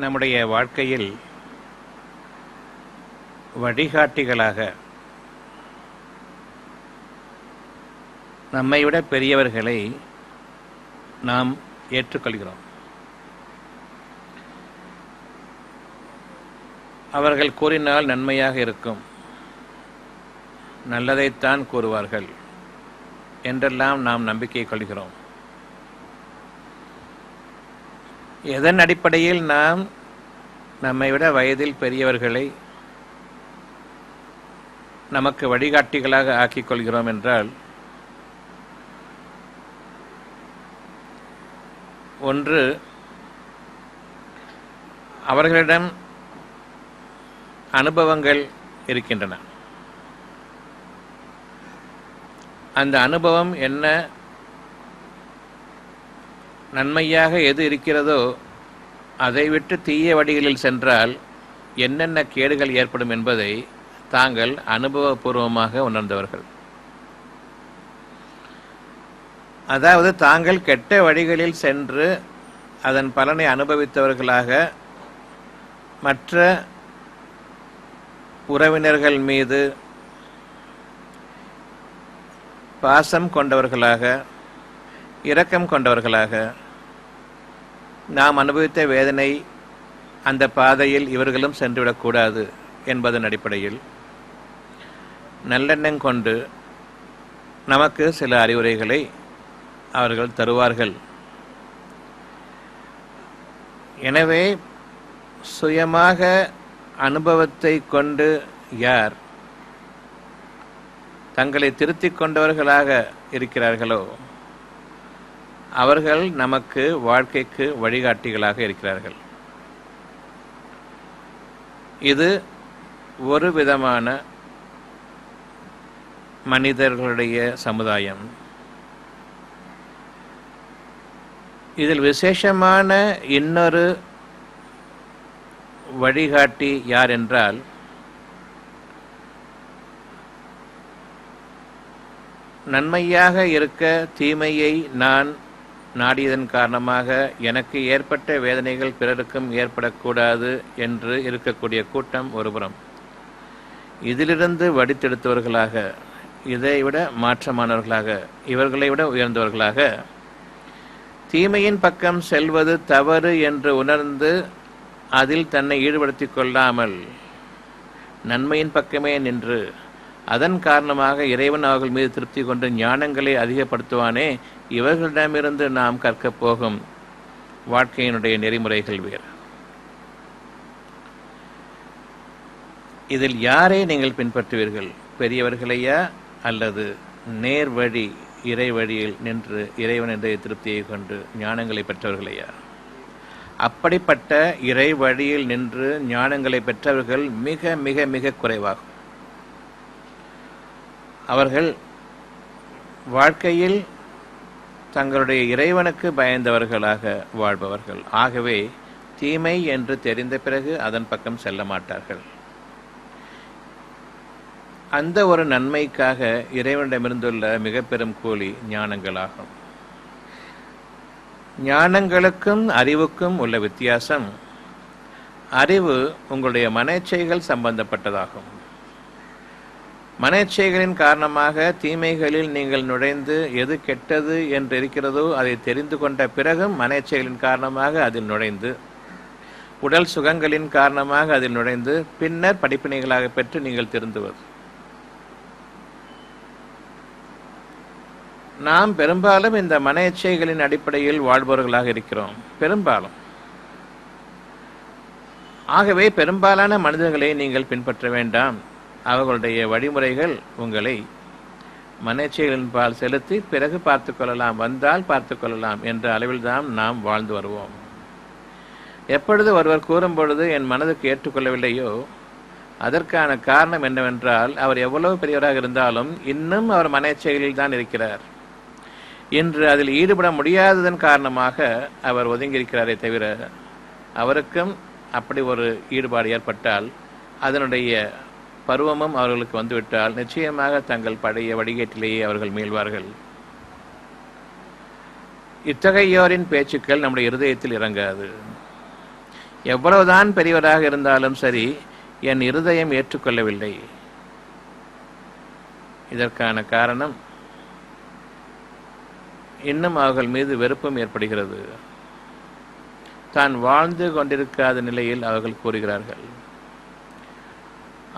நம்முடைய வாழ்க்கையில் வழிகாட்டிகளாக நம்மை விட பெரியவர்களை நாம் ஏற்றுக்கொள்கிறோம். அவர்கள் கூறினால் நன்மையாக இருக்கும், நல்லதைத்தான் கூறுவார்கள் என்றெல்லாம் நாம் நம்பிக்கை கொள்கிறோம். எதன் அடிப்படையில் நாம் நம்மை விட வயதில் பெரியவர்களை நமக்கு வழிகாட்டிகளாக ஆக்கிக் கொள்கிறோம் என்றால், ஒன்று, அவர்களிடம் அனுபவங்கள் இருக்கின்றன. அந்த அனுபவம் என்ன, நன்மையாக எது இருக்கிறதோ அதை விட்டு தீய வழிகளில் சென்றால் என்னென்ன கேடுகள் ஏற்படும் என்பதை தாங்கள் அனுபவபூர்வமாக உணர்ந்தவர்கள். அதாவது தாங்கள் கெட்ட வழிகளில் சென்று அதன் பலனை அனுபவித்தவர்களாக, மற்ற உறவினர்கள் மீது பாசம் கொண்டவர்களாக, இரக்கம் கொண்டவர்களாக, நாம் அனுபவித்த வேதனை அந்த பாதையில் இவர்களும் சென்றுவிடக்கூடாது என்பதன் அடிப்படையில் நல்லெண்ணம் கொண்டு நமக்கு சில அறிவுரைகளை அவர்கள் தருவார்கள். எனவே சுயமாக அனுபவத்தை கொண்டு யார் தங்களை திருத்திக் கொண்டவர்களாக இருக்கிறார்களோ அவர்கள் நமக்கு வாழ்க்கைக்கு வழிகாட்டிகளாக இருக்கிறார்கள். இது ஒரு விதமான மனிதர்களுடைய சமுதாயம். இதில் விசேஷமான இன்னொரு வழிகாட்டி யார் என்றால், நன்மையாக இருக்க தீமையை நான் நாடியதன் காரணமாக எனக்கு ஏற்பட்ட வேதனைகள் பிறருக்கும் ஏற்படக்கூடாது என்று இருக்கக்கூடிய கூட்டம் ஒருபுறம், இதிலிருந்து வடித்தெடுத்தவர்களாக, இதைவிட மாற்றமானவர்களாக, இவர்களை விட உயர்ந்தவர்களாக, தீமையின் பக்கம் செல்வது தவறு என்று உணர்ந்து அதில் தன்னை ஈடுபடுத்திக் கொள்ளாமல் நன்மையின் பக்கமே நின்று அதன் காரணமாக இறைவன் அவர்கள் மீது திருப்தி கொண்டு ஞானங்களை அதிகப்படுத்துவானே, இவர்களிடமிருந்து நாம் கற்கப் போகும் வாழ்க்கையினுடைய நெறிமுறைகள் வேறு. இதில் யாரை நீங்கள் பின்பற்றுவீர்கள்? பெரியவர்களையா அல்லது நேர் வழி இறை வழியில் நின்று இறைவனுடைய திருப்தியை கொண்டு ஞானங்களை பெற்றவர்களையா? அப்படிப்பட்ட இறை வழியில் நின்று ஞானங்களை பெற்றவர்கள் மிக மிக மிக குறைவாகும். அவர்கள் வாழ்க்கையில் தங்களுடைய இறைவனுக்கு பயந்தவர்களாக வாழ்பவர்கள். ஆகவே தீமை என்று தெரிந்த பிறகு அதன் பக்கம் செல்ல மாட்டார்கள். அந்த ஒரு நன்மைக்காக இறைவனிடமிருந்துள்ள மிக பெரும் கூலி ஞானங்களாகும். ஞானங்களுக்கும் அறிவுக்கும் உள்ள வித்தியாசம், அறிவு உங்களுடைய மனச்சைகள் சம்பந்தப்பட்டதாகும். மனச்சைகளின் காரணமாக தீமைகளில் நீங்கள் நுழைந்து எது கெட்டது என்று இருக்கிறதோ அதை தெரிந்து கொண்ட பிறகும் மனச்சைகளின் காரணமாக அதில் நுழைந்து, உடல் சுகங்களின் காரணமாக அதில் நுழைந்து, பின்னர் படிப்பினைகளாக பெற்று நீங்கள் திருந்துவது. நாம் பெரும்பாலும் இந்த மனச்சைகளின் அடிப்படையில் வாழ்பவர்களாக இருக்கிறோம், பெரும்பாலும். ஆகவே பெரும்பாலான மனிதர்களை நீங்கள் பின்பற்ற வேண்டாம். அவர்களுடைய வழிமுறைகள் உங்களை மனச்சைகளின் பால் செலுத்தி பிறகு பார்த்து கொள்ளலாம், வந்தால் பார்த்து கொள்ளலாம் என்ற அளவில்தான் நாம் வாழ்ந்து வருவோம். எப்பொழுது ஒருவர் கூறும் பொழுது என் மனதுக்கு ஏற்றுக்கொள்ளவில்லையோ அதற்கான காரணம் என்னவென்றால், அவர் எவ்வளவு பெரியவராக இருந்தாலும் இன்னும் அவர் மனச்சைகளில் தான் இருக்கிறார். இன்று அதில் ஈடுபட முடியாததன் காரணமாக அவர் ஒதுங்கியிருக்கிறாரே தவிர, அவருக்கும் அப்படி ஒரு ஈடுபாடு ஏற்பட்டால், அதனுடைய பருவமும் அவர்களுக்கு வந்துவிட்டால் நிச்சயமாக தங்கள் பழைய வடிகேட்டிலேயே அவர்கள் மீள்வார்கள். இத்தகையோரின் பேச்சுக்கள் நம்முடைய இருதயத்தில் இறங்காது. எவ்வளவுதான் பெரியவராக இருந்தாலும் சரி, என் இருதயம் ஏற்றுக்கொள்ளவில்லை. இதற்கான காரணம், இன்னும் அவர்கள் மீது வெறுப்பும் ஏற்படுகிறது. தான் வாழ்ந்து கொண்டிருக்காத நிலையில் அவர்கள் கூறுகிறார்கள்.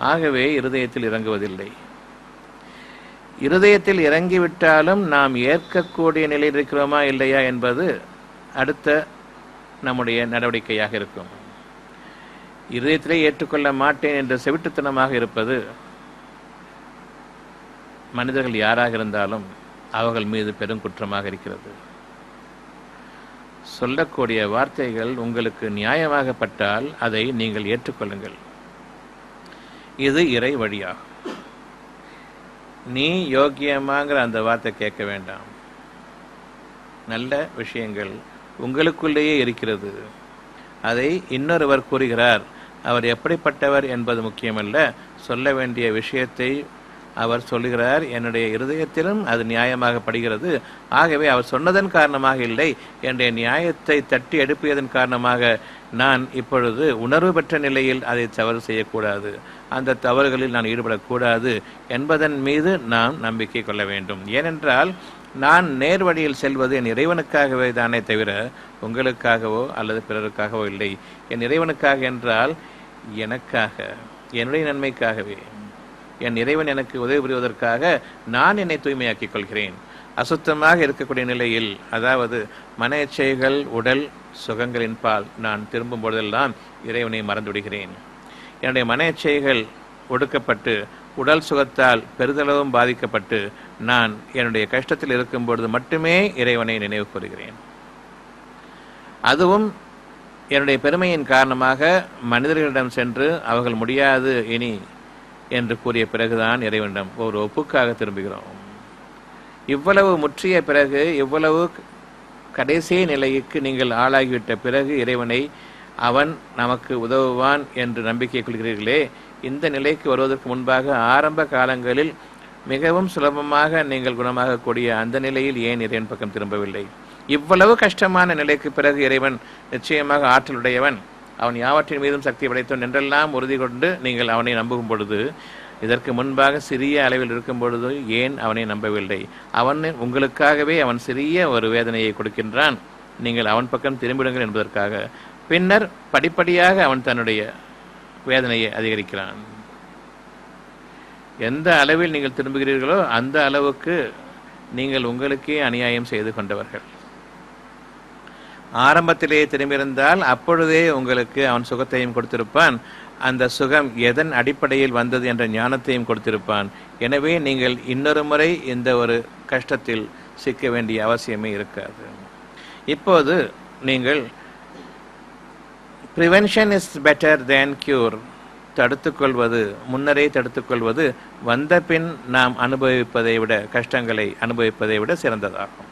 ஆகவே இருதயத்தில் இறங்குவதில்லை. இருதயத்தில் இறங்கிவிட்டாலும் நாம் ஏற்கக்கூடிய நிலையில் இருக்கிறோமா இல்லையா என்பது அடுத்த நம்முடைய நடவடிக்கையாக இருக்கும். இருதயத்திலே ஏற்றுக்கொள்ள மாட்டேன் என்று செவிட்டுத்தனமாக இருப்பது மனிதர்கள் யாராக இருந்தாலும் அவர்கள் மீது பெருங்குற்றமாக இருக்கிறது. சொல்லக்கூடிய வார்த்தைகள் உங்களுக்கு நியாயமாகப்பட்டால் அதை நீங்கள் ஏற்றுக்கொள்ளுங்கள். இது இறை வழியாகும். நீ யோக்கியமாங்கிற அந்த வார்த்தை கேட்க வேண்டாம். நல்ல விஷயங்கள் உங்களுக்குள்ளேயே இருக்கிறது. அதை இன்னொருவர் கூறுகிறார். அவர் எப்படிப்பட்டவர் என்பது முக்கியமல்ல, சொல்ல வேண்டிய விஷயத்தை அவர் சொல்லுகிறார். என்னுடைய இருதயத்திலும் அது நியாயமாக படுகிறது. ஆகவே அவர் சொன்னதன் காரணமாக இல்லை, என்னுடைய நியாயத்தை தட்டி எழுப்பியதன் காரணமாக நான் இப்பொழுது உணர்வு பெற்ற நிலையில் அதை தவறு செய்யக்கூடாது, அந்த தவறுகளில் நான் ஈடுபடக்கூடாது என்பதன் மீது நாம் நம்பிக்கை கொள்ள வேண்டும். ஏனென்றால் நான் நேர் வழியில் செல்வது என் இறைவனுக்காகவே தானே தவிர உங்களுக்காகவோ அல்லது பிறருக்காகவோ இல்லை. என் இறைவனுக்காக என்றால் எனக்காக, என்னுடைய நன்மைக்காகவே. என் இறைவன் எனக்கு உதவி புரிவதற்காக நான் என்னை தூய்மையாக்கிக் கொள்கிறேன். அசுத்தமாக இருக்கக்கூடிய நிலையில், அதாவது மன இச்சைகள், உடல் சுகங்களின் பால் நான் திரும்பும் பொழுதெல்லாம் இறைவனை மறந்துவிடுகிறேன். என்னுடைய மன இச்சைகள் ஒடுக்கப்பட்டு உடல் சுகத்தால் பெரிதளவும் பாதிக்கப்பட்டு நான் என்னுடைய கஷ்டத்தில் இருக்கும் பொழுது மட்டுமே இறைவனை நினைவு கூறுகிறேன். அதுவும் என்னுடைய பெருமையின் காரணமாக மனிதர்களிடம் சென்று அவர்கள் முடியாது இனி என்று கூறிய பிறகுதான் இறைவனிடம் ஒரு ஒப்புக்காக திரும்புகிறோம். இவ்வளவு முற்றிய பிறகு, இவ்வளவு கடைசி நிலைக்கு நீங்கள் ஆளாகிவிட்ட பிறகு இறைவனை அவன் நமக்கு உதவுவான் என்று நம்பிக்கை கொள்கிறீர்களே, இந்த நிலைக்கு வருவதற்கு முன்பாக ஆரம்ப காலங்களில் மிகவும் சுலபமாக நீங்கள் குணமாகக்கூடிய அந்த நிலையில் ஏன் இறைவன் பக்கம் திரும்பவில்லை? இவ்வளவு கஷ்டமான நிலைக்கு பிறகு இறைவன் நிச்சயமாக ஆற்றலுடையவன், அவன் யாவற்றின் மீதும் சக்தி படைத்தவன் என்றெல்லாம் உறுதி கொண்டு நீங்கள் அவனை நம்பும் பொழுது, இதற்கு முன்பாக சிறிய அளவில் இருக்கும் பொழுது ஏன் அவனை நம்பவில்லை? அவன் உங்களுக்காகவே அவன் சிறிய ஒரு வேதனையை கொடுக்கின்றான், நீங்கள் அவன் பக்கம் திரும்பிடுங்கள் என்பதற்காக. பின்னர் படிப்படியாக அவன் தன்னுடைய வேதனையை அதிகரிக்கிறான். எந்த அளவில் நீங்கள் திரும்புகிறீர்களோ அந்த அளவுக்கு நீங்கள் உங்களுக்கே அநியாயம் செய்து கொண்டவர்கள். ஆரம்பத்திலே திரும்பியிருந்தால் அப்பொழுதே உங்களுக்கு அவன் சுகத்தையும் கொடுத்திருப்பான், அந்த சுகம் எதன் அடிப்படையில் வந்தது என்ற ஞானத்தையும் கொடுத்திருப்பான். எனவே நீங்கள் இன்னொரு முறை இந்த ஒரு கஷ்டத்தில் சிக்க வேண்டிய அவசியமே இருக்காது. இப்போது நீங்கள் prevention is better than cure, தடுத்துக்கொள்வது, முன்னரே தடுத்துக்கொள்வது வந்த பின் நாம் அனுபவிப்பதை விட, கஷ்டங்களை அனுபவிப்பதை விட சிறந்ததாகும்.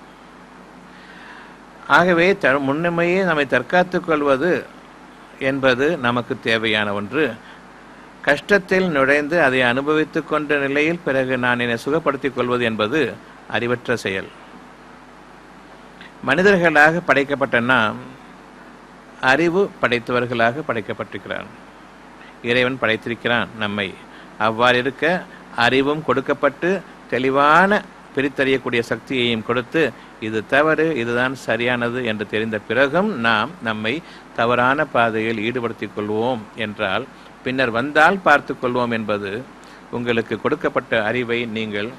ஆகவே முன்னமையே நம்மை தற்காத்துக் கொள்வது என்பது நமக்கு தேவையான ஒன்று. கஷ்டத்தில் நுழைந்து அதை அனுபவித்து கொண்ட நிலையில் பிறகு நான் என்னை சுகப்படுத்திக் கொள்வது என்பது அறிவற்ற செயல். மனிதர்களாக படைக்கப்பட்ட நாம் அறிவு படைத்தவர்களாக படைக்கப்பட்டிருக்கிறான். இறைவன் படைத்திருக்கிறான் நம்மை. அவ்வாறு இருக்க அறிவும் கொடுக்கப்பட்டு தெளிவான பிரித்தறியக்கூடிய சக்தியையும் கொடுத்து, இது தவறு, இதுதான் சரியானது என்று தெரிந்த பிறகும் நாம் நம்மை தவறான பாதையில் ஈடுபடுத்திக் கொள்வோம் என்றால், பின்னர் வந்தால் பார்த்து கொள்வோம் என்பது உங்களுக்கு கொடுக்கப்பட்ட அறிவை நீங்கள்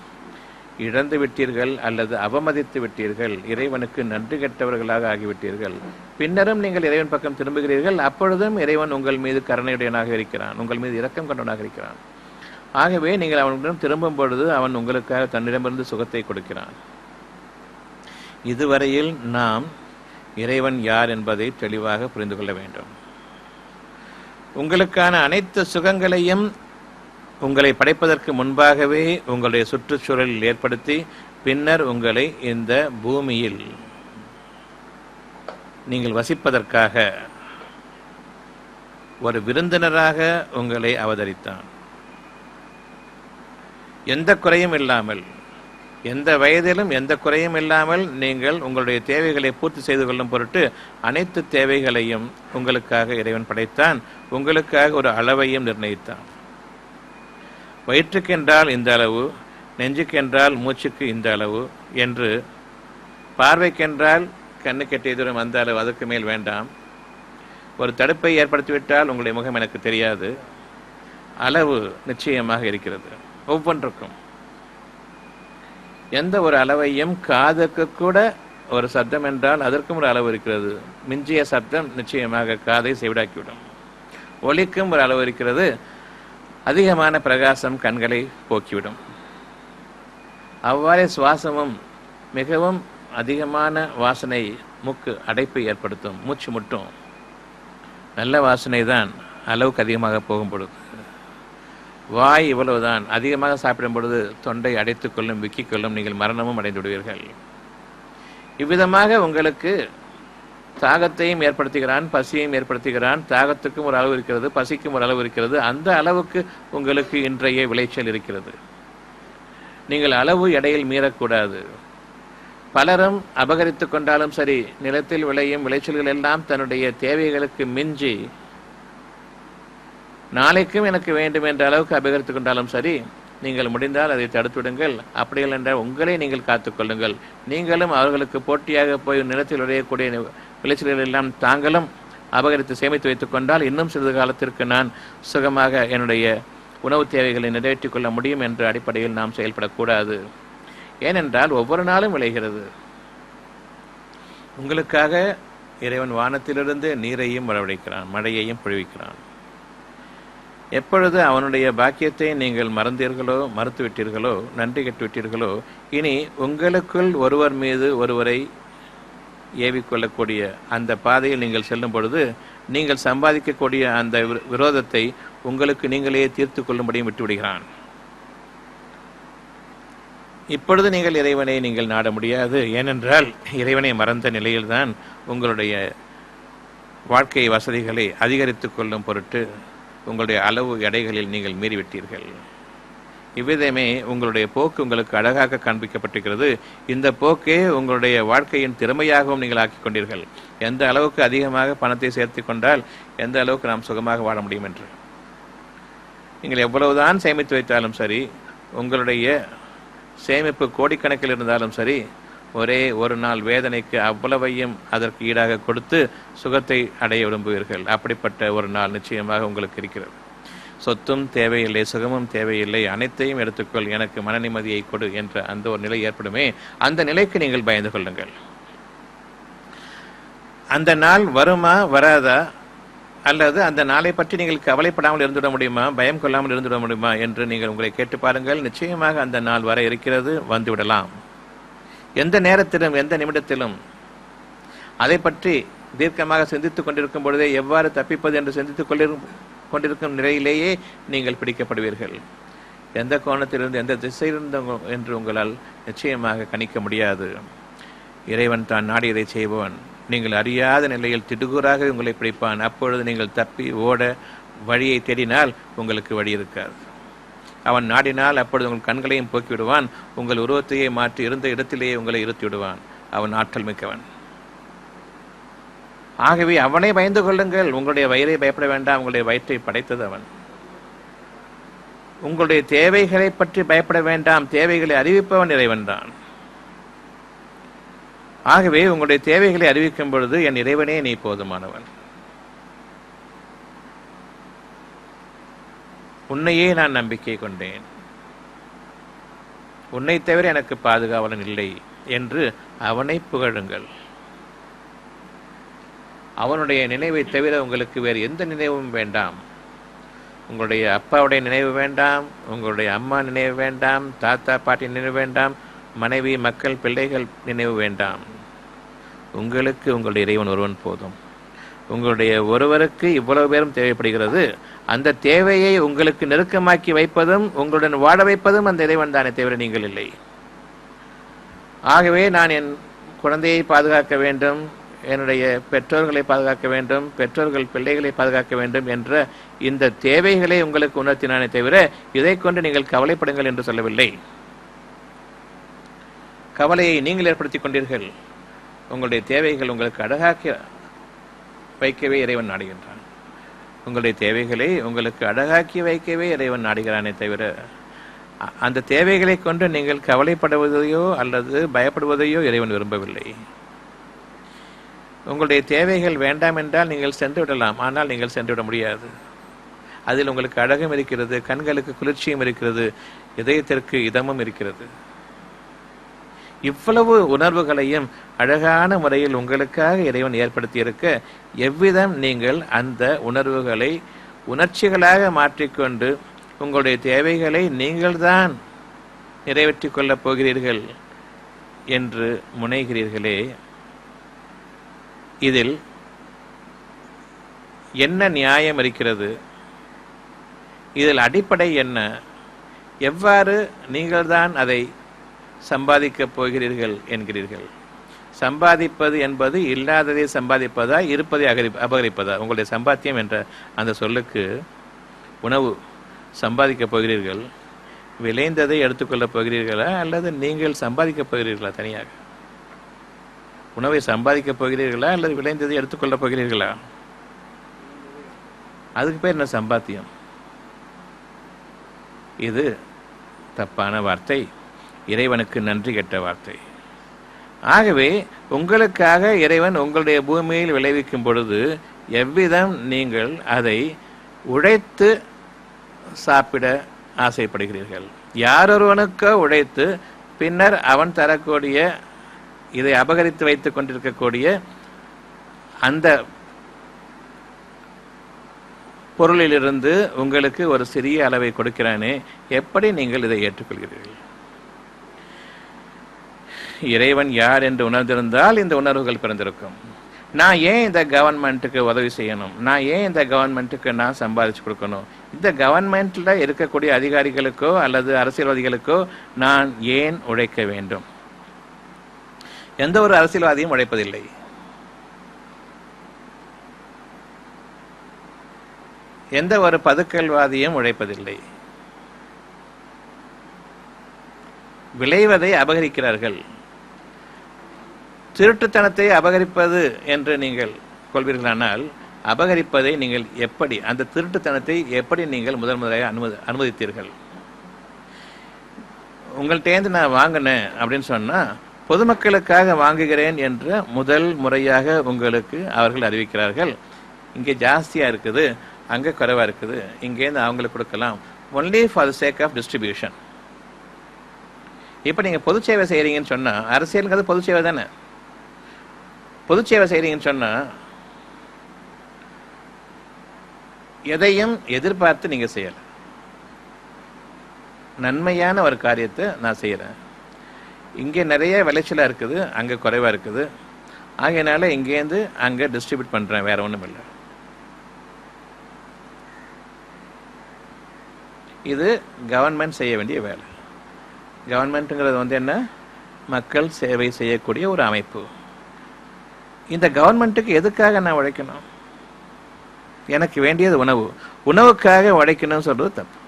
இழந்து விட்டீர்கள் அல்லது அவமதித்து விட்டீர்கள், இறைவனுக்கு நன்றி கெட்டவர்களாக ஆகிவிட்டீர்கள். பின்னரும் நீங்கள் இறைவன் பக்கம் திரும்புகிறீர்கள், அப்பொழுதும் இறைவன் உங்கள் மீது கருணையுடையவனாக இருக்கிறான், உங்கள் மீது இரக்கம் கொண்டவனாக இருக்கிறான். ஆகவே நீங்கள் அவனிடம் திரும்பும் பொழுது அவன் உங்களுக்காக தன்னிடமிருந்து சுகத்தை கொடுக்கிறான். இதுவரையில் நாம் இறைவன் யார் என்பதை தெளிவாக புரிந்து கொள்ள வேண்டும். உங்களுக்கான அனைத்து சுகங்களையும் உங்களை படைப்பதற்கு முன்பாகவே உங்களுடைய சுற்றுச்சூழலில் ஏற்படுத்தி, பின்னர் உங்களை இந்த பூமியில் நீங்கள் வசிப்பதற்காக ஒரு விருந்தினராக உங்களை அவதரித்தான். எந்த குறையும் இல்லாமல் எந்த வயதிலும் எந்த குறையும் இல்லாமல் நீங்கள் உங்களுடைய தேவைகளை பூர்த்தி செய்து கொள்ளும் பொருட்டு அனைத்து தேவைகளையும் உங்களுக்காக இறைவன் படைத்தான். உங்களுக்காக ஒரு அளவையும் நிர்ணயித்தான். வயிற்றுக்கென்றால் இந்த அளவு, நெஞ்சுக்கென்றால் மூச்சுக்கு இந்த அளவு என்று, பார்வைக்கென்றால் கண்ணு கெட்டிய தூரம் அந்த அளவு, அதற்கு மேல் வேண்டாம். ஒரு தடுப்பை ஏற்படுத்திவிட்டால் உங்களுடைய முகம் எனக்கு தெரியாது. அளவு நிச்சயமாக இருக்கிறது ஒவ்வொன்றுக்கும். எந்த ஒரு அளவையும், காதுக்கு கூட ஒரு சப்தம் என்றால் அதற்கும் ஒரு அளவு இருக்கிறது. மிஞ்சிய சப்தம் நிச்சயமாக காதை செவிடாக்கிவிடும். ஒலிக்கும் ஒரு அளவு இருக்கிறது. அதிகமான பிரகாசம் கண்களை போக்கிவிடும். அவ்வாறே சுவாசமும் மிகவும் அதிகமான வாசனை மூக்கு அடைப்பை ஏற்படுத்தும், மூச்சு முட்டும். நல்ல வாசனை தான் அளவுக்கு அதிகமாக போகும் பொழுது. வாய் இவ்வளவுதான், அதிகமாக சாப்பிடும் பொழுது தொண்டை அடைத்துக் கொள்ளும், விக்கிக் கொள்ளும், நீங்கள் மரணமும் அடைந்து விடுவீர்கள். இவ்விதமாக உங்களுக்கு தாகத்தையும் ஏற்படுத்துகிறான், பசியையும் ஏற்படுத்துகிறான். தாகத்துக்கும் ஒரு அளவு இருக்கிறது, பசிக்கும் ஒரு அளவு இருக்கிறது. அந்த அளவுக்கு உங்களுக்கு இன்றைய விளைச்சல் இருக்கிறது. நீங்கள் அளவு எடையில் மீறக்கூடாது. பலரும் அபகரித்து கொண்டாலும் சரி, நிலத்தில் விளையும் விளைச்சல்கள் எல்லாம் தன்னுடைய தேவைகளுக்கு மிஞ்சி நாளைக்கும் எனக்கு வேண்டும் என்ற அளவுக்கு அபகரித்து கொண்டாலும் சரி, நீங்கள் முடிந்தால் அதை தடுத்துவிடுங்கள். அப்படியில் என்றால் உங்களை நீங்கள் காத்துக்கொள்ளுங்கள். நீங்களும் அவர்களுக்கு போட்டியாக போய் நிலத்தில் விளையக்கூடிய விளைச்சல்கள் எல்லாம் தாங்களும் அபகரித்து சேமித்து வைத்துக் கொண்டால் இன்னும் சிறிது காலத்திற்கு நான் சுகமாக என்னுடைய உணவு தேவைகளை நிறைவேற்றிக் கொள்ள முடியும் என்ற அடிப்படையில் நாம் செயல்படக்கூடாது. ஏனென்றால் ஒவ்வொரு நாளும் விளைகிறது. உங்களுக்காக இறைவன் வானத்திலிருந்து நீரையும் வரவழைக்கிறான், மழையையும் பொழிவிக்கிறான். எப்பொழுது அவனுடைய பாக்கியத்தை நீங்கள் மறந்தீர்களோ, மறுத்துவிட்டீர்களோ, நன்றி கெட்டுவிட்டீர்களோ, இனி உங்களுக்குள் ஒருவர் மீது ஒருவரை ஏவிக்கொள்ளக்கூடிய அந்த பாதையில் நீங்கள் செல்லும் பொழுது நீங்கள் சம்பாதிக்கக்கூடிய அந்த விரோதத்தை உங்களுக்கு நீங்களே தீர்த்து கொள்ளும்படியும் விட்டுவிடுகிறான். இப்பொழுது நீங்கள் இறைவனை நீங்கள் நாட முடியாது. ஏனென்றால் இறைவனை மறந்த நிலையில்தான் உங்களுடைய வாழ்க்கை வசதிகளை அதிகரித்து கொள்ளும் பொருட்டு உங்களுடைய அளவு எடைகளில் நீங்கள் மீறிவிட்டீர்கள். இவ்விதமே உங்களுடைய போக்கு உங்களுக்கு அழகாக காண்பிக்கப்பட்டிருக்கிறது. இந்த போக்கே உங்களுடைய வாழ்க்கையின் திறமையாகவும் நீங்கள் ஆக்கிக் கொண்டீர்கள். எந்த அளவுக்கு அதிகமாக பணத்தை சேர்த்து கொண்டால் எந்த அளவுக்கு நாம் சுகமாக வாழ முடியும் என்று. நீங்கள் எவ்வளவுதான் சேமித்து வைத்தாலும் சரி, உங்களுடைய சேமிப்பு கோடிக்கணக்கில் இருந்தாலும் சரி, ஒரே ஒரு நாள் வேதனைக்கு அவ்வளவையும் அதற்கு ஈடாக கொடுத்து சுகத்தை அடைய விரும்புவீர்கள். அப்படிப்பட்ட ஒரு நாள் நிச்சயமாக உங்களுக்கு இருக்கிறது. சொத்தும் தேவையில்லை, சுகமும் தேவையில்லை, அனைத்தையும் எடுத்துக்கொள், எனக்கு மன நிம்மதியை கொடு என்ற அந்த ஒரு நிலை ஏற்படுமே, அந்த நிலைக்கு நீங்கள் பயந்து கொள்ளுங்கள். அந்த நாள் வருமா வராதா, அல்லது அந்த நாளை பற்றி நீங்கள் கவலைப்படாமல் இருந்துவிட முடியுமா, பயம் கொள்ளாமல் இருந்துவிட முடியுமா என்று நீங்கள் உங்களை கேட்டு பாருங்கள். நிச்சயமாக அந்த நாள் வர இருக்கிறது, வந்துவிடலாம். எந்த நேரத்திலும் எந்த நிமிடத்திலும் அதை பற்றி தீர்க்கமாக சிந்தித்துக் கொண்டிருக்கும் பொழுதே எவ்வாறு தப்பிப்பது என்று சிந்தித்துக் கொண்டிருக்கும் நிலையிலேயே நீங்கள் பிடிக்கப்படுவீர்கள். எந்த கோணத்திலிருந்து எந்த திசையிலிருந்து என்று உங்களால் நிச்சயமாக கணிக்க முடியாது. இறைவன் தான் நாடியதை செய்பவன். நீங்கள் அறியாத நிலையில் திடுகூறாக உங்களை பிடிப்பான். அப்பொழுது நீங்கள் தப்பி ஓட வழியை தேடினால் உங்களுக்கு வழி இருக்காது. அவன் நாடினால் அப்பொழுது உங்கள் கண்களையும் போக்கிவிடுவான். உங்கள் உருவத்தையே மாற்றி இருந்த இடத்திலேயே உங்களை இருத்தி விடுவான். அவன் ஆற்றல் மிக்கவன். ஆகவே அவனை பயந்து கொள்ளுங்கள். உங்களுடைய வயிறை பயப்பட வேண்டாம். உங்களுடைய வயிற்றை படைத்தது அவன். உங்களுடைய தேவைகளை பற்றி பயப்பட வேண்டாம். தேவைகளை அறிவிப்பவன் இறைவன் தான். ஆகவே உங்களுடைய தேவைகளை அறிவிக்கும் பொழுது என் இறைவனே நீ போதுமானவன், உன்னையே நான் நம்பிக்கை கொண்டேன், உன்னை தவிர எனக்கு பாதுகாவலன் இல்லை என்று அவனை புகழுங்கள். அவனுடைய நினைவை தவிர உங்களுக்கு வேறு எந்த நினைவும் வேண்டாம். உங்களுடைய அப்பாவுடைய நினைவு வேண்டாம், உங்களுடைய அம்மா நினைவு வேண்டாம், தாத்தா பாட்டி நினைவு வேண்டாம், மனைவி மக்கள் பிள்ளைகள் நினைவு வேண்டாம். உங்களுக்கு உங்களுடைய இறைவன் ஒருவன் போதும். உங்களுடைய ஒருவருக்கு இவ்வளவு பேரும் தேவைப்படுகிறது. அந்த தேவையை உங்களுக்கு நெருக்கமாக்கி வைப்பதும் உங்களுடன் வாழ வைப்பதும் அந்த இறைவன் தானே தவிர நீங்கள் இல்லை. ஆகவே நான் என் குழந்தையை பாதுகாக்க வேண்டும், என்னுடைய பெற்றோர்களை பாதுகாக்க வேண்டும், பெற்றோர்கள் பிள்ளைகளை பாதுகாக்க வேண்டும் என்ற இந்த தேவைகளை உங்களுக்கு உணர்த்தினானே தவிர இதை கொண்டு நீங்கள் கவலைப்படுங்கள் என்று சொல்லவில்லை. கவலையை நீங்கள் ஏற்படுத்திக் கொண்டீர்கள். உங்களுடைய தேவைகள் உங்களுக்கு அழகாக்கி வைக்கவே இறைவன் நாடுகின்றான். உங்களுடைய தேவைகளை உங்களுக்கு அழகாக்கி வைக்கவே இறைவன் நாடுகிறானே தவிர அந்த தேவைகளை கொண்டு நீங்கள் கவலைப்படுவதையோ அல்லது பயப்படுவதையோ இறைவன் விரும்பவில்லை. உங்களுடைய தேவைகள் வேண்டாம் என்றால் நீங்கள் சென்று விடலாம், ஆனால் நீங்கள் சென்று விட முடியாது. அதில் உங்களுக்கு அழகும் இருக்கிறது, கண்களுக்கு குளிர்ச்சியும் இருக்கிறது, இதயத்திற்கு இதமும் இருக்கிறது. இவ்வளவு உணர்வுகளையும் அழகான முறையில் உங்களுக்காக இறைவன் ஏற்படுத்தியிருக்க எவ்விதம் நீங்கள் அந்த உணர்வுகளை உணர்ச்சிகளாக மாற்றிக்கொண்டு உங்களுடைய தேவைகளை நீங்கள்தான் நிறைவேற்றிக் கொள்ளப் போகிறீர்கள் என்று முனைகிறீர்களே, இதில் என்ன நியாயம் இருக்கிறது? இதில் அடிப்படை என்ன? எவ்வாறு நீங்கள்தான் அதை சம்பாதிக்கப் போகிறீர்கள் என்கிறீர்கள்? சம்பாதிப்பது என்பது இல்லாததை சம்பாதிப்பதா, இருப்பதை அபகரிப்பதா? உங்களுடைய சம்பாத்தியம் என்ற அந்த சொல்லுக்கு உணவு சம்பாதிக்கப் போகிறீர்கள், விளைந்ததை எடுத்துக்கொள்ளப் போகிறீர்களா அல்லது நீங்கள் சம்பாதிக்கப் போகிறீர்களா? தனியாக உணவை சம்பாதிக்கப் போகிறீர்களா அல்லது விளைந்ததை எடுத்துக்கொள்ளப் போகிறீர்களா? அதுக்கு பேர் என்ன சம்பாத்தியம்? இது தப்பான வார்த்தை, இறைவனுக்கு நன்றி கெட்ட வார்த்தை. ஆகவே உங்களுக்காக இறைவன் உங்களுடைய பூமியில் விளைவிக்கும் பொழுது எவ்விதம் நீங்கள் அதை உழைத்து சாப்பிட ஆசைப்படுகிறீர்கள்? யாரொருவனுக்கோ உழைத்து பின்னர் அவன் தரக்கூடிய இதை அபகரித்து வைத்துக் கொண்டிருக்கக்கூடிய அந்த பொருளிலிருந்து உங்களுக்கு ஒரு சிறிய அளவை கொடுக்கிறானே, எப்படி நீங்கள் இதை ஏற்றுக்கொள்கிறீர்கள்? இறைவன் யார் என்று உணர்ந்திருந்தால் இந்த உணர்வுகள் பிறந்திருக்கும். நான் ஏன் இந்த கவர்மெண்ட்டுக்கு உதவி செய்யணும்? நான் ஏன் இந்த கவர்மெண்ட்டுக்கு நான் சம்பாதிச்சு கொடுக்கணும்? இந்த கவர்மெண்ட்ல இருக்கக்கூடிய அதிகாரிகளுக்கோ அல்லது அரசியல்வாதிகளுக்கோ நான் ஏன் உழைக்க வேண்டும்? எந்த ஒரு அரசியல்வாதியும் உழைப்பதில்லை. எந்த ஒரு பதுக்கல்வாதியும் உழைப்பதில்லை. விளைவதை அபகரிக்கிறார்கள். திருட்டுத்தனத்தை அபகரிப்பது என்று நீங்கள் கொள்வீர்களானால் அபகரிப்பதை நீங்கள் எப்படி, அந்த திருட்டுத்தனத்தை எப்படி நீங்கள் முதலாக அனுமதித்தீர்கள்? உங்கள்கிட்டேருந்து நான் வாங்கினேன் அப்படின்னு சொன்னால் பொதுமக்களுக்காக வாங்குகிறேன் என்ற முதல் முறையாக உங்களுக்கு அவர்கள் அறிவிக்கிறார்கள். இங்கே ஜாஸ்தியாக இருக்குது, அங்கே குறைவாக இருக்குது, இங்கேருந்து அவங்களுக்கு கொடுக்கலாம், only for the sake of distribution. இப்போ நீங்கள் பொது சேவை செய்கிறீங்கன்னு சொன்னால், அரசியலுங்கிறது பொது சேவை தானே. பொது சேவை செய்கிறீங்கன்னு சொன்னால் எதையும் எதிர்பார்த்து நீங்கள் செய்யலை. நன்மையான ஒரு காரியத்தை நான் செய்கிறேன், இங்கே நிறைய விளைச்சலாக இருக்குது, அங்கே குறைவாக இருக்குது, ஆகையினால இங்கேருந்து அங்கே டிஸ்ட்ரிபியூட் பண்ணுறேன், வேற ஒன்றும் இல்லை. இது கவர்மெண்ட் செய்ய வேண்டிய வேலை. கவர்மெண்ட்டுங்கிறது என்ன? மக்கள் சேவை செய்யக்கூடிய ஒரு அமைப்பு. இந்த கவர்மெண்ட்டுக்கு எதுக்காக நான் உழைக்கணும்? எனக்கு வேண்டியது உணவு. உணவுக்காக உழைக்கணும்னு சொல்றது தப்பு.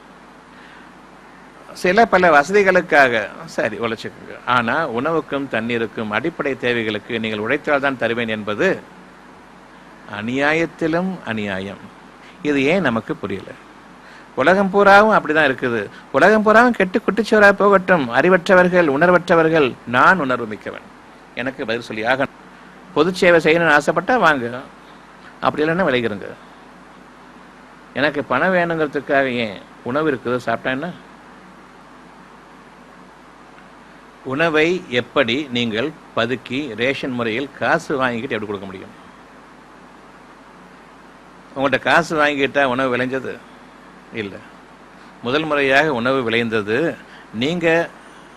சில பல வசதிகளுக்காக சரி உழைச்சிக்கோங்க, ஆனால் உணவுக்கும் தண்ணீருக்கும் அடிப்படை தேவைகளுக்கு நீங்கள் உழைத்தால் தான் தருவேன் என்பது அநியாயத்திலும் அநியாயம். இது ஏன் நமக்கு புரியல? உலகம் பூராவும் அப்படிதான் இருக்குது. உலகம் பூராவும் கெட்டு குட்டிச்சோரா போகட்டும், அறிவற்றவர்கள் உணர்வற்றவர்கள், நான் உணர்வு மிக்கவன், எனக்கு பதில் சொல்லி ஆக. பொது சேவை செய்யணும்னு ஆசைப்பட்டா வாங்க, அப்படி இல்லைன்னா விளைகிறங்க. எனக்கு பணம் வேணுங்கிறதுக்காக ஏன்? உணவு இருக்குது, சாப்பிட்டா என்ன? உணவை எப்படி நீங்கள் பதுக்கி ரேஷன் முறையில் காசு வாங்கிக்கிட்டு எப்படி கொடுக்க முடியும்? உங்கள்கிட்ட காசு வாங்கிக்கிட்டா உணவு விளைஞ்சது இல்லை. முதல் முறையாக உணவு விளைந்தது நீங்கள்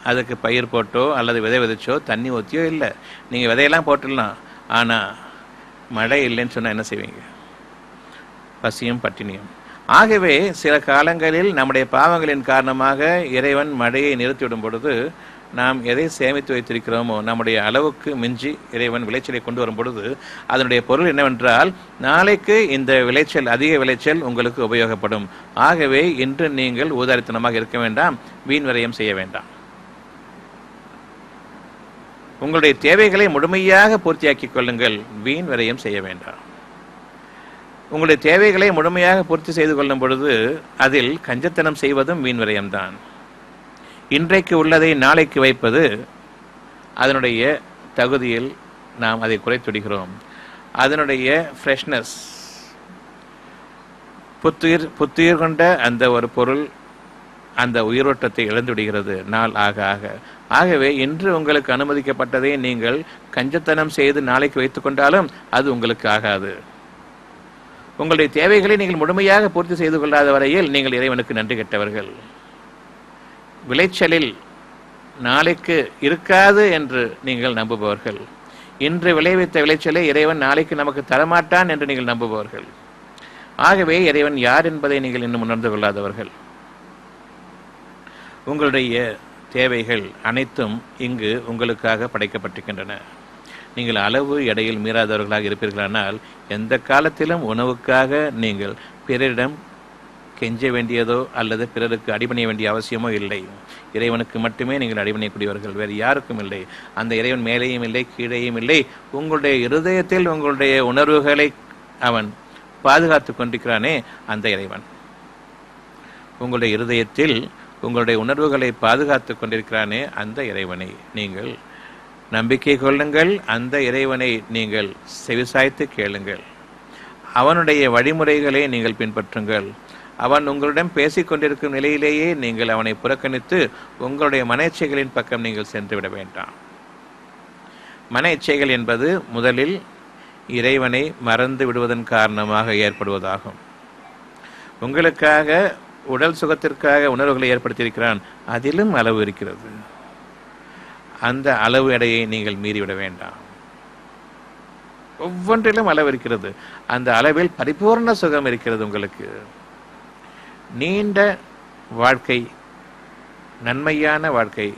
அதுக்கு பயிர் போட்டோ அல்லது விதை விதைச்சோ தண்ணி ஊற்றியோ இல்லை. நீங்கள் விதையெல்லாம் போட்டுடலாம், ஆனால் மழை இல்லைன்னு சொன்னால் என்ன செய்வீங்க? பசியும் பட்டினியும். ஆகவே சில காலங்களில் நம்முடைய பாவங்களின் காரணமாக இறைவன் மழையை நிறுத்திவிடும் பொழுது நாம் எதை சேமித்து வைத்திருக்கிறோமோ நம்முடைய அளவுக்கு மிஞ்சி இறைவன் விளைச்சலை கொண்டு வரும் பொழுது அதனுடைய பொருள் என்னவென்றால், நாளைக்கு இந்த விளைச்சல், அதிக விளைச்சல் உங்களுக்கு உபயோகப்படும். ஆகவே இன்று நீங்கள் ஊதாரித்தனமாக இருக்க வேண்டாம், வீண் விரயம் செய்ய வேண்டாம். உங்களுடைய தேவைகளை முழுமையாக பூர்த்தியாக்கிக் கொள்ளுங்கள், வீண் விரயம் செய்ய வேண்டாம். உங்களுடைய தேவைகளை முழுமையாக பூர்த்தி செய்து கொள்ளும் பொழுது அதில் கஞ்சத்தனம் செய்வதும் வீண் விரயம்தான். இன்றைக்கு உள்ளதை நாளைக்கு வைப்பது அதனுடைய தகுதியில் நாம் அதை குறைத்துடுகிறோம். அதனுடைய ஃப்ரெஷ்னஸ், புத்துயிர் கொண்ட அந்த ஒரு பொருள் அந்த உயிரோட்டத்தை இழந்துவிடுகிறது நாள் ஆக ஆக. ஆகவே இன்று உங்களுக்கு அனுமதிக்கப்பட்டதை நீங்கள் கஞ்சத்தனம் செய்து நாளைக்கு வைத்துக் கொண்டாலும் அது உங்களுக்கு ஆகாது. உங்களுடைய தேவைகளை நீங்கள் முழுமையாக பூர்த்தி செய்து கொள்ளாத வரையில் நீங்கள் இறைவனுக்கு நன்றி கெட்டவர்கள். விளைச்சலில் நாளைக்கு இருக்காது என்று நீங்கள் நம்புபவர்கள். இன்று விளைவித்த விளைச்சலை இறைவன் நாளைக்கு நமக்கு தரமாட்டான் என்று நீங்கள் நம்புபவர்கள். ஆகவே இறைவன் யார் என்பதை நீங்கள் இன்னும் உணர்ந்து கொள்ளாதவர்கள். உங்களுடைய தேவைகள் அனைத்தும் இங்கு உங்களுக்காக படைக்கப்பட்டிருக்கின்றன. நீங்கள் அளவு எடையில் மீறாதவர்களாக இருப்பீர்களானால் எந்த காலத்திலும் உணவுக்காக நீங்கள் பிறரிடம் கெஞ்ச வேண்டியதோ அல்லது பிறருக்கு அடிபணிய வேண்டிய அவசியமோ இல்லை. இறைவனுக்கு மட்டுமே நீங்கள் அடிபணியக்கூடியவர்கள், வேறு யாருக்கும் இல்லை. அந்த இறைவன் மேலேயும் இல்லை, கீழேயும் இல்லை. உங்களுடைய இருதயத்தில் உங்களுடைய உணர்வுகளை அவன் பாதுகாத்து கொண்டிருக்கிறானே அந்த இறைவன். உங்களுடைய இருதயத்தில் உங்களுடைய உணர்வுகளை பாதுகாத்து கொண்டிருக்கிறானே அந்த இறைவனை நீங்கள் நம்பிக்கை கொள்ளுங்கள். அந்த இறைவனை நீங்கள் செவிசாய்த்து கேளுங்கள். அவனுடைய வழிமுறைகளை நீங்கள் பின்பற்றுங்கள். அவன் உங்களிடம் பேசிக்கொண்டிருக்கும் நிலையிலேயே நீங்கள் அவனை புறக்கணித்து உங்களுடைய மன இச்சைகளின் பக்கம் நீங்கள் சென்று விட வேண்டாம். மன இச்சைகள் என்பது முதலில் இறைவனை மறந்து விடுவதன் காரணமாக ஏற்படுவதாகும். உங்களுக்காக உடல் சுகத்திற்காக உணர்வுகளை ஏற்படுத்தியிருக்கிறான், அதிலும் அளவு இருக்கிறது. அந்த அளவு எடையை நீங்கள் மீறிவிட வேண்டாம். ஒவ்வொன்றிலும் அளவு இருக்கிறது. அந்த அளவில் பரிபூர்ண சுகம் இருக்கிறது. உங்களுக்கு நீண்ட வாழ்க்கை, நன்மையான வாழ்க்கை,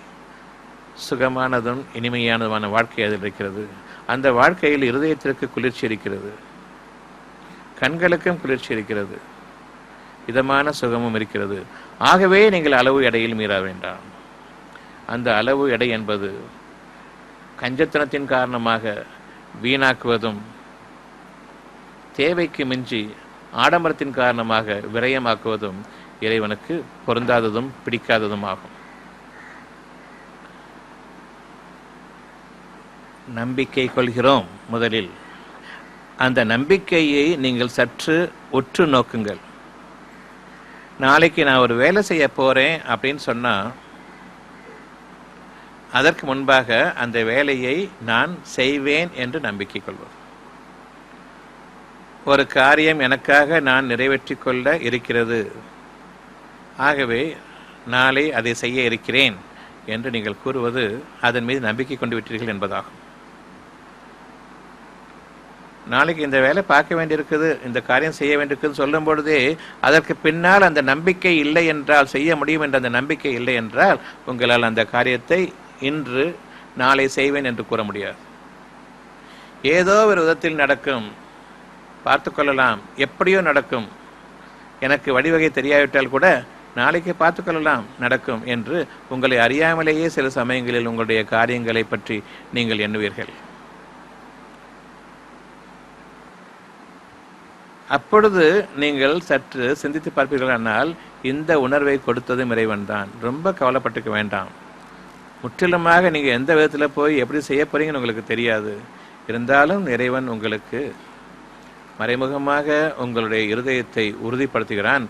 சுகமானதும் இனிமையானதுமான வாழ்க்கை அதில் இருக்கிறது. அந்த வாழ்க்கையில் இருதயத்திற்கு குளிர்ச்சி இருக்கிறது, கண்களுக்கும் குளிர்ச்சி இருக்கிறது, இதமான சுகமும் இருக்கிறது. ஆகவே நீங்கள் அளவு எடையில் மீற வேண்டாம். அந்த அளவு எடை என்பது கஞ்சத்தனத்தின் காரணமாக வீணாக்குவதும், தேவைக்கு மிஞ்சி ஆடம்பரத்தின் காரணமாக விரயமாக்குவதும் இறைவனுக்கு பொருந்தாததும் பிடிக்காததும் ஆகும். நம்பிக்கை கொள்கிறோம். முதலில் அந்த நம்பிக்கையை நீங்கள் சற்று உற்று நோக்குங்கள். நாளைக்கு நான் ஒரு வேலை செய்ய போறேன் அப்படின்னு சொன்னா அதற்கு முன்பாக அந்த வேலையை நான் செய்வேன் என்று நம்பிக்கை கொள்வது. ஒரு காரியம் எனக்காக நான் நிறைவேற்றி கொள்ள இருக்கிறது, ஆகவே நாளை அதை செய்ய இருக்கிறேன் என்று நீங்கள் கூறுவது அதன் மீது நம்பிக்கை கொண்டு விட்டீர்கள் என்பதாகும். நாளைக்கு இந்த வேலை பார்க்க வேண்டியிருக்குது, இந்த காரியம் செய்ய வேண்டியிருக்குன்னு சொல்லும் பொழுதே அதற்கு பின்னால் அந்த நம்பிக்கை இல்லை என்றால், செய்ய முடியும் என்ற அந்த நம்பிக்கை இல்லை என்றால் உங்களால் அந்த காரியத்தை இன்று நாளை செய்வேன் என்று கூற முடியாது. ஏதோ ஒரு விதத்தில் நடக்கும், பார்த்து கொள்ளலாம், எப்படியோ நடக்கும், எனக்கு வழிவகை தெரியாவிட்டால் கூட நாளைக்கு பார்த்து கொள்ளலாம், நடக்கும் என்று உங்களை அறியாமலேயே சில சமயங்களில் உங்களுடைய காரியங்களை பற்றி நீங்கள் எண்ணுவீர்கள். அப்பொழுது நீங்கள் சற்று சிந்தித்து பார்ப்பீர்களானால் இந்த உணர்வை கொடுத்ததும் இறைவன் தான். ரொம்ப கவலைப்பட்டுக்க வேண்டாம். முற்றிலுமாக நீங்கள் எந்த விதத்தில் போய் எப்படி செய்ய போறீங்கன்னு உங்களுக்கு தெரியாது. இருந்தாலும் இறைவன் உங்களுக்கு மறைமுகமாக உங்களுடைய இருதயத்தை உறுதிப்படுத்துகிறான்.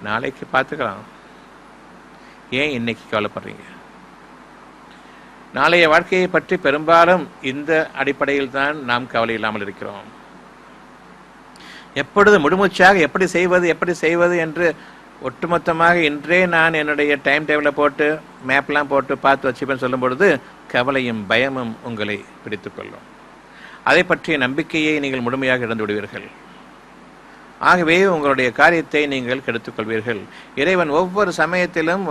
நாளைக்கு பார்த்துக்கலாம், ஏன் இன்னைக்கு கவலைப்படுறீங்க? நாளைய வாழ்க்கையை பற்றி பெரும்பாலும் இந்த அடிப்படையில் தான் நாம் கவலை இல்லாமல் இருக்கிறோம். எப்பொழுது முழுமூச்சாக எப்படி செய்வது என்று ஒட்டுமொத்தமாக இன்றே நான் என்னுடைய டைம் டேபிளை போட்டு மேப்லாம் போட்டு பார்த்து வச்சுப்பேன்னு சொல்லும் பொழுது கவலையும் பயமும் உங்களை பிடித்துக்கொள்ளும். அதை பற்றிய நம்பிக்கையை நீங்கள் முழுமையாக இழந்து விடுவீர்கள். ஆகவே உங்களுடைய காரியத்தை நீங்கள் கெடுத்துக் கொள்வீர்கள். இறைவன் ஒவ்வொரு சமயத்திலும்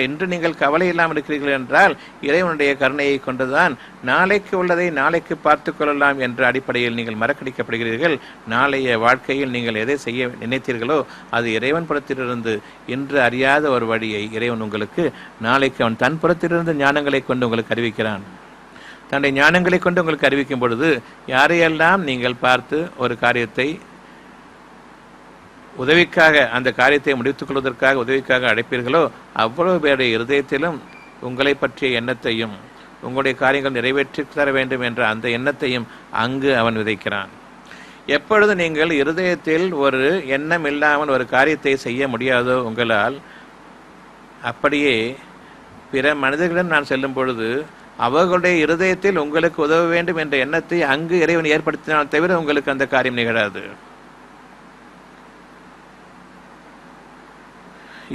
இன்று நீங்கள் கவலை இல்லாமல் இருக்கிறீர்கள் என்றால் இறைவனுடைய கருணையை கொண்டுதான் நாளைக்கு உள்ளதை நாளைக்கு பார்த்து கொள்ளலாம் என்ற அடிப்படையில் நீங்கள் மறக்கடிக்கப்படுகிறீர்கள். நாளைய வாழ்க்கையில் நீங்கள் எதை செய்ய நினைத்தீர்களோ அது இறைவன் புறத்திலிருந்து இன்று அறியாத ஒரு வழியை இறைவன் உங்களுக்கு நாளைக்கு அவன் தன் புறத்திலிருந்து ஞானங்களை கொண்டு உங்களுக்கு அறிவிக்கிறான். தன்னுடைய ஞானங்களை கொண்டு உங்களுக்கு அறிவிக்கும் பொழுது யாரையெல்லாம் நீங்கள் பார்த்து ஒரு காரியத்தை உதவிக்காக, அந்த காரியத்தை முடித்துக் கொள்வதற்காக உதவிக்காக அழைப்பீர்களோ அவ்வளவு பேருடைய இருதயத்திலும் உங்களை பற்றிய எண்ணத்தையும் உங்களுடைய காரியங்கள் நிறைவேற்றி தர வேண்டும் என்ற அந்த எண்ணத்தையும் அங்கு அவன் விதைக்கிறான். எப்பொழுது நீங்கள் இருதயத்தில் ஒரு எண்ணம் இல்லாமல் ஒரு காரியத்தை செய்ய முடியாதோ உங்களால், அப்படியே பிற மனிதர்களிடம் நான் செல்லும் பொழுது அவர்களுடைய இருதயத்தில் உங்களுக்கு உதவ வேண்டும் என்ற எண்ணத்தை அங்கு இறைவன் ஏற்படுத்தினால் தவிர உங்களுக்கு அந்த காரியம் நிகழாது.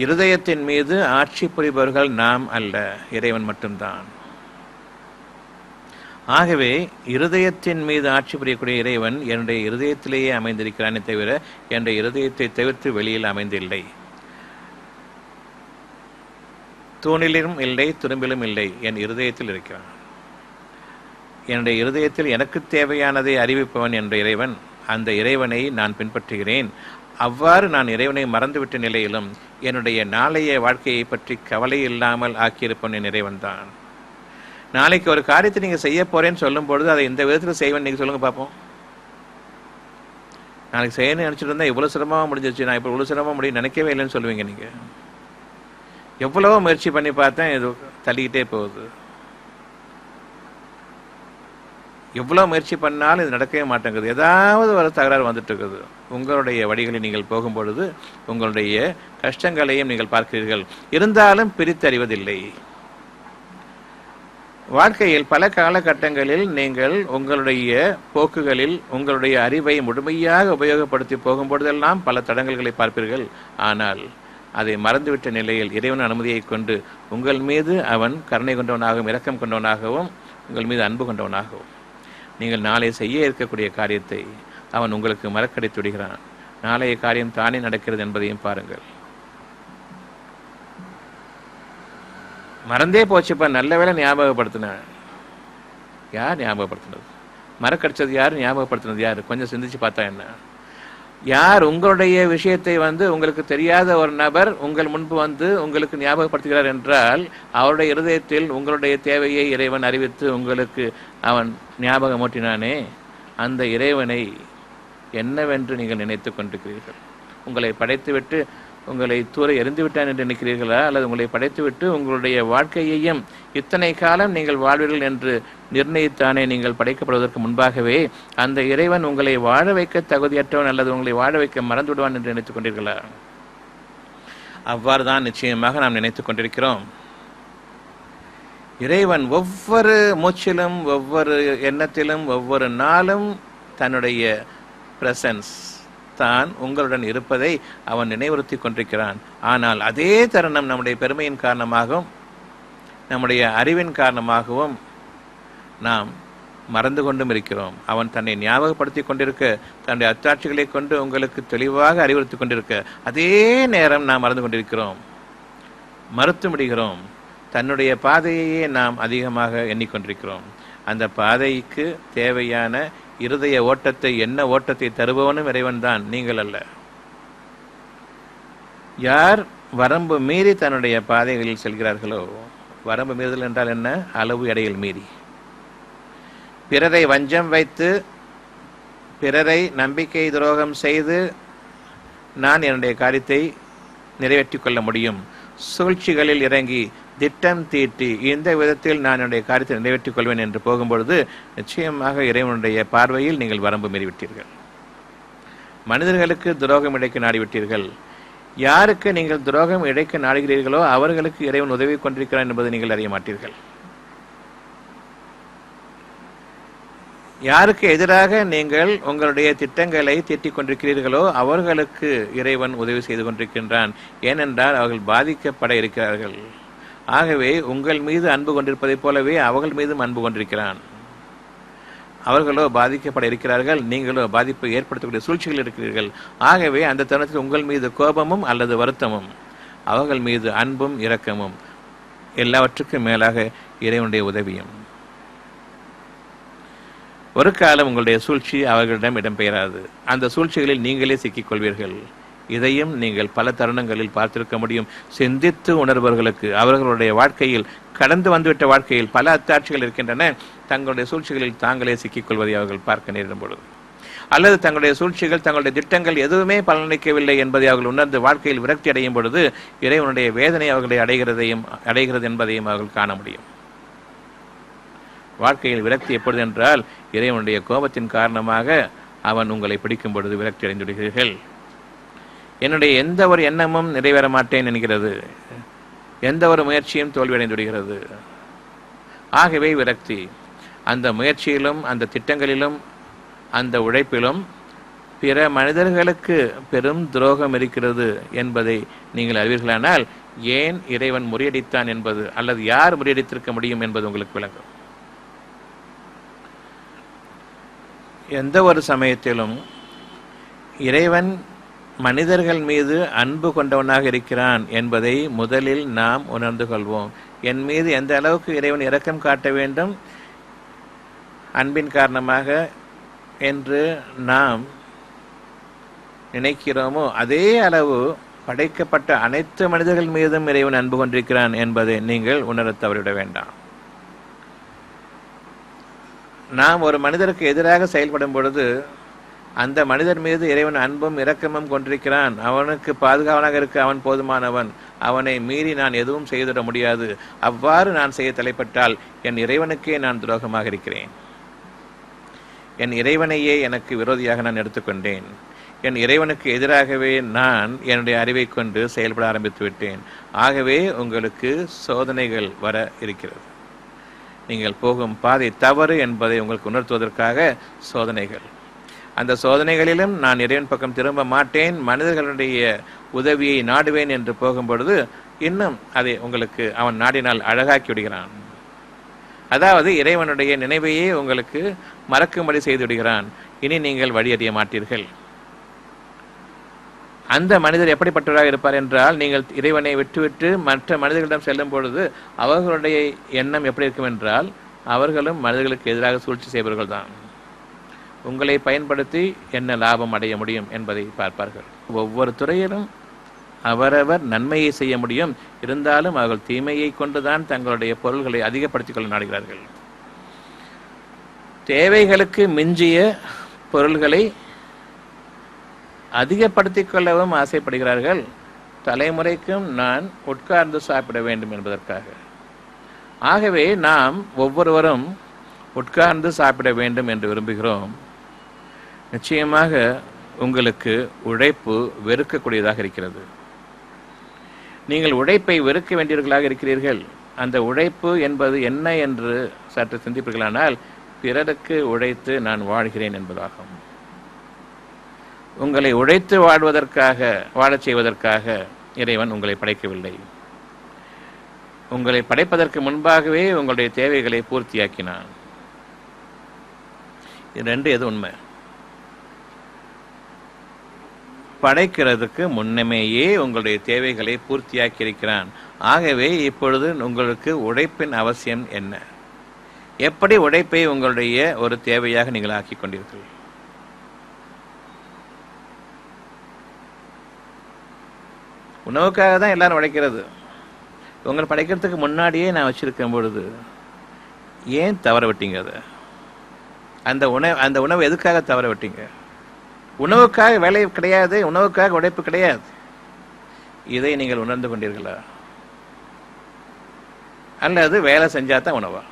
இருதயத்தின் மீது ஆட்சி புரிபவர்கள் நாம் அல்ல, இறைவன் மட்டும்தான். ஆகவே இருதயத்தின் மீது ஆட்சி புரியக்கூடிய இறைவன் என்னுடைய இருதயத்திலேயே அமைந்திருக்கிறானே தவிர என்னுடைய இருதயத்தை தவிர்த்து வெளியில் அமைந்தில்லை. தூணிலும் இல்லை, துரும்பிலும் இல்லை, என் இருதயத்தில் இருக்கிறான். என்னுடைய இருதயத்தில் எனக்கு தேவையானதை அறிவிப்பவன் என்ற இறைவன். அந்த இறைவனை நான் பின்பற்றுகிறேன். அவ்வாறு நான் இறைவனை மறந்துவிட்ட நிலையிலும் என்னுடைய நாளைய வாழ்க்கையை பற்றி கவலை இல்லாமல் ஆக்கியிருப்பவன் என் இறைவன் தான். நாளைக்கு ஒரு காரியத்தை நீங்கள் செய்ய போறேன்னு சொல்லும் பொழுது அதை இந்த விதத்தில் செய்வேன் நீங்கள் சொல்லுங்க பார்ப்போம். நாளைக்கு செய்யணும்னு நினச்சிட்டு இருந்தால் இவ்வளோ சிரமமாக முடிஞ்சிச்சு, நான் இப்போ இவ்வளோ சிரமமாக முடியும் நினைக்கவே இல்லைன்னு சொல்லுவீங்க. நீங்கள் எவ்வளவோ முயற்சி பண்ணி பார்த்தேன், இது தள்ளிக்கிட்டே போகுது. எவ்வளோ முயற்சி பண்ணாலும் இது நடக்கவே மாட்டேங்குது, ஏதாவது ஒரு தகராறு வந்துட்டு இருக்குது. உங்களுடைய வழிகளில் நீங்கள் போகும்பொழுது உங்களுடைய கஷ்டங்களையும் நீங்கள் பார்க்கிறீர்கள், இருந்தாலும் பிரித்தறிவதில்லை. வாழ்க்கையில் பல காலகட்டங்களில் நீங்கள் உங்களுடைய போக்குகளில் உங்களுடைய அறிவை முழுமையாக உபயோகப்படுத்தி போகும்பொழுதெல்லாம் பல தடங்கல்களை பார்ப்பீர்கள். ஆனால் அதை மறந்துவிட்ட நிலையில் இறைவன் அனுமதியை கொண்டு உங்கள் மீது அவன் கருணை கொண்டவனாகவும் இரக்கம் கொண்டவனாகவும் உங்கள் மீது அன்பு கொண்டவனாகவும் நீங்கள் நாளை செய்ய இருக்கக்கூடிய காரியத்தை அவன் உங்களுக்கு மறக்கடித்து விடுகிறான். நாளைய காரியம் தானே நடக்கிறது என்பதையும் பாருங்கள். மறந்தே போச்சுப்பா, நல்ல வேலை ஞாபகப்படுத்தின. யார் ஞாபகப்படுத்தினது? மறக்கடிச்சது யார்? ஞாபகப்படுத்தினது யார்? கொஞ்சம் சிந்திச்சு பார்த்தா என்ன? யார் உங்களுடைய விஷயத்தை உங்களுக்கு தெரியாத ஒரு நபர் உங்கள் முன்பு உங்களுக்கு ஞாபகப்படுத்துகிறார் என்றால் அவருடைய இருதயத்தில் உங்களுடைய தேவையை இறைவன் அறிவித்து உங்களுக்கு அவன் ஞாபகமூட்டினானே, அந்த இறைவனை என்னவென்று நீங்கள் நினைத்து கொண்டிருக்கிறீர்கள்? உங்களை படைத்துவிட்டு உங்களை தூர எறிந்து விட்டான் என்று நினைக்கிறீர்களா? அல்லது உங்களை படைத்துவிட்டு உங்களுடைய வாழ்க்கையையும் இத்தனை காலம் நீங்கள் வாழ்வீர்கள் என்று நிர்ணயித்தானே நீங்கள் படைக்கப்படுவதற்கு முன்பாகவே அந்த இறைவன் உங்களை வாழ வைக்க தகுதியற்றவன் அல்லது உங்களை வாழ வைக்க மறந்து விடுவான் என்று நினைத்துக் கொண்டீர்களா? அவ்வாறு தான் நிச்சயமாக நாம் நினைத்துக் கொண்டிருக்கிறோம். இறைவன் ஒவ்வொரு மூச்சிலும் ஒவ்வொரு எண்ணத்திலும் ஒவ்வொரு நாளும் தன்னுடைய பிரசன்ஸ் தான் உங்களுடன் இருப்பதை அவன் நினைவுறுத்தி கொண்டிருக்கிறான். ஆனால் அதே தருணம் நம்முடைய பெருமையின் காரணமாகவும் நம்முடைய அறிவின் காரணமாகவும் நாம் மறந்து கொண்டும் இருக்கிறோம். அவன் தன்னை ஞாபகப்படுத்தி கொண்டிருக்க, தன்னுடைய அத்தாட்சிகளை கொண்டு உங்களுக்கு தெளிவாக அறிவுறுத்தி கொண்டிருக்க, அதே நேரம் நாம் மறந்து கொண்டிருக்கிறோம், மறுத்து விடுகிறோம். தன்னுடைய பாதையையே நாம் அதிகமாக எண்ணிக்கொண்டிருக்கிறோம். அந்த பாதைக்கு தேவையான இருதய ஓட்டத்தை, என்ன ஓட்டத்தை தருபவனும் இறைவன் தான், நீங்கள் அல்ல. யார் வரம்பு மீறி தன்னுடைய பாதைகளில் செல்கிறார்களோ, வரம்பு மீறுதல் என்றால் என்ன? அளவு எடையில் மீறி பிறரை வஞ்சம் வைத்து பிறரை நம்பிக்கை துரோகம் செய்து நான் என்னுடைய காரியத்தை நிறைவேற்றிக் கொள்ள முடியும், சூழ்ச்சிகளில் இறங்கி திட்டம் தீட்டி இந்த விதத்தில் நான் என்னுடைய காரியத்தை நிறைவேற்றிக் கொள்வேன் என்று போகும்பொழுது நிச்சயமாக இறைவனுடைய பார்வையில் நீங்கள் வரம்பு மீறிவிட்டீர்கள். மனிதர்களுக்கு துரோகம் இழைக்க நாடிவிட்டீர்கள். யாருக்கு நீங்கள் துரோகம் இழைக்க நாடுகிறீர்களோ அவர்களுக்கு இறைவன் உதவி கொண்டிருக்கிறான் என்பதை நீங்கள் அறிய மாட்டீர்கள். யாருக்கு எதிராக நீங்கள் உங்களுடைய திட்டங்களை தீட்டிக் கொண்டிருக்கிறீர்களோ அவர்களுக்கு இறைவன் உதவி செய்து கொண்டிருக்கின்றான். ஏனென்றால் அவர்கள் பாதிக்கப்பட இருக்கிறார்கள். ஆகவே உங்கள் மீது அன்பு கொண்டிருப்பதைப் போலவே அவர்கள் மீதும் அன்பு கொண்டிருக்கிறான். அவர்களோ பாதிக்கப்பட இருக்கிறார்கள், நீங்களோ பாதிப்பை ஏற்படுத்தக்கூடிய சூழ்ச்சிகள் இருக்கிறீர்கள். ஆகவே அந்த தருணத்தில் உங்கள் மீது கோபமும் அல்லது வருத்தமும், அவர்கள் மீது அன்பும் இரக்கமும், எல்லாவற்றுக்கும் மேலாக இறைவனுடைய உதவியும். ஒரு காலம் உங்களுடைய சூழ்ச்சி அவர்களிடம் இடம்பெயராது. அந்த சூழ்ச்சிகளில் நீங்களே சிக்கிக்கொள்வீர்கள். இதையும் நீங்கள் பல தருணங்களில் பார்த்திருக்க முடியும். சிந்தித்து உணர்பவர்களுக்கு அவர்களுடைய வாழ்க்கையில், கடந்து வந்துவிட்ட வாழ்க்கையில் பல அத்தாட்சிகள் இருக்கின்றன. தங்களுடைய சூழ்ச்சிகளில் தாங்களே சிக்கிக்கொள்வதை அவர்கள் பார்க்க நேரிடும் பொழுது, அல்லது தங்களுடைய சூழ்ச்சிகள் தங்களுடைய திட்டங்கள் எதுவுமே பலனளிக்கவில்லை என்பதை அவர்கள் உணர்ந்து வாழ்க்கையில் விரக்தி அடையும் பொழுது இறைவனுடைய வேதனை அவர்களை அடைகிறது என்பதையும் அவர்கள் காண முடியும். வாழ்க்கையில் விரக்தி எப்பொழுது என்றால் இறைவனுடைய கோபத்தின் காரணமாக அவன் உங்களை பிடிக்கும் பொழுது விரக்தி அடைந்து விடுகிறீர்கள். என்னுடைய எந்த ஒரு எண்ணமும் நிறைவேற மாட்டேன் என்கிறது, எந்த ஒரு முயற்சியும் தோல்வியடைந்து விடுகிறது. ஆகவே விரக்தி. அந்த முயற்சியிலும் அந்த திட்டங்களிலும் அந்த உழைப்பிலும் பிற மனிதர்களுக்கு பெரும் துரோகம் இருக்கிறது என்பதை நீங்கள் அறிவீர்களானால் ஏன் இறைவன் முறியடித்தான் என்பது, அல்லது யார் முறியடித்திருக்க முடியும் என்பது உங்களுக்கு விளங்கும். எந்த ஒரு சமயத்திலும் இறைவன் மனிதர்கள் மீது அன்பு கொண்டவனாக இருக்கிறான் என்பதை முதலில் நாம் உணர்ந்து கொள்வோம். என் மீது எந்த அளவுக்கு இறைவன் இரக்கம் காட்ட வேண்டும் அன்பின் காரணமாக என்று நாம் நினைக்கிறோமோ அதே அளவு படைக்கப்பட்ட அனைத்து மனிதர்கள் மீதும் இறைவன் அன்பு கொண்டிருக்கிறான் என்பதை நீங்கள் உணரத் தவறிவிட வேண்டாம். நாம் ஒரு மனிதருக்கு எதிராக செயல்படும் பொழுது அந்த மனிதர் மீது இறைவன் அன்பும் இரக்கமும் கொண்டிருக்கிறான், அவனுக்கு பாதுகாவனாக இருக்க அவன் போதுமானவன், அவனை மீறி நான் எதுவும் செய்திட முடியாது, அவ்வாறு நான் செய்ய தலைப்பட்டால் என் இறைவனுக்கே நான் துரோகமாக இருக்கிறேன், என் இறைவனையே எனக்கு விரோதியாக நான் எடுத்துக்கொண்டேன், என் இறைவனுக்கு எதிராகவே நான் என்னுடைய அறிவை கொண்டு செயல்பட ஆரம்பித்து விட்டேன். ஆகவே உங்களுக்கு சோதனைகள் வர இருக்கிறது. நீங்கள் போகும் பாதை தவறு என்பதை உங்களுக்கு உணர்த்துவதற்காக சோதனைகள். அந்த சோதனைகளிலும் நான் இறைவன் பக்கம் திரும்ப மாட்டேன், மனிதர்களுடைய உதவியை நாடுவேன் என்று போகும் பொழுது இன்னும் அதை உங்களுக்கு அவன் நாடினால் அழகாக்கி விடுகிறான். அதாவது இறைவனுடைய நினைவையே உங்களுக்கு மறக்கும்படி செய்து விடுகிறான். இனி நீங்கள் வழியறிய மாட்டீர்கள். அந்த மனிதர் எப்படிப்பட்டவராக இருப்பார் என்றால், நீங்கள் இறைவனை விட்டுவிட்டு மற்ற மனிதர்களிடம் செல்லும் பொழுது அவர்களுடைய எண்ணம் எப்படி இருக்கும் என்றால், அவர்களும் மனிதர்களுக்கு எதிராக சூழ்ச்சி செய்பவர்கள் தான். உங்களை பயன்படுத்தி என்ன லாபம் அடைய முடியும் என்பதை பார்ப்பார்கள். ஒவ்வொரு துறையிலும் அவரவர் நன்மையை செய்ய முடியும், இருந்தாலும் அவர்கள் தீமையை கொண்டுதான் தங்களுடைய பொருள்களை அதிகப்படுத்திக் கொள்ள நாடுகிறார்கள். தேவைகளுக்கு மிஞ்சிய பொருள்களை அதிகப்படுத்திக் கொள்ளவும் ஆசைப்படுகிறார்கள். தலைமுறைக்கும் நான் உட்கார்ந்து சாப்பிட வேண்டும் என்பதற்காக. ஆகவே நாம் ஒவ்வொருவரும் உட்கார்ந்து சாப்பிட வேண்டும் என்று விரும்புகிறோம். நிச்சயமாக உங்களுக்கு உழைப்பு வெறுக்கக்கூடியதாக இருக்கிறது. நீங்கள் உழைப்பை வெறுக்க வேண்டியவர்களாக இருக்கிறீர்கள். அந்த உழைப்பு என்பது என்ன என்று சற்று சிந்திப்பீர்களானால், பிறருக்கு உழைத்து நான் வாழ்கிறேன் என்பதாகும். உங்களை உழைத்து வாழச் செய்வதற்காக இறைவன் உங்களை படைக்கவில்லை. உங்களை படைப்பதற்கு முன்பாகவே உங்களுடைய தேவைகளை பூர்த்தியாக்கினான். இது ரெண்டு எது உண்மை? படைக்கிறதுக்கு முன்னமேயே உங்களுடைய தேவைகளை பூர்த்தியாக்கி இருக்கிறான். ஆகவே இப்பொழுது உங்களுக்கு உழைப்பின் அவசியம் என்ன? எப்படி உழைப்பை உங்களுடைய ஒரு தேவையாக நீங்கள் ஆக்கிக் கொண்டீர்கள்? உணவுக்காக தான் எல்லாரும் உழைக்கிறது. உங்களை படைக்கிறதுக்கு முன்னாடியே நான் வச்சிருக்கும் பொழுது ஏன் தவற விட்டீங்க? அதை அந்த உணவு எதுக்காக தவற விட்டீங்க? உணவுக்காக வேலை கிடையாது, உணவுக்காக உழைப்பு கிடையாது. இதை நீங்கள் உணர்ந்து கொண்டீர்களா? அல்லது வேலை செஞ்சா தான் உணவா?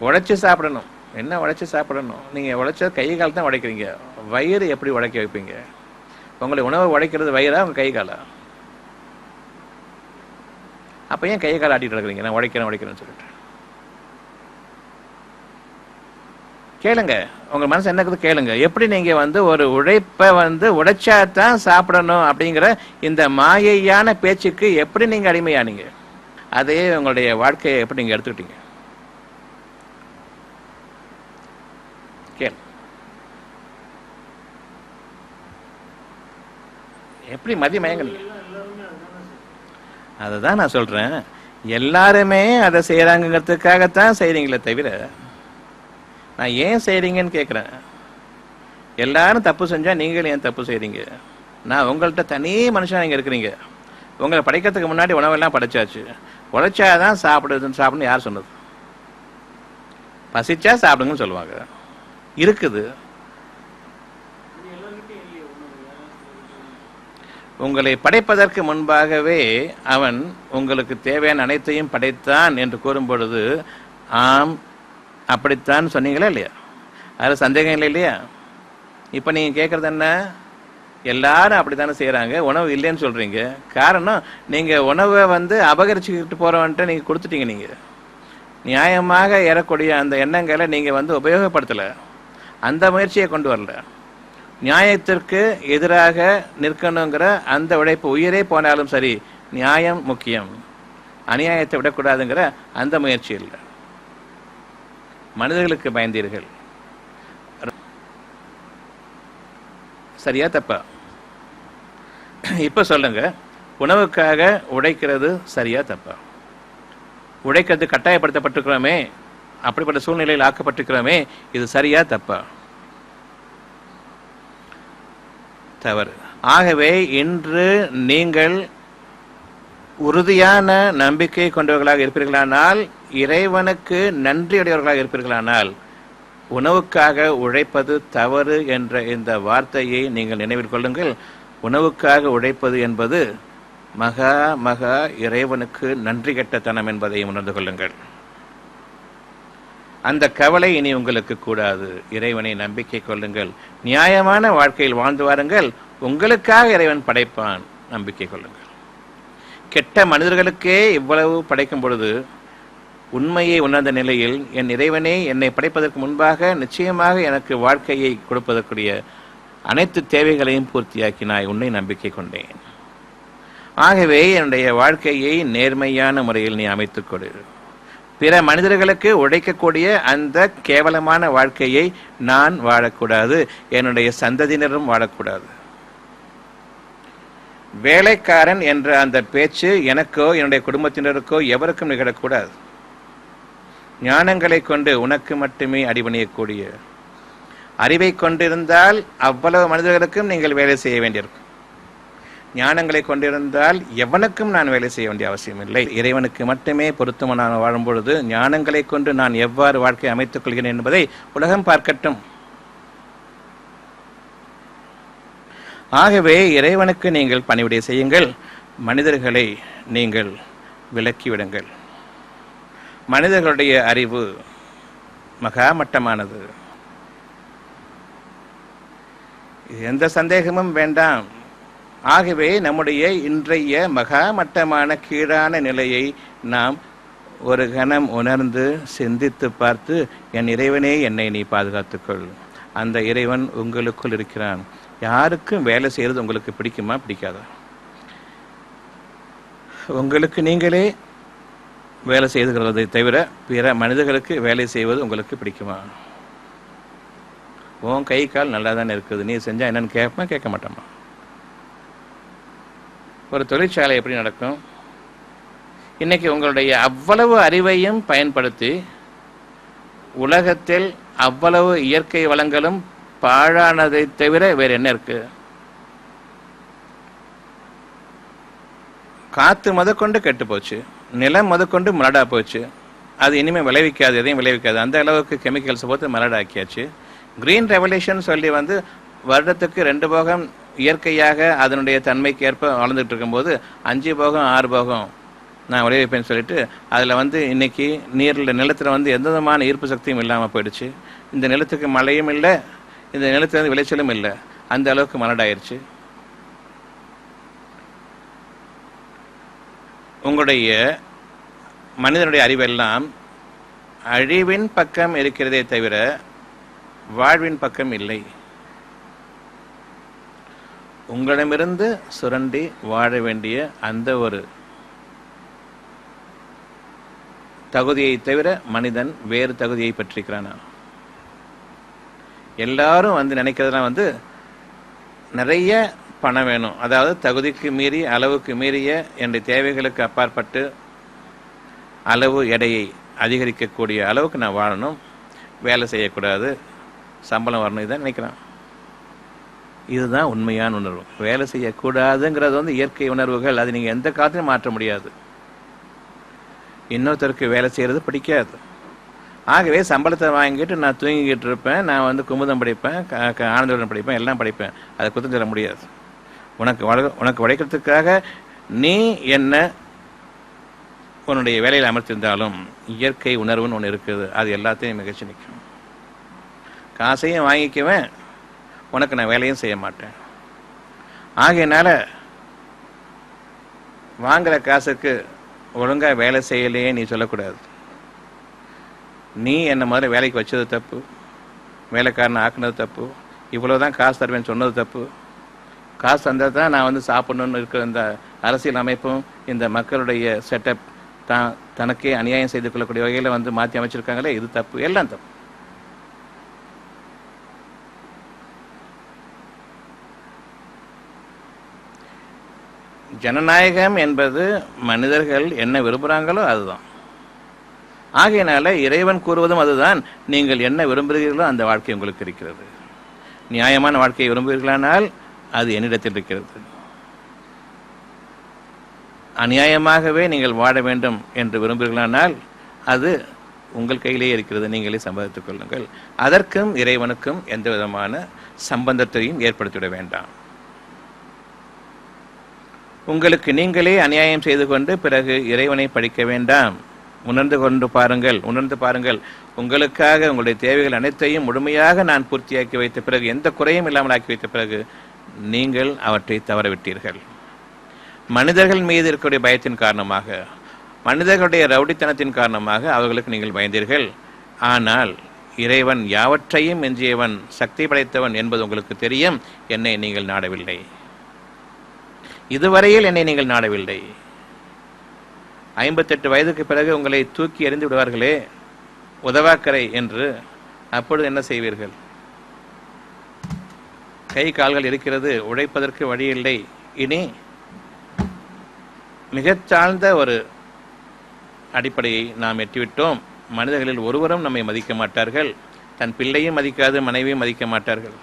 உழைச்சி சாப்பிடணும். என்ன உழைச்சி சாப்பிடணும்? நீங்க உழைச்ச கை கால் தான் உழைக்கிறீங்க. வயிறு எப்படி உழைக்க வைப்பீங்க? உங்களை உணவு உழைக்கிறது வயிறா உங்க கை காலா? அப்ப ஏன் கை கால் ஆட்டிட்டு இருக்கிறீங்க? நான் உழைக்கிறேன்னு சொல்லிட்டு கேளுங்க. உங்க மனசு என்ன கேளுங்க. எப்படி நீங்க ஒரு உழைப்பை உழைச்சாதான் சாப்பிடணும் அப்படிங்கிற இந்த மாயையான பேச்சுக்கு எப்படி நீங்க அடிமையானீங்க? அதே உங்களுடைய வாழ்க்கையை எப்படி நீங்க எடுத்துக்கிட்டீங்க? கேளு. எப்படி மதியமயங்க? அதுதான் நான் சொல்றேன். எல்லாருமே அதை செய்யறாங்கிறதுக்காகத்தான் செய்றீங்களே தவிர, நான் ஏன் செய்றீங்கன்னு கேட்கிறேன். எல்லாரும் தப்பு செஞ்சா நீங்களும் ஏன் தப்பு செய்றீங்க? நான் உங்கள்கிட்ட தனி மனுஷன் நீங்க இருக்கிறீங்க. உங்களை படைக்கிறதுக்கு முன்னாடி உணவெல்லாம் படைச்சாச்சு. உழைச்சாதான் சாப்பிடணும்னு யார் சொன்னது? பசிச்சா சாப்பிடுங்கன்னு சொல்லுவாங்க. இருக்குது. உங்களை படைப்பதற்கு முன்பாகவே அவன் உங்களுக்கு தேவையான அனைத்தையும் படைத்தான் என்று கூறும் பொழுது, ஆம் அப்படித்தான் சொன்னீங்களா இல்லையா? அதில் சந்தேகம் இல்லை இல்லையா? இப்போ நீங்கள் கேட்குறது என்ன? எல்லாரும் அப்படி தானே செய்கிறாங்க, உணவு இல்லைன்னு சொல்கிறீங்க. காரணம், நீங்கள் உணவை அபகரிச்சுக்கிட்டு போகிறவன்ட்டு நீங்கள் கொடுத்துட்டீங்க. நீங்கள் நியாயமாக ஏறக்கூடிய அந்த எண்ணங்களை நீங்கள் உபயோகப்படுத்தலை, அந்த முயற்சியை கொண்டு வரல. நியாயத்திற்கு எதிராக நிற்கணுங்கிற அந்த உழைப்பு, உயிரே போனாலும் சரி நியாயம் முக்கியம், அநியாயத்தை விடக்கூடாதுங்கிற அந்த முயற்சி இல்லை. மனிதர்களுக்கு பயந்தீர்கள். சரியா தப்பா? இப்ப சொல்லுங்க, உணவுக்காக உழைக்கிறது சரியா தப்பா? உழைக்கிறது கட்டாயப்படுத்தப்பட்டிருக்கிறோமே, அப்படிப்பட்ட சூழ்நிலையில் ஆக்கப்பட்டிருக்கிறோமே, இது சரியா தப்பா? தவறு. ஆகவே இன்று நீங்கள் உறுதியான நம்பிக்கை கொண்டவர்களாக இருப்பீர்களானால், இறைவனுக்கு நன்றியுடையவர்களாக இருப்பீர்களானால், உணவுக்காக உழைப்பது தவறு என்ற இந்த வார்த்தையை நீங்கள் நினைவில் கொள்ளுங்கள். உணவுக்காக உழைப்பது என்பது மகா மகா இறைவனுக்கு நன்றி கெட்டத்தனம் என்பதை உணர்ந்து கொள்ளுங்கள். அந்த கவலை இனி உங்களுக்கு கூடாது. இறைவனை நம்பிக்கை கொள்ளுங்கள். நியாயமான வாழ்க்கையில் வாழ்ந்து வாருங்கள். உங்களுக்காக இறைவன் படைப்பான். நம்பிக்கை கொள்ளுங்கள். கெட்ட மனிதர்களுக்கே இவ்வளவு படைக்கும் பொழுது, உண்மையை உணர்ந்த நிலையில் என் இறைவனே என்னை படைப்பதற்கு முன்பாக நிச்சயமாக எனக்கு வாழ்க்கையை கொடுப்பதற்குரிய அனைத்து தேவைகளையும் பூர்த்தியாக்கினாய், உன்னை நம்பிக்கை கொண்டேன். ஆகவே என்னுடைய வாழ்க்கையை நேர்மையான முறையில் நீ அமைத்துக் கொடு. பிற மனிதர்களுக்கு உழைக்கக்கூடிய அந்த கேவலமான வாழ்க்கையை நான் வாழக்கூடாது, என்னுடைய சந்ததியினரும் வாழக்கூடாது. வேலைக்காரன் என்ற அந்த பேச்சு எனக்கோ என்னுடைய குடும்பத்தினருக்கோ எவருக்கும் நிகழக்கூடாது. ஞானங்களை கொண்டு உனக்கு மட்டுமே அடிபணியக்கூடிய அறிவை கொண்டிருந்தால் அவ்வளவு மனிதர்களுக்கும் நீங்கள் வேலை செய்ய வேண்டியிருக்கும். ஞானங்களை கொண்டிருந்தால் எவனுக்கும் நான் வேலை செய்ய வேண்டிய அவசியம் இல்லை. இறைவனுக்கு மட்டுமே பொருத்தமான வாழும் பொழுது ஞானங்களை கொண்டு நான் எவ்வாறு வாழ்க்கை அமைத்துக் கொள்கிறேன் என்பதை உலகம் பார்க்கட்டும். ஆகவே இறைவனுக்கு நீங்கள் பணிவிடை செய்யுங்கள். மனிதர்களை நீங்கள் விலக்கிவிடுங்கள். மனிதர்களுடைய அறிவு மகாமட்டமானது, எந்த சந்தேகமும் வேண்டாம். ஆகவே நம்முடைய இன்றைய மகாமட்டமான கீழான நிலையை நாம் ஒரு கணம் உணர்ந்து சிந்தித்து பார்த்து, என் இறைவனே என்னை நீ பாதுகாத்துக்கொள். அந்த இறைவன் உங்களுக்குள் இருக்கிறான். யாருக்கும் வேலை செய்கிறது உங்களுக்கு பிடிக்குமா பிடிக்காதா? உங்களுக்கு நீங்களே வேலை செய்துகிறதை தவிர பிற மனிதர்களுக்கு வேலை செய்வது உங்களுக்கு பிடிக்குமா? உன் கை கால் நல்லா தானே இருக்குது, நீ செஞ்சா என்னன்னு கேட்பா கேட்க மாட்டோமா? ஒரு தொழிற்சாலை எப்படி நடக்கும்? இன்னைக்கு உங்களுடைய அவ்வளவு அறிவையும் பயன்படுத்தி உலகத்தில் அவ்வளவு இயற்கை வளங்களும் பாழானதை தவிர வேற என்ன இருக்கு? காத்து முதற்கொண்டு கெட்டு போச்சு, நிலம் முதற்கொண்டு மலடா போச்சு. அது இனிமேல் விளைவிக்காது, எதையும் விளைவிக்காது. அந்த அளவுக்கு கெமிக்கல்ஸ் போட்டு மலடாக்கியாச்சு. கிரீன் ரெவல்யூஷன் சொல்லி வருடத்துக்கு 2 போகம் இயற்கையாக அதனுடைய தன்மைக்கு ஏற்ப வளர்ந்துட்டு இருக்கும்போது 5 போகம் 6 போகம் நான் விளைவிப்பேன்னு சொல்லிட்டு அதில் இன்னைக்கு நிலத்தில் எந்த விதமான ஈர்ப்பு சக்தியும் இல்லாமல் போயிடுச்சு. இந்த நிலத்துக்கு மழையும் இல்லை, இந்த நிலத்துல விளைச்சலும் இல்லை, அந்த அளவுக்கு மலடாயிருச்சு. உங்களுடைய மனிதனுடைய அறிவெல்லாம் அழிவின் பக்கம் இருக்கிறதே தவிர வாழ்வின் பக்கம் இல்லை. உங்களிடமிருந்து சுரண்டி வாழ வேண்டிய அந்த ஒரு தகுதியை தவிர மனிதன் வேறு தகுதியை பெற்றிருக்கிறானா? எல்லாரும் நினைக்கிறதுலாம் நிறைய பணம் வேணும், அதாவது தகுதிக்கு மீறி அளவுக்கு மீறிய என்னுடைய தேவைகளுக்கு அப்பாற்பட்டு அளவு எடையை அதிகரிக்கக்கூடிய அளவுக்கு நான் வாழணும், வேலை செய்யக்கூடாது, சம்பளம் வரணும், இதான் நினைக்கிறான். இதுதான் உண்மையான உணர்வு. வேலை செய்யக்கூடாதுங்கிறது இயற்கை உணர்வுகள், அது நீங்கள் எந்த காலத்திலும் மாற்ற முடியாது. இன்னொருத்தருக்கு வேலை செய்கிறது பிடிக்காது. ஆகவே சம்பளத்தை வாங்கிட்டு நான் தூங்கிக்கிட்டு இருப்பேன், நான் குமுதம் படிப்பேன், ஆனந்தவுடன் படிப்பேன், எல்லாம் படிப்பேன். அதை குற்றம் சொல்ல முடியாது. உனக்கு உழைக்கிறதுக்காக நீ என்ன உன்னுடைய வேலையில் அமர்த்திருந்தாலும் இயற்கை உணர்வுன்னு ஒன்று இருக்குது, அது எல்லாத்தையும் மிகச்சி நிற்கும். காசையும் வாங்கிக்குவேன், உனக்கு நான் வேலையும் செய்ய மாட்டேன். ஆகையினால வாங்குற காசுக்கு ஒழுங்காக வேலை செய்யலையே நீ சொல்லக்கூடாது. நீ என்னை முதல்ல வேலைக்கு வச்சது தப்பு, வேலைக்காரனை ஆக்குனது தப்பு, இவ்வளோதான் காசு தருவேன்னு சொன்னது தப்பு. காசு தந்தால் தான் நான் சாப்பிடணுன்னு இருக்கிற இந்த அரசியல் அமைப்பும் இந்த மக்களுடைய செட்டப் தனக்கே அநியாயம் செய்து கொள்ளக்கூடிய வகையில் மாற்றி அமைச்சிருக்காங்களே, இது தப்பு, எல்லாம் தப்பு. ஜனநாயகம் என்பது மனிதர்கள் என்ன விரும்புகிறாங்களோ அதுதான். ஆகையினால இறைவன் கூறுவதும் அதுதான். நீங்கள் என்ன விரும்புகிறீர்களோ அந்த வாழ்க்கை உங்களுக்கு இருக்கிறது. நியாயமான வாழ்க்கையை விரும்புகிறீர்களானால் அது என்னிடத்தில் இருக்கிறது. அநியாயமாகவே நீங்கள் வாழ வேண்டும் என்று விரும்புகிறீர்களானால் அது உங்கள் கையிலேயே இருக்கிறது, நீங்களே சம்பாதித்துக் கொள்ளுங்கள். அதற்கும் இறைவனுக்கும் எந்த விதமான சம்பந்தத்தையும் ஏற்படுத்திவிட வேண்டாம். உங்களுக்கு நீங்களே அநியாயம் செய்து கொண்டு பிறகு இறைவனை படிக்க வேண்டாம். உணர்ந்து பாருங்கள். உங்களுக்காக உங்களுடைய தேவைகள் அனைத்தையும் முழுமையாக நான் பூர்த்தியாக்கி வைத்த பிறகு, எந்த குறையும் இல்லாமல் ஆக்கி வைத்த பிறகு நீங்கள் அவற்றை தவறவிட்டீர்கள். மனிதர்கள் மீது இருக்கக்கூடிய பயத்தின் காரணமாக, மனிதர்களுடைய ரவுடித்தனத்தின் காரணமாக அவர்களுக்கு நீங்கள் பயந்தீர்கள். ஆனால் இறைவன் யாவற்றையும் எஞ்சியவன், சக்தி படைத்தவன் என்பது உங்களுக்கு தெரியும். என்னை நீங்கள் நாடவில்லை, இதுவரையில் என்னை நீங்கள் நாடவில்லை. 58 வயதுக்கு பிறகு உங்களை தூக்கி எறிந்து விடுவார்களே உதவாக்கரை என்று, அப்பொழுது என்ன செய்வீர்கள்? கை கால்கள் இருக்கிறது, உழைப்பதற்கு வழி இல்லை. இனி மிகச் சார்ந்த ஒரு அடிப்படையை நாம் எட்டிவிட்டோம். மனிதர்களில் ஒருவரும் நம்மை மதிக்க மாட்டார்கள், தன் பிள்ளையும் மதிக்காது, மனைவியும் மதிக்க மாட்டார்கள்.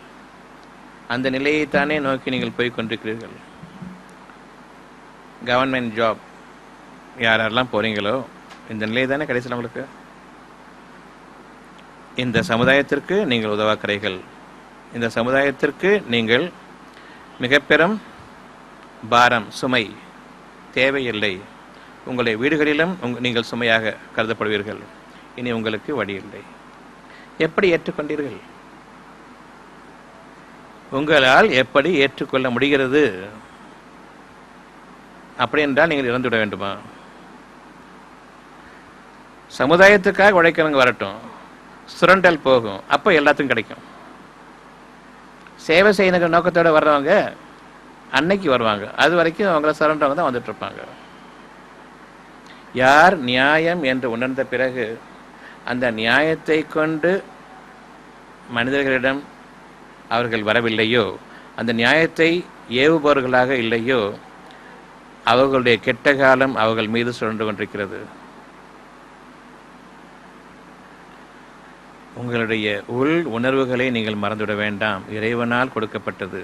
அந்த நிலையைத்தானே நோக்கி நீங்கள் போய் கொண்டிருக்கிறீர்கள். கவர்மெண்ட் ஜாப் யாரெல்லாம் போறீங்களோ இந்த நிலை தானே கடைசியில் உங்களுக்கு. இந்த சமுதாயத்திற்கு நீங்கள் உதவாக்கரைகள், இந்த சமுதாயத்திற்கு நீங்கள் மிக பெரும் பாரம், சுமை தேவையில்லை. உங்களுடைய வீடுகளிலும் நீங்கள் சுமையாக கருதப்படுவீர்கள். இனி உங்களுக்கு வழி இல்லை. எப்படி ஏற்றுக்கொண்டீர்கள்? உங்களால் எப்படி ஏற்றுக்கொள்ள முடிகிறது? அப்படி என்றால் நீங்கள் இறந்துவிட வேண்டுமா? சமுதாயத்துக்காக உழைக்கிறவங்க வரட்டும், சுரண்டல் போகும், அப்போ எல்லாத்துக்கும் கிடைக்கும். சேவை செய்யணுங்கிற நோக்கத்தோடு வர்றவங்க அன்னைக்கு வருவாங்க, அது வரைக்கும் அவங்கள சுரண்டவங்க தான் வந்துட்டு இருப்பாங்க. யார் நியாயம் என்று உணர்ந்த பிறகு அந்த நியாயத்தை கொண்டு மனிதர்களிடம் அவர்கள் வரவில்லையோ, அந்த நியாயத்தை ஏவுபவர்களாக இல்லையோ, அவர்களுடைய கெட்ட காலம் அவர்கள் மீது சுழன்று கொண்டிருக்கிறது. உங்களுடைய உள் உணர்வுகளை நீங்கள் மறந்துவிட வேண்டாம். இறைவனால் கொடுக்கப்பட்டது.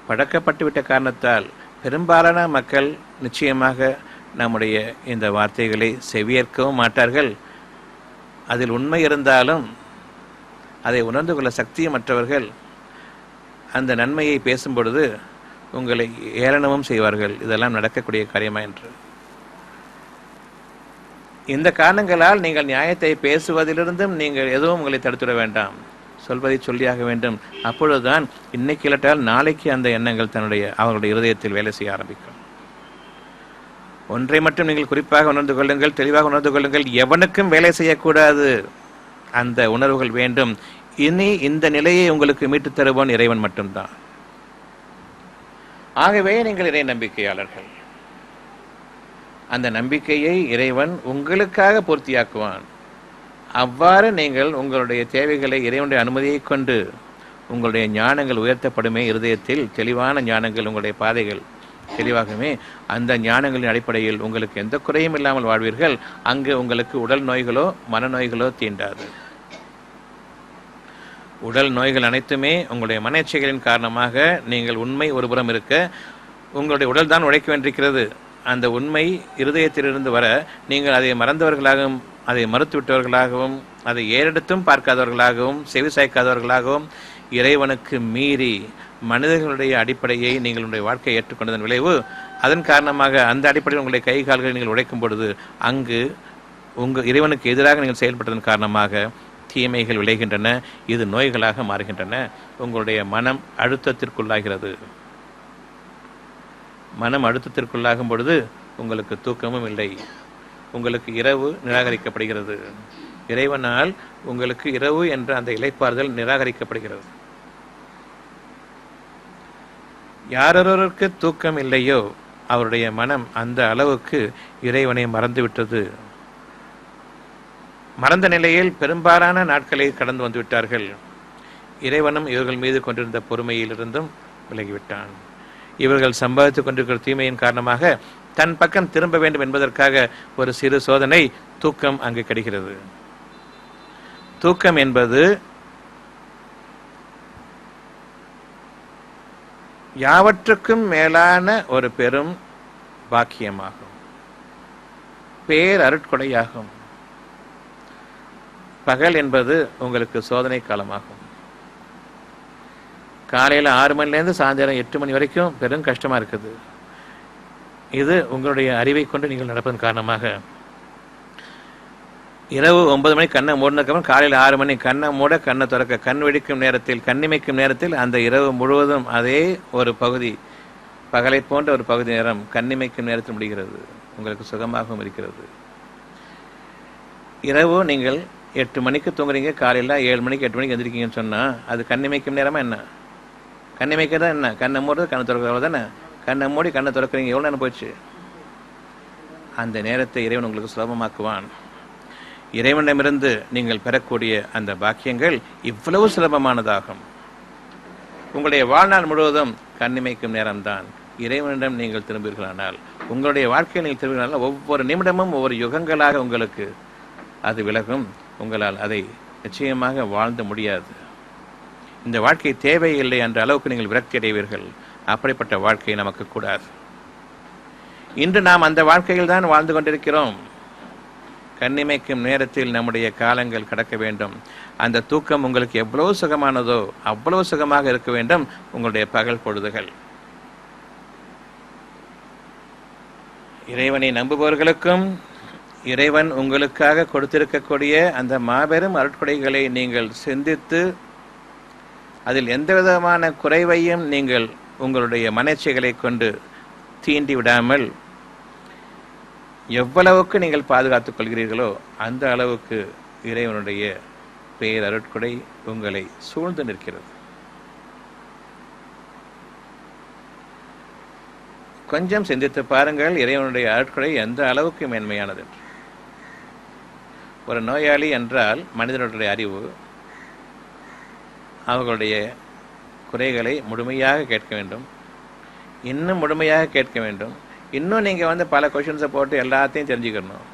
பழக்கப்பட்டுவிட்ட காரணத்தால் பெரும்பாலான மக்கள் நிச்சயமாக நம்முடைய இந்த வார்த்தைகளை செவியேற்கவும் மாட்டார்கள். அதில் உண்மை இருந்தாலும் அதை உணர்ந்து கொள்ள சக்தியமற்றவர்கள் அந்த நன்மையை பேசும் பொழுது உங்களை ஏளனமும் செய்வார்கள். இதெல்லாம் நடக்கக்கூடிய காரியமா என்று. இந்த காரணங்களால் நீங்கள் நியாயத்தை பேசுவதிலிருந்தும் நீங்கள் எதுவும் உங்களை தடுத்துவிட வேண்டாம். சொல்வதை சொல்லியாக வேண்டும். அப்பொழுதுதான் இன்னைக்கு இல்லாட்டால் நாளைக்கு அந்த எண்ணங்கள் அவர்களுடைய இருதயத்தில் வேலை செய்ய ஆரம்பிக்கும். ஒன்றை மட்டும் நீங்கள் குறிப்பாக உணர்ந்து கொள்ளுங்கள், தெளிவாக உணர்ந்து கொள்ளுங்கள். எவனுக்கும் வேலை செய்யக்கூடாது, அந்த உணர்வுகள் வேண்டும். இனி இந்த நிலையை உங்களுக்கு மீட்டுத் தருவான் இறைவன் மட்டும்தான். ஆகவே நீங்கள் இறை நம்பிக்கையாளர்கள். அந்த நம்பிக்கையை இறைவன் உங்களுக்காக பூர்த்தியாக்குவான். அவ்வாறு நீங்கள் உங்களுடைய தேவைகளை இறைவனுடைய அனுமதியை கொண்டு உங்களுடைய ஞானங்கள் உயர்த்தப்படுமே, இருதயத்தில் தெளிவான ஞானங்கள், உங்களுடைய பாதைகள் தெளிவாகவே, அந்த ஞானங்களின் அடிப்படையில் உங்களுக்கு எந்த குறையும் இல்லாமல் வாழ்வீர்கள். அங்கு உங்களுக்கு உடல் நோய்களோ மனநோய்களோ தீண்டாது. உடல் நோய்கள் அனைத்துமே உங்களுடைய மனச்சைகளின் காரணமாக நீங்கள் உண்மை ஒருபுறம் இருக்க, உங்களுடைய உடல் தான் உழைக்க வேண்டியிருக்கிறது. அந்த உண்மை இருதயத்திலிருந்து வர நீங்கள் அதை மறந்தவர்களாகவும் அதை மறுத்துவிட்டவர்களாகவும் அதை ஏறெடுத்தும் பார்க்காதவர்களாகவும் செவி சாய்க்காதவர்களாகவும் இறைவனுக்கு மீறி மனிதர்களுடைய அடிப்படையை நீங்களுடைய வாழ்க்கையை ஏற்றுக்கொண்டதன் விளைவு, அதன் காரணமாக அந்த அடிப்படையில் உங்களுடைய கை கால்களை நீங்கள் உடைக்கும் பொழுது அங்கு உங்கள் இறைவனுக்கு எதிராக நீங்கள் செயல்பட்டதன் காரணமாக தீமைகள் விளைகின்றன. இது நோய்களாக மாறுகின்றன. உங்களுடைய மனம் அழுத்தத்திற்குள்ளாகிறது. மனம் அழுத்தத்திற்குள்ளாகும் பொழுது உங்களுக்கு தூக்கமும் இல்லை. உங்களுக்கு இரவு நிராகரிக்கப்படுகிறது. இறைவனால் உங்களுக்கு இரவு என்ற அந்த இளைப்பாறுதல் நிராகரிக்கப்படுகிறது. யாரொருவருக்கு தூக்கம் இல்லையோ அவருடைய மனம் அந்த அளவுக்கு இறைவனை மறந்துவிட்டது. மறந்த நிலையில் பெரும்பாலான நாட்களை கடந்து வந்துவிட்டார்கள். இறைவனும் இவர்கள் மீது கொண்டிருந்த பொறுமையிலிருந்தும் விலகிவிட்டான். இவர்கள் சம்பாதித்துக் கொண்டிருக்கிற தீமையின் காரணமாக தன் பக்கம் திரும்ப வேண்டும் என்பதற்காக ஒரு சிறு சோதனை, தூக்கம் அங்கு கிடைக்கிறது. தூக்கம் என்பது யாவற்றுக்கும் மேலான ஒரு பெரும் பாக்கியமாகும், பேரருட்கொடையாகும். பகல் என்பது உங்களுக்கு சோதனை காலமாகும். காலையில் 6 மணிலேருந்து சாயந்தரம் 8 மணி வரைக்கும் பெரும் கஷ்டமாக இருக்குது. இது உங்களுடைய அறிவை கொண்டு நீங்கள் நடப்பதன் காரணமாக இரவு 9 மணி கண்ணை மூடினதுக்கப்புறம் காலையில் 6 மணி கண்ணை மூட கண்ணை திறக்க கண் வெடிக்கும் நேரத்தில் கண்ணிமைக்கும் நேரத்தில் அந்த இரவு முழுவதும் அதே ஒரு பகுதி பகலை போன்ற ஒரு பகுதி நேரம் கண்ணிமைக்கும் நேரத்தில் முடிகிறது. உங்களுக்கு சுகமாகவும் இருக்கிறது. இரவு நீங்கள் 8 மணிக்கு தூங்குறீங்க, காலையில் 7 மணிக்கு 8 மணிக்கு எந்திரிக்கீங்கன்னு சொன்னால் அது கண்ணிமைக்கும் நேரமா என்ன? கண்ணிமைக்கிறதா என்ன? கண்ணை மூடுறது கண்ணை திறக்கிறது தானே. கண்ணை மூடி கண்ணை திறக்கிறீங்க, எவ்வளோ நேரம் போயிடுச்சு? அந்த நேரத்தை இறைவன் உங்களுக்கு சுலபமாக்குவான். இறைவனிடமிருந்து நீங்கள் பெறக்கூடிய அந்த பாக்கியங்கள் இவ்வளவு சுலபமானதாகும். உங்களுடைய வாழ்நாள் முழுவதும் கண்ணிமைக்கும் நேரம்தான். இறைவனிடம் நீங்கள் திரும்புவீர்களானால், உங்களுடைய வாழ்க்கையில் நீங்கள் திரும்புவீர்களானால் ஒவ்வொரு நிமிடமும் ஒவ்வொரு யுகங்களாக உங்களுக்கு அது விலகும். உங்களால் அதை நிச்சயமாக வாழ்ந்து முடியாது. இந்த வாழ்க்கை தேவையில்லை என்ற அளவுக்கு நீங்கள் விரக்தி அடைவீர்கள். அப்படிப்பட்ட வாழ்க்கை நமக்கு கூடாது. இன்று நாம் அந்த வாழ்க்கையில் தான் வாழ்ந்து கொண்டிருக்கிறோம். கண்ணிமைக்கும் நேரத்தில் நம்முடைய காலங்கள் கடக்க வேண்டும். அந்த தூக்கம் உங்களுக்கு எவ்வளவு சுகமானதோ அவ்வளவு சுகமாக இருக்க வேண்டும் உங்களுடைய பகல் பொழுதுகள். இறைவனை நம்புபவர்களுக்கும் இறைவன் உங்களுக்காக கொடுத்திருக்கக்கூடிய அந்த மாபெரும் அருட்கொடைகளை நீங்கள் சிந்தித்து அதில் எந்த விதமான குறைவையும் நீங்கள் உங்களுடைய மனச்சைகளை கொண்டு தீண்டி விடாமல் எவ்வளவுக்கு நீங்கள் பாதுகாத்துக் கொள்கிறீர்களோ அந்த அளவுக்கு இறைவனுடைய பேரருட்கொடை உங்களை சூழ்ந்து நிற்கிறது. கொஞ்சம் சிந்தித்து பாருங்கள், இறைவனுடைய அருட்கொடை எந்த அளவுக்கு மேன்மையானது. ஒரு நோயாளி என்றால் மனிதனுடைய அறிவு அவர்களுடைய குறைகளை முழுமையாக கேட்க வேண்டும், இன்னும் முழுமையாக கேட்க வேண்டும். இன்னும் நீங்கள் பல கொஷின்ஸை போட்டு எல்லாத்தையும் தெரிஞ்சுக்கணும்.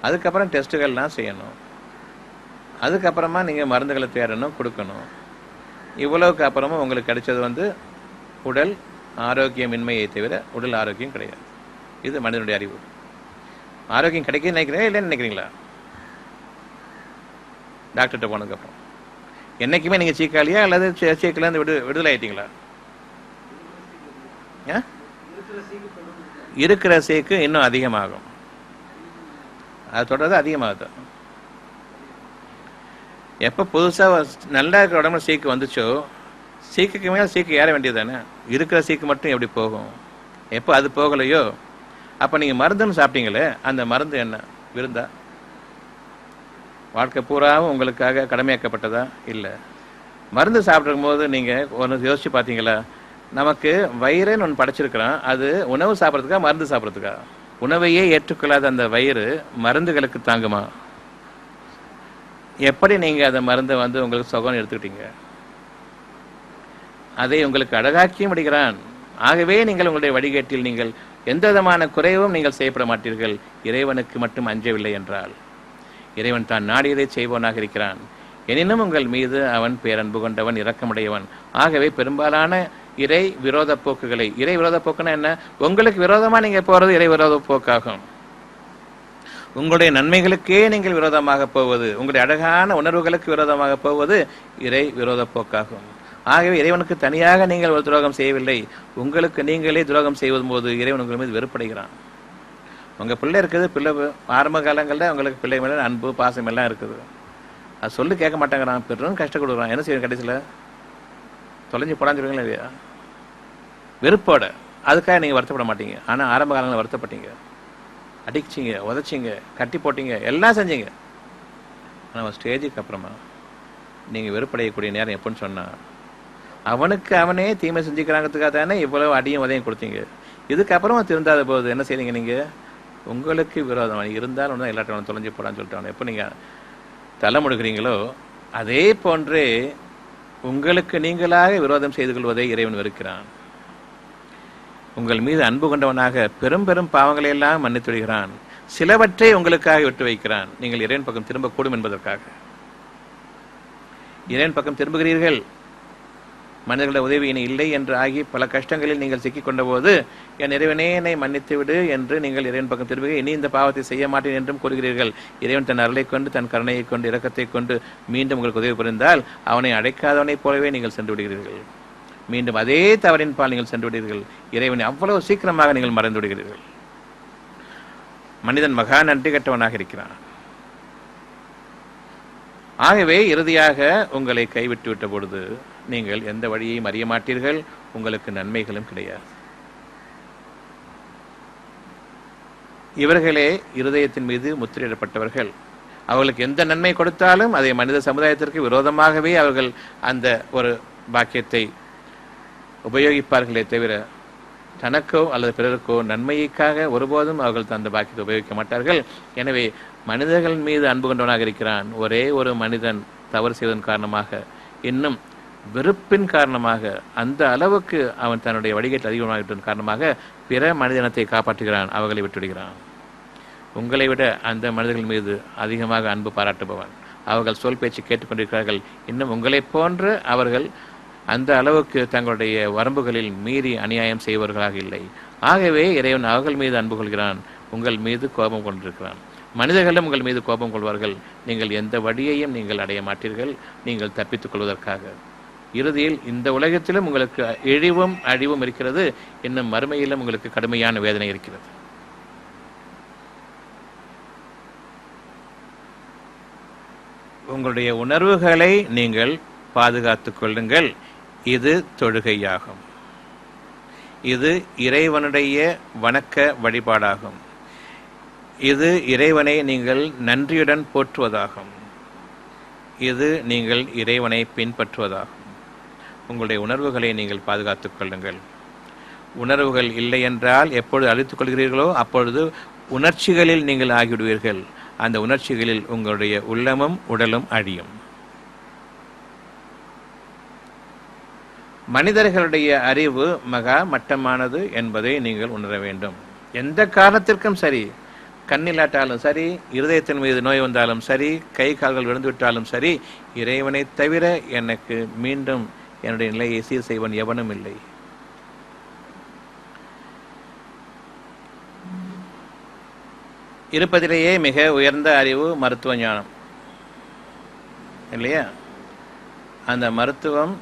அதுக்கப்புறம் டெஸ்ட்டுகள்லாம் செய்யணும். அதுக்கப்புறமா நீங்கள் மருந்துகளை தேடணும், கொடுக்கணும். இவ்வளவுக்கு அப்புறமா உங்களுக்கு கிடைச்சது உடல் ஆரோக்கியமின்மையை தவிர உடல் ஆரோக்கியம் கிடையாது. இது மனிதனுடைய அறிவு. ஆரோக்கியம் கிடைக்குன்னு நினைக்கிறீங்களா இல்லைன்னு நினைக்கிறீங்களா? டாக்டர்கிட்ட போனதுக்கப்புறம் என்றைக்குமே நீங்கள் சீக்காளியா அல்லது சீக்கிலேருந்து விடுதலை ஆயிட்டீங்களா? இருக்கிற சீக்கு இன்னும் அதிகமாகும். அது தொடர்ந்து அதிகமாகுது. எப்போ புதுசாக நல்லா இருக்கிற உடம்புல சீக்கு வந்துச்சோ சீக்குக்கு மேலே சீக்கு ஏற வேண்டியது தானே. இருக்கிற சீக்கு மட்டும் எப்படி போகும்? எப்போ அது போகலையோ அப்போ நீங்கள் மருந்துன்னு சாப்பிட்டீங்களே, அந்த மருந்து என்ன விருந்தா? வாழ்க்கை பூராவும் உங்களுக்காக கடமையாக்கப்பட்டதா? இல்லை. மருந்து சாப்பிட்ருக்கும் போது நீங்கள் ஒன்று யோசிச்சு பார்த்தீங்களா? நமக்கு வயிறுன்னு ஒன்று படைச்சிருக்கிறான், அது உணவு சாப்பிட்றதுக்கா மருந்து சாப்பிட்றதுக்கா? உணவையே ஏற்றுக்கொள்ளாத அந்த வயிறு மருந்துகளுக்கு தாங்குமா? எப்படி நீங்கள் அந்த மருந்தை உங்களுக்கு சுகம் எடுத்துக்கிட்டீங்க? அதை உங்களுக்கு அழகாக்கியும் விடுகிறான். ஆகவே நீங்கள் உங்களுடைய வழிகேட்டில் நீங்கள் எந்த விதமான குறைவும் நீங்கள் செய்யப்பட மாட்டீர்கள். இறைவனுக்கு மட்டும் அஞ்சவில்லை என்றால் இறைவன் தான் நாடியதை செய்வோனாக இருக்கிறான். எனினும் உங்கள் மீது அவன் பேரன்பு கொண்டவன், இரக்கமுடையவன். ஆகவே பெரும்பாலான இறை விரோத போக்குகளை. இறை விரோத போக்குன்னா என்ன? உங்களுக்கு விரோதமாக நீங்கள் போகிறது இறை விரோத போக்காகும். உங்களுடைய நன்மைகளுக்கே நீங்கள் விரோதமாக போவது, உங்களுடைய அழகான உணர்வுகளுக்கு விரோதமாக போவது இறை விரோத போக்காகும். ஆகவே இறைவனுக்கு தனியாக நீங்கள் ஒரு துரோகம் செய்யவில்லை, உங்களுக்கு நீங்களே துரோகம் செய்வதும் போது இறைவன் உங்கள் மீது வெறுப்படைகிறான். உங்கள் பிள்ளை இருக்குது, பிள்ளை ஆரம்ப காலங்களில் உங்களுக்கு பிள்ளை மேலே அன்பு பாசம் எல்லாம் இருக்குது, அது சொல்லி கேட்க மாட்டேங்கிறான், பெரும் கஷ்டம் கொடுக்குறான். என்ன செய்வேன்? கடைசியில் தொலைஞ்சி போடான்னு சொல்லுவீங்களா இல்லையா? வெறுப்போட. அதுக்காக நீங்கள் வருத்தப்பட மாட்டீங்க. ஆனால் ஆரம்ப காலங்களில் வருத்தப்பட்டீங்க, அடிச்சிங்க, உதச்சிங்க, கட்டி போட்டீங்க, எல்லாம் செஞ்சீங்க. ஆனால் ஸ்டேஜுக்கு அப்புறமா நீங்கள் வெறுப்படையக்கூடிய நேரம் எப்போன்னு சொன்னால், அவனுக்கு அவனே தீமை செஞ்சுக்கிறாங்கிறதுக்காக தானே இவ்வளவு அடியும் உதயம் கொடுத்தீங்க. இதுக்கப்புறமா திருந்தாத போது என்ன செய்றீங்க? நீங்கள் உங்களுக்கு விரோதம் இருந்தாலும் ஒன்று எல்லாத்தையும் தொலைஞ்சி போடான்னு சொல்லிட்டு எப்போ நீங்கள் தலை முடுக்கிறீங்களோ அதே போன்றே உங்களுக்கு நீங்களாக விரோதம் செய்து கொள்வதை இறைவன் வெறுக்கிறான். உங்கள் மீது அன்பு கொண்டவனாக பெரும் பெரும் பாவங்களை எல்லாம் மன்னித்து விடுகிறான். சிலவற்றை உங்களுக்காக விட்டு வைக்கிறான், நீங்கள் இறைவன் பக்கம் திரும்பக்கூடும் என்பதற்காக. இறைவன் பக்கம் திரும்புகிறீர்கள், மனிதர்களுடைய உதவி இனி இல்லை என்று ஆகி பல கஷ்டங்களில் நீங்கள் சிக்கிக் கொண்ட போது, என் இறைவனே என்னை மன்னித்து விடு என்று நீங்கள் இறைவன் பக்கம் திரும்புக, இனி இந்த பாவத்தை செய்ய மாட்டேன் என்றும் கூறுகிறீர்கள். இறைவன் தன் அருளை கொண்டு, தன் கருணையை கொண்டு, இரக்கத்தை கொண்டு மீண்டும் உங்களுக்கு உதவி புரிந்தால் அவனை அடைக்காதவனைப் போலவே நீங்கள் சென்று விடுகிறீர்கள். மீண்டும் அதே தவறின் பால் நீங்கள் சென்று விடுகிறீர்கள். இறைவனை அவ்வளவு சீக்கிரமாக நீங்கள் மறந்து விடுகிறீர்கள். மனிதன் மகா நன்றி கட்டவனாக இருக்கிறான். ஆகவே இறுதியாக உங்களை கைவிட்டு விட்ட பொழுது நீங்கள் எந்த வழியையும் அறிய மாட்டீர்கள், உங்களுக்கு நன்மைகளும் கிடையாது. இவர்களே இருதயத்தின் மீது முத்திரையிடப்பட்டவர்கள். அவர்களுக்கு எந்த நன்மை கொடுத்தாலும் அதை மனித சமுதாயத்திற்கு விரோதமாகவே அவர்கள் அந்த ஒரு பாக்கியத்தை உபயோகிப்பார்களே தவிர தனக்கோ அல்லது பிறருக்கோ நன்மைக்காக ஒருபோதும் அவர்கள் அந்த பாக்கியத்தை உபயோகிக்க மாட்டார்கள். எனவே மனிதர்கள் மீது அன்பு கொண்டவனாக இருக்கிறான். ஒரே ஒரு மனிதன் தவறு செய்வதன் காரணமாக, இன்னும் வெறுப்பின் காரணமாக, அந்த அளவுக்கு அவன் தன்னுடைய வழிகேட்டில் அதிகமாகிவிட்டதன் காரணமாக பிற மனிதனத்தை காப்பாற்றுகிறான், அவர்களை விட்டுவிடுகிறான். உங்களை விட அந்த மனிதர்கள் மீது அதிகமாக அன்பு பாராட்டுபவன். அவர்கள் சொல் பேச்சு கேட்டுக்கொண்டிருக்கிறார்கள். இன்னும் உங்களைப் போன்று அவர்கள் அந்த அளவுக்கு தங்களுடைய வரம்புகளில் மீறி அநியாயம் செய்வர்களாக இல்லை. ஆகவே இறைவன் அவர்கள் மீது அன்பு கொள்கிறான், உங்கள் மீது கோபம் கொண்டிருக்கிறான். மனிதர்களும் உங்கள் மீது கோபம் கொள்வார்கள். நீங்கள் எந்த வழியையும் நீங்கள் அடைய மாட்டீர்கள், நீங்கள் தப்பித்துக் கொள்வதற்காக. இறுதியில் இந்த உலகத்திலும் உங்களுக்கு இழிவும் அழிவும் இருக்கிறது, இன்னும் மறுமையிலும் உங்களுக்கு கடுமையான வேதனை இருக்கிறது. உங்களுடைய உணர்வுகளை நீங்கள் பாதுகாத்துக் கொள்ளுங்கள். இது தொழுகையாகும். இது இறைவனுடைய வணக்க வழிபாடாகும். இது இறைவனை நீங்கள் நன்றியுடன் போற்றுவதாகும். இது நீங்கள் இறைவனை பின்பற்றுவதாகும். உங்களுடைய உணர்வுகளை நீங்கள் பாதுகாத்துக் கொள்ளுங்கள். உணர்வுகள் இல்லை என்றால் எப்பொழுது அழித்துக் கொள்கிறீர்களோ அப்பொழுது உணர்ச்சிகளில் நீங்கள் ஆகிவிடுவீர்கள். அந்த உணர்ச்சிகளில் உங்களுடைய உள்ளமும் உடலும் அழியும். மனிதர்களுடைய அறிவு மகா மட்டமானது என்பதை நீங்கள் உணர வேண்டும். எந்த காரணத்திற்கும் சரி, கண்ணில்லாட்டாலும் சரி, இருதயத்தின் மீது நோய் வந்தாலும் சரி, கை கால்கள் விழுந்துவிட்டாலும் சரி, இறைவனை தவிர எனக்கு மீண்டும் என்னுடைய நிலையை சீர் செய்வன் எவனும் இல்லை. இருப்பதிலேயே மிக உயர்ந்த அறிவு மருத்துவ ஞானம் இல்லையா? அந்த மருத்துவம்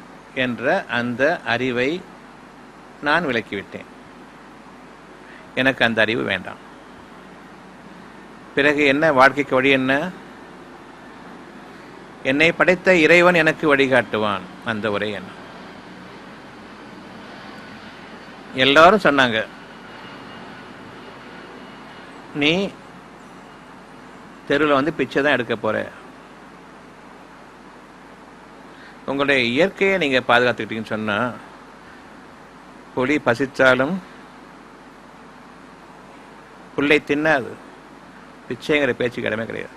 என்ற அந்த அறிவை நான் விலக்கிவிட்டேன். எனக்கு அந்த அறிவு வேண்டாம். பிறகு என்ன வாழ்க்கைக்கு வழி? என்ன? என்னை படைத்த இறைவன் எனக்கு வழிகாட்டுவான். அந்த ஒரே எண்ணம். எல்லாரும் சொன்னாங்க, நீ தெருவில் வந்து பிச்சை தான் எடுக்க போற, உங்களுடைய இயற்கையை நீங்க பாதுகாத்துக்கிட்டீங்கன்னு சொன்னா, புலி பசித்தாலும் புல்லை தின்னாது. பிச்சைங்கிற பேச்சுக்கு இடமே கிடையாது.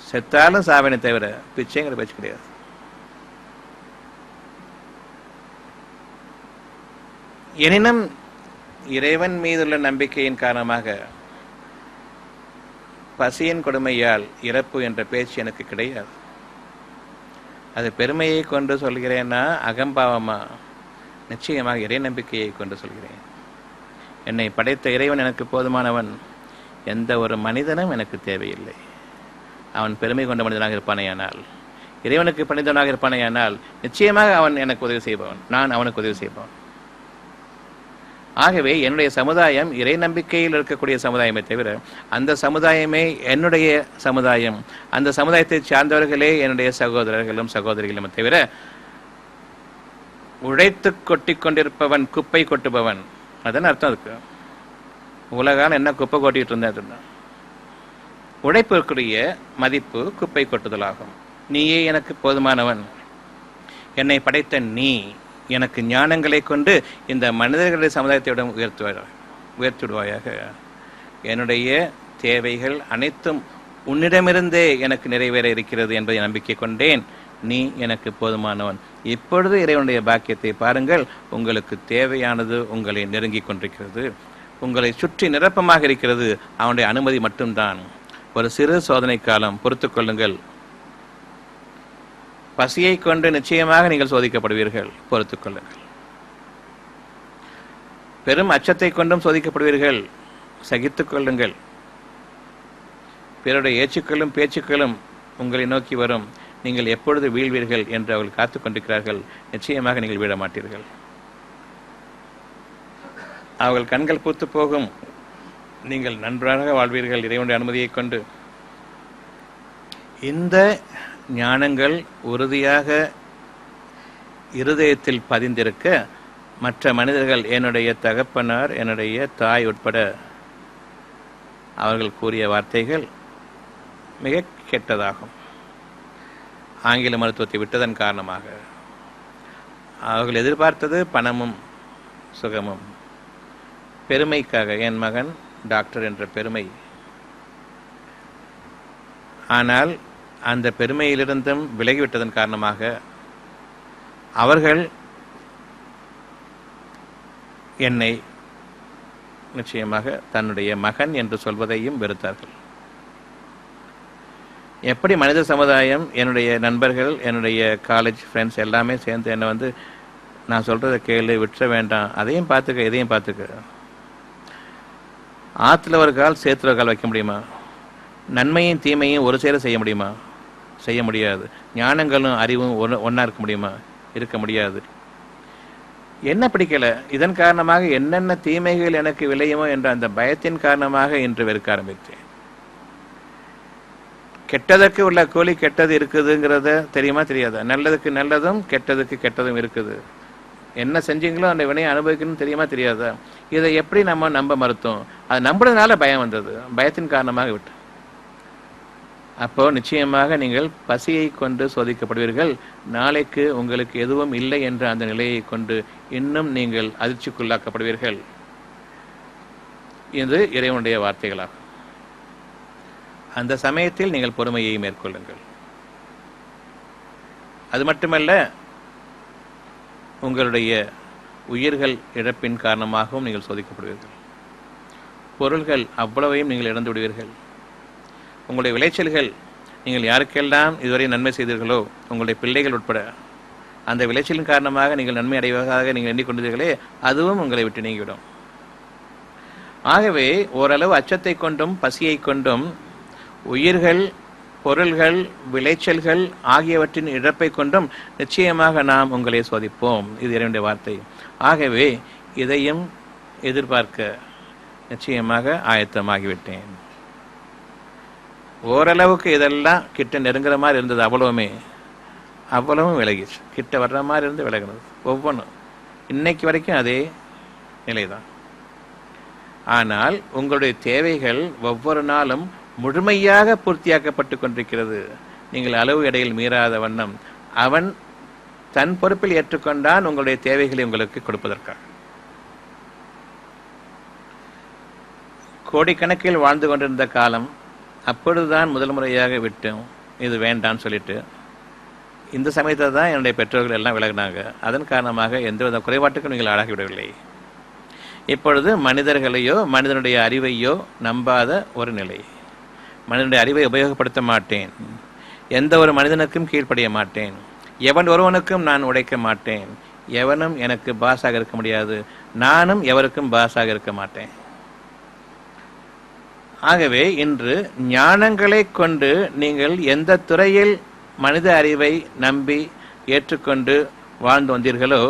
செத்தாலும் சாவனை தவிர பிச்சைங்கிற பேச்சு கிடையாது. எனினும் இறைவன் மீதுள்ள நம்பிக்கையின் காரணமாக பசியின் கொடுமையால் இறப்பு என்ற பேச்சு எனக்கு கிடையாது. அது பெருமையை கொண்டு சொல்கிறேன்னா அகம்பாவமா? நிச்சயமாக இறை நம்பிக்கையை கொண்டு சொல்கிறேன். என்னை படைத்த இறைவன் எனக்கு போதுமானவன். எந்த ஒரு மனிதனும் எனக்கு தேவையில்லை. அவன் பெருமை கொண்ட மனிதனாக இருப்பானேயானால், இறைவனுக்கு பணிந்தவனாக இருப்பானேயானால், நிச்சயமாக அவன் எனக்கு உதவி செய்பவன், நான் அவனுக்கு உதவி செய்பவன். ஆகவே என்னுடைய சமுதாயம் இறை நம்பிக்கையில் இருக்கக்கூடிய சமுதாயமே தவிர, அந்த சமுதாயமே என்னுடைய சமுதாயம், அந்த சமுதாயத்தை சார்ந்தவர்களே என்னுடைய சகோதரர்களும் சகோதரிகளும் தவிர, உழைத்து கொட்டி கொண்டிருப்பவன் குப்பை கொட்டுபவன். அதன் அர்த்தம் இருக்கு. உலகால் என்ன குப்பை கொட்டிட்டு இருந்தா, உழைப்பிற்குரிய மதிப்பு குப்பை கொட்டுதலாகும். நீயே எனக்கு போதுமானவன், என்னை படைத்த நீ எனக்கு ஞானங்களை கொண்டு இந்த மனிதர்களுடைய சமுதாயத்தையுடன் உயர்த்திடுவாயாக. என்னுடைய தேவைகள் அனைத்தும் உன்னிடமிருந்தே எனக்கு நிறைவேற இருக்கிறது என்பதை நம்பிக்கை கொண்டேன். நீ எனக்கு போதுமானவன். இப்பொழுது இறைவனுடைய பாக்கியத்தை பாருங்கள். உங்களுக்கு தேவையானது உங்களை நெருங்கிக் கொண்டிருக்கிறது, உங்களை சுற்றி நிரப்பமாக இருக்கிறது. அவனுடைய அனுமதி மட்டும்தான். ஒரு சிறு சோதனை காலம் பொறுத்துக் கொள்ளுங்கள். பசியை கொண்டு நிச்சயமாக நீங்கள் சோதிக்கப்படுவீர்கள், பொறுத்துக் கொள்ளுங்கள். பெரும் அச்சத்தை கொண்டும் சோதிக்கப்படுவீர்கள், சகித்துக் கொள்ளுங்கள். பிறருடைய ஏச்சுக்களும் பேச்சுக்களும் உங்களை நோக்கி வரும். நீங்கள் எப்பொழுது வீழ்வீர்கள் என்று அவர்கள் காத்துக் கொண்டிருக்கிறார்கள். நிச்சயமாக நீங்கள் வீழ மாட்டீர்கள். அவர்கள் கண்கள் பூத்து போகும். நீங்கள் நன்றாக வாழ்வீர்கள் இறைவனுடைய அனுமதியை கொண்டு. இந்த ஞானங்கள் உறுதியாக இருதயத்தில் பதிந்திருக்க, மற்ற மனிதர்கள், என்னுடைய தகப்பனார், என்னுடைய தாய் உட்பட அவர்கள் கூறிய வார்த்தைகள் மிக கெட்டதாகும். ஆங்கில மருத்துவத்தை விட்டதன் காரணமாக அவர்கள் எதிர்பார்த்தது பணமும் சுகமும், பெருமைக்காக. என் மகன் டாக்டர் என்ற பெருமை. ஆனால் அந்த பெருமையிலிருந்தும் விலகிவிட்டதன் காரணமாக அவர்கள் என்னை நிச்சயமாக தன்னுடைய மகன் என்று சொல்வதையும் வெறுத்தார்கள். எப்படி மனித சமுதாயம், என்னுடைய நண்பர்கள், என்னுடைய காலேஜ் ஃப்ரெண்ட்ஸ் எல்லாமே சேர்ந்து என்னை வந்து, நான் சொல்கிறத கேளு, விட்டுற வேண்டாம், அதையும் பார்த்துக்க, இதையும் பார்த்துக்க. ஆற்றுல ஒரு கால் சேத்துல ஒரு கால் வைக்க முடியுமா? நன்மையும் தீமையும் ஒரு சேர செய்ய முடியுமா? செய்ய முடியாது. ஞானங்களும் அறிவும் ஒன்றா இருக்க முடியுமா? இருக்க முடியாது. என்ன பிடிக்கல, இதன் காரணமாக என்னென்ன தீமைகள் எனக்கு விளையுமோ என்ற அந்த பயத்தின் காரணமாக இன்று வெறுக்க ஆரம்பித்தேன். கெட்டதற்கு உள்ள கூலி கெட்டது இருக்குதுங்கிறத தெரியுமா தெரியாதா? நல்லதுக்கு நல்லதும் கெட்டதுக்கு கெட்டதும் இருக்குது. என்ன செஞ்சீங்களோ அந்த வினையை அனுபவிக்கணும்னு தெரியுமா தெரியாதா? இதை எப்படி நம்ம நம்ப மறுத்தோம்? அது நம்புறதுனால பயம் வந்தது, பயத்தின் காரணமாக விட்டு. அப்போ நிச்சயமாக நீங்கள் பசியை கொண்டு சோதிக்கப்படுவீர்கள். நாளைக்கு உங்களுக்கு எதுவும் இல்லை என்ற அந்த நிலையை கொண்டு இன்னும் நீங்கள் அதிர்ச்சிக்குள்ளாக்கப்படுவீர்கள். இது இறைவனுடைய வார்த்தைகளாகும். அந்த சமயத்தில் நீங்கள் பொறுமையை மேற்கொள்ளுங்கள். அது மட்டுமல்ல, உங்களுடைய உயிர்கள் இழப்பின் காரணமாகவும் நீங்கள் சோதிக்கப்படுவீர்கள். பொருள்கள் அவ்வளவையும் நீங்கள் இழந்து விடுவீர்கள். உங்களுடைய விளைச்சல்கள், நீங்கள் யாருக்கெல்லாம் இதுவரை நன்மை செய்தீர்களோ, உங்களுடைய பிள்ளைகள் உட்பட, அந்த விளைச்சலின் காரணமாக நீங்கள் நன்மை அடைவதாக நீங்கள் எண்ணிக்கொண்டீர்களே, அதுவும் உங்களை விட்டு நீங்கிவிடும். ஆகவே ஓரளவு அச்சத்தை கொண்டும் பசியை கொண்டும் உயிர்கள், பொருள்கள், விளைச்சல்கள் ஆகியவற்றின் இழப்பை கொண்டும் நிச்சயமாக நாம் உங்களை சோதிப்போம். இது இறைவனுடைய வார்த்தை. ஆகவே இதையும் எதிர்பார்க்க நிச்சயமாக ஆயத்தமாகிவிட்டேன். ஓரளவுக்கு இதெல்லாம் கிட்ட நெருங்குற மாதிரி இருந்தது. அவ்வளவும் விலகிச்சு. கிட்ட வர்ற மாதிரி இருந்து விலகினது ஒவ்வொன்றும். இன்னைக்கு வரைக்கும் அதே நிலைதான். ஆனால் உங்களுடைய தேவைகள் ஒவ்வொரு நாளும் முழுமையாக பூர்த்தியாக்கப்பட்டு கொண்டிருக்கிறது. நீங்கள் அளவு இடையில் மீறாத வண்ணம் அவன் தன் பொறுப்பில் ஏற்றுக்கொண்டான் உங்களுடைய தேவைகளை உங்களுக்கு கொடுப்பதற்காக. கோடிக்கணக்கில் வாழ்ந்து கொண்டிருந்த காலம் அப்பொழுதுதான் முதல் முறையாக விட்டோம், இது வேண்டான்னு சொல்லிட்டு. இந்த சமயத்தில் தான் என்னுடைய பெற்றோர்கள் எல்லாம் விலகினாங்க. அதன் காரணமாக எந்தவித குறைபாட்டுக்கும் நீங்கள் ஆளாகிவிடவில்லை. இப்பொழுது மனிதர்களையோ மனிதனுடைய அறிவையோ நம்பாத ஒரு நிலை. மனிதனுடைய அறிவை உபயோகப்படுத்த மாட்டேன், எந்த ஒரு மனிதனுக்கும் கீழ்ப்படிய மாட்டேன், எவன் ஒருவனுக்கும் நான் உடைக்க மாட்டேன், எவனும் எனக்கு பாஸாக இருக்க முடியாது, நானும் எவருக்கும் பாஸாக இருக்க மாட்டேன். ஆகவே இன்று ஞானங்களை கொண்டு நீங்கள் எந்த துறையில் மனித அறிவை நம்பி ஏற்றுக்கொண்டு வாழ்ந்து வந்தீர்களோ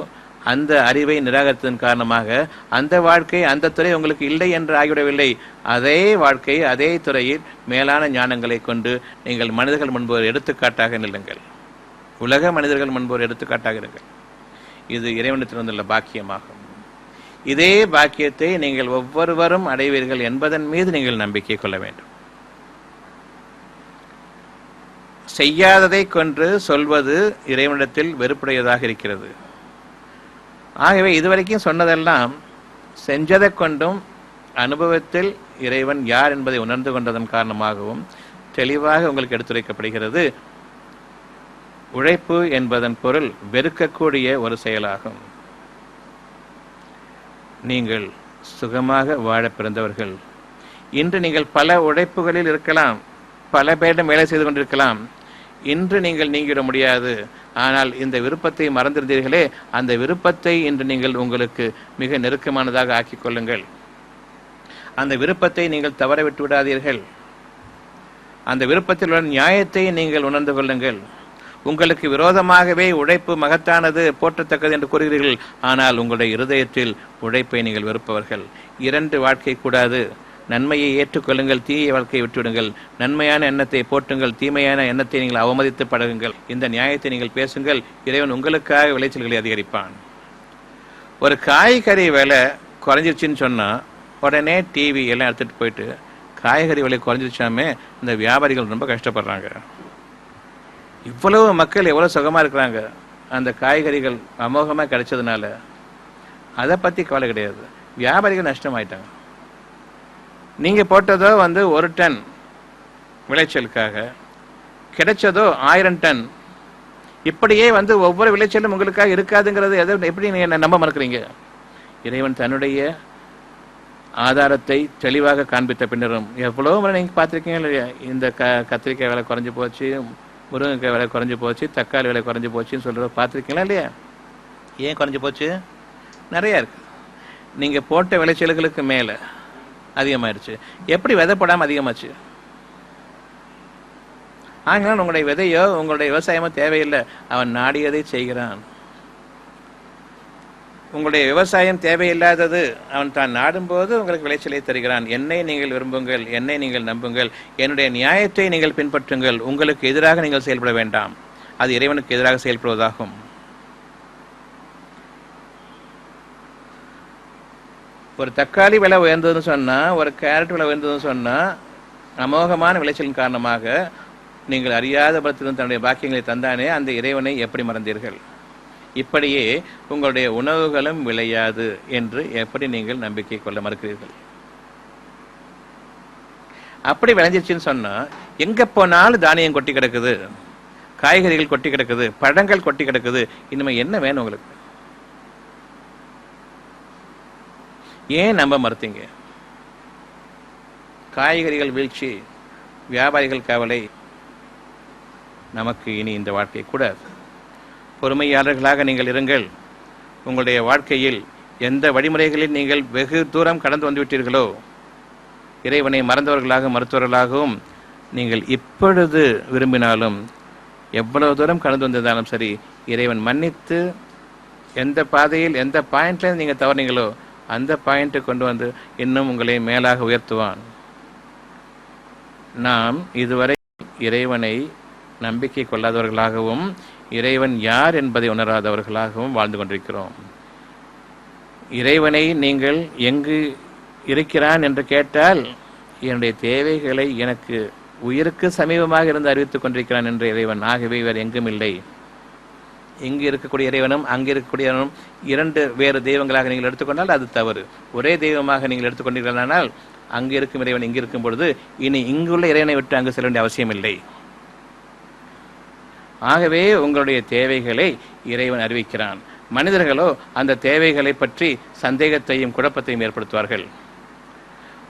அந்த அறிவை நிராகரித்ததன் காரணமாக அந்த வாழ்க்கை அந்த துறை உங்களுக்கு இல்லை என்று ஆகிவிடவில்லை. அதே வாழ்க்கை அதே துறையில் மேலான ஞானங்களை கொண்டு நீங்கள் மனிதர்கள் முன்பு ஒரு எடுத்துக்காட்டாக நில்லுங்கள். உலக மனிதர்கள் முன்பு ஒரு எடுத்துக்காட்டாக இருங்கள். இது இறைவனிடத்தில் வந்துள்ள பாக்கியமாகும். இதே பாக்கியத்தை நீங்கள் ஒவ்வொருவரும் அடைவீர்கள் என்பதன் மீது நீங்கள் நம்பிக்கை கொள்ள வேண்டும். செய்யாததை கொண்டு சொல்வது இறைவனிடத்தில் வெறுப்புடையதாக இருக்கிறது. ஆகவே இதுவரைக்கும் சொன்னதெல்லாம் செஞ்சதை கொண்டும் அனுபவத்தில் இறைவன் யார் என்பதை உணர்ந்து கொண்டதன் காரணமாகவும் தெளிவாக உங்களுக்கு எடுத்துரைக்கப்படுகிறது. உழைப்பு என்பதன் பொருள் வெறுக்கக்கூடிய ஒரு செயலாகும். நீங்கள் சுகமாக வாழ பிறந்தவர்கள். இன்று நீங்கள் பல உழைப்புகளில் இருக்கலாம், பல பேரிடம் வேலை செய்து கொண்டிருக்கலாம். இன்று நீங்கள் நீங்கிவிட முடியாது. ஆனால் இந்த விருப்பத்தை மறந்திருந்தீர்களே, அந்த விருப்பத்தை இன்று நீங்கள் உங்களுக்கு மிக நெருக்கமானதாக ஆக்கிக் கொள்ளுங்கள். அந்த விருப்பத்தை நீங்கள் தவற விட்டு விடாதீர்கள். அந்த விருப்பத்தில் உள்ள நியாயத்தை நீங்கள் உணர்ந்து கொள்ளுங்கள். உங்களுக்கு விரோதமாகவே உழைப்பு மகத்தானது, போற்றத்தக்கது என்று கூறுகிறீர்கள். ஆனால் உங்களுடைய இருதயத்தில் உழைப்பை நீங்கள் வெறுப்பவர்கள். இரண்டு வாழ்க்கை கூடாது. நன்மையை ஏற்றுக்கொள்ளுங்கள், தீய வாழ்க்கையை விட்டுவிடுங்கள். நன்மையான எண்ணத்தை போற்றுங்கள், தீமையான எண்ணத்தை நீங்கள் அவமதித்து பழகுங்கள். இந்த நியாயத்தை நீங்கள் பேசுங்கள். இறைவன் உங்களுக்காக விளைச்சல்களை அதிகரிப்பான். ஒரு காய்கறி விலை குறைஞ்சிருச்சுன்னு சொன்னால் உடனே டிவி எல்லாம் எடுத்துகிட்டு போயிட்டு காய்கறி விலை குறைஞ்சிருச்சாமே இந்த வியாபாரிகள் ரொம்ப கஷ்டப்படுறாங்க, இவ்வளவு மக்கள் எவ்வளோ சுகமாக இருக்கிறாங்க, அந்த காய்கறிகள் அமோகமாக கிடைச்சதுனால அதை பற்றி கவலை கிடையாது. வியாபாரிகள் நஷ்டமாயிட்டாங்க. நீங்கள் போட்டதோ ஒரு டன் விளைச்சலுக்காக, கிடைச்சதோ 1000 டன். இப்படியே ஒவ்வொரு விளைச்சலும் உங்களுக்காக இருக்காதுங்கிறது எப்படி நீங்கள் நம்ப மறுக்கிறீங்க? இறைவன் தன்னுடைய ஆதாரத்தை தெளிவாக காண்பித்த பின்னரும் எவ்வளோ முறை நீங்கள் பார்த்துருக்கீங்க இல்லையா? இந்த கத்திரிக்காய் விலை குறைஞ்சி போச்சு, முருங்கைக்காய் விலை குறைஞ்சி போச்சு, தக்காளி விலை குறைஞ்சி போச்சுன்னு சொல்கிறத பார்த்துருக்கீங்களா இல்லையா? ஏன் குறைஞ்சி போச்சு? நிறையா இருக்குது. நீங்கள் போட்ட விளைச்சல்களுக்கு மேலே அதிகமாகிடுச்சு. எப்படி விதை போடாமல் அதிகமாச்சு? ஆகினாலும் உங்களுடைய விதையோ உங்களுடைய விவசாயமோ தேவையில்லை, அவன் நாடியதை செய்கிறான். உங்களுடைய விவசாயம் தேவையில்லாதது, அவன் தான் நாடும்போது உங்களுக்கு விளைச்சலை தருகிறான். என்னை நீங்கள் விரும்புங்கள், என்னை நீங்கள் நம்புங்கள், என்னுடைய நியாயத்தை நீங்கள் பின்பற்றுங்கள். உங்களுக்கு எதிராக நீங்கள் செயல்பட வேண்டாம், அது இறைவனுக்கு எதிராக செயல்படுவதாகும். ஒரு தக்காளி விலை உயர்ந்ததுன்னு சொன்னால், ஒரு கேரட் விலை உயர்ந்ததுன்னு சொன்னால், அமோகமான விளைச்சலின் காரணமாக நீங்கள் அறியாத பலத்திலும் தன்னுடைய பாக்கியங்களை தந்தானே அந்த இறைவனை எப்படி மறந்தீர்கள்? இப்படியே உங்களுடைய உணவுகளும் விளையாது என்று எப்படி நீங்கள் நம்பிக்கை கொள்ள மறுக்கிறீர்கள்? அப்படி விளைஞ்சிருச்சுன்னு சொன்னால், எங்கே போனாலும் தானியம் கொட்டி கிடக்குது, காய்கறிகள் கொட்டி கிடக்குது, பழங்கள் கொட்டி கிடக்குது, இனிமேல் என்ன வேணும் உங்களுக்கு? ஏன் நம்ப மறுத்தீங்க? காய்கறிகள் வீழ்ச்சி, வியாபாரிகள் கவலை. நமக்கு இனி இந்த வாழ்க்கை கூடாது. பொறுமையாளர்களாக நீங்கள் இருங்கள். உங்களுடைய வாழ்க்கையில் எந்த வழிமுறைகளில் நீங்கள் வெகு தூரம் கடந்து வந்துவிட்டீர்களோ, இறைவனை மறந்தவர்களாக மருத்துவர்களாகவும் நீங்கள் இப்பொழுது விரும்பினாலும் எவ்வளவு தூரம் கடந்து வந்திருந்தாலும் சரி, இறைவன் மன்னித்து எந்த பாதையில் எந்த பாயிண்ட்லேருந்து நீங்கள் தவறினீங்களோ அந்த பாயிண்ட்டை கொண்டு வந்து இன்னும் உங்களை மேலாக உயர்த்துவான். நாம் இதுவரை இறைவனை நம்பிக்கை கொள்ளாதவர்களாகவும் இறைவன் யார் என்பதை உணராதவர்களாகவும் வாழ்ந்து கொண்டிருக்கிறோம். இறைவனை நீங்கள் எங்கு இருக்கிறான் என்று கேட்டால், என்னுடைய தேவைகளை எனக்கு உயிருக்கு சமீபமாக இருந்து அறிவித்துக் கொண்டிருக்கிறான் என்ற இறைவன். ஆகவே இவர் எங்கும் இல்லை. இங்கு இருக்கக்கூடிய இறைவனும் அங்கு இருக்கக்கூடியவனும் இரண்டு வேறு தெய்வங்களாக நீங்கள் எடுத்துக்கொண்டால் அது தவறு. ஒரே தெய்வமாக நீங்கள் எடுத்துக்கொண்டீர்களானால் அங்கு இருக்கும் இறைவன் இங்கு இருக்கும் பொழுது இனி இங்குள்ள இறைவனை விட்டு அங்கு செல்ல வேண்டிய அவசியம் இல்லை. ஆகவே உங்களுடைய தேவைகளை இறைவன் அறிவிக்கிறான். மனிதர்களோ அந்த தேவைகளை பற்றி சந்தேகத்தையும் குழப்பத்தையும் ஏற்படுத்துவார்கள்.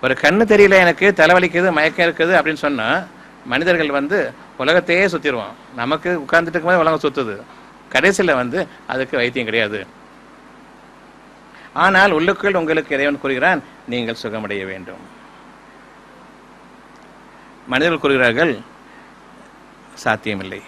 ஒரு கண்ணு தெரியல, எனக்கு தலைவலிக்குது, மயக்கம் இருக்குது அப்படின்னு சொன்னால் மனிதர்கள் உலகத்தையே சுற்றிடுவான். நமக்கு உட்கார்ந்துட்டு இருக்கும்போது உலகம் சுற்றுது. கடைசியில் அதுக்கு வைத்தியம் கிடையாது. ஆனால் உள்ளுக்குள் உங்களுக்கு இறைவன் கூறுகிறான், நீங்கள் சுகமடைய வேண்டும். மனிதர்கள் கூறுகிறார்கள் சாத்தியமில்லை.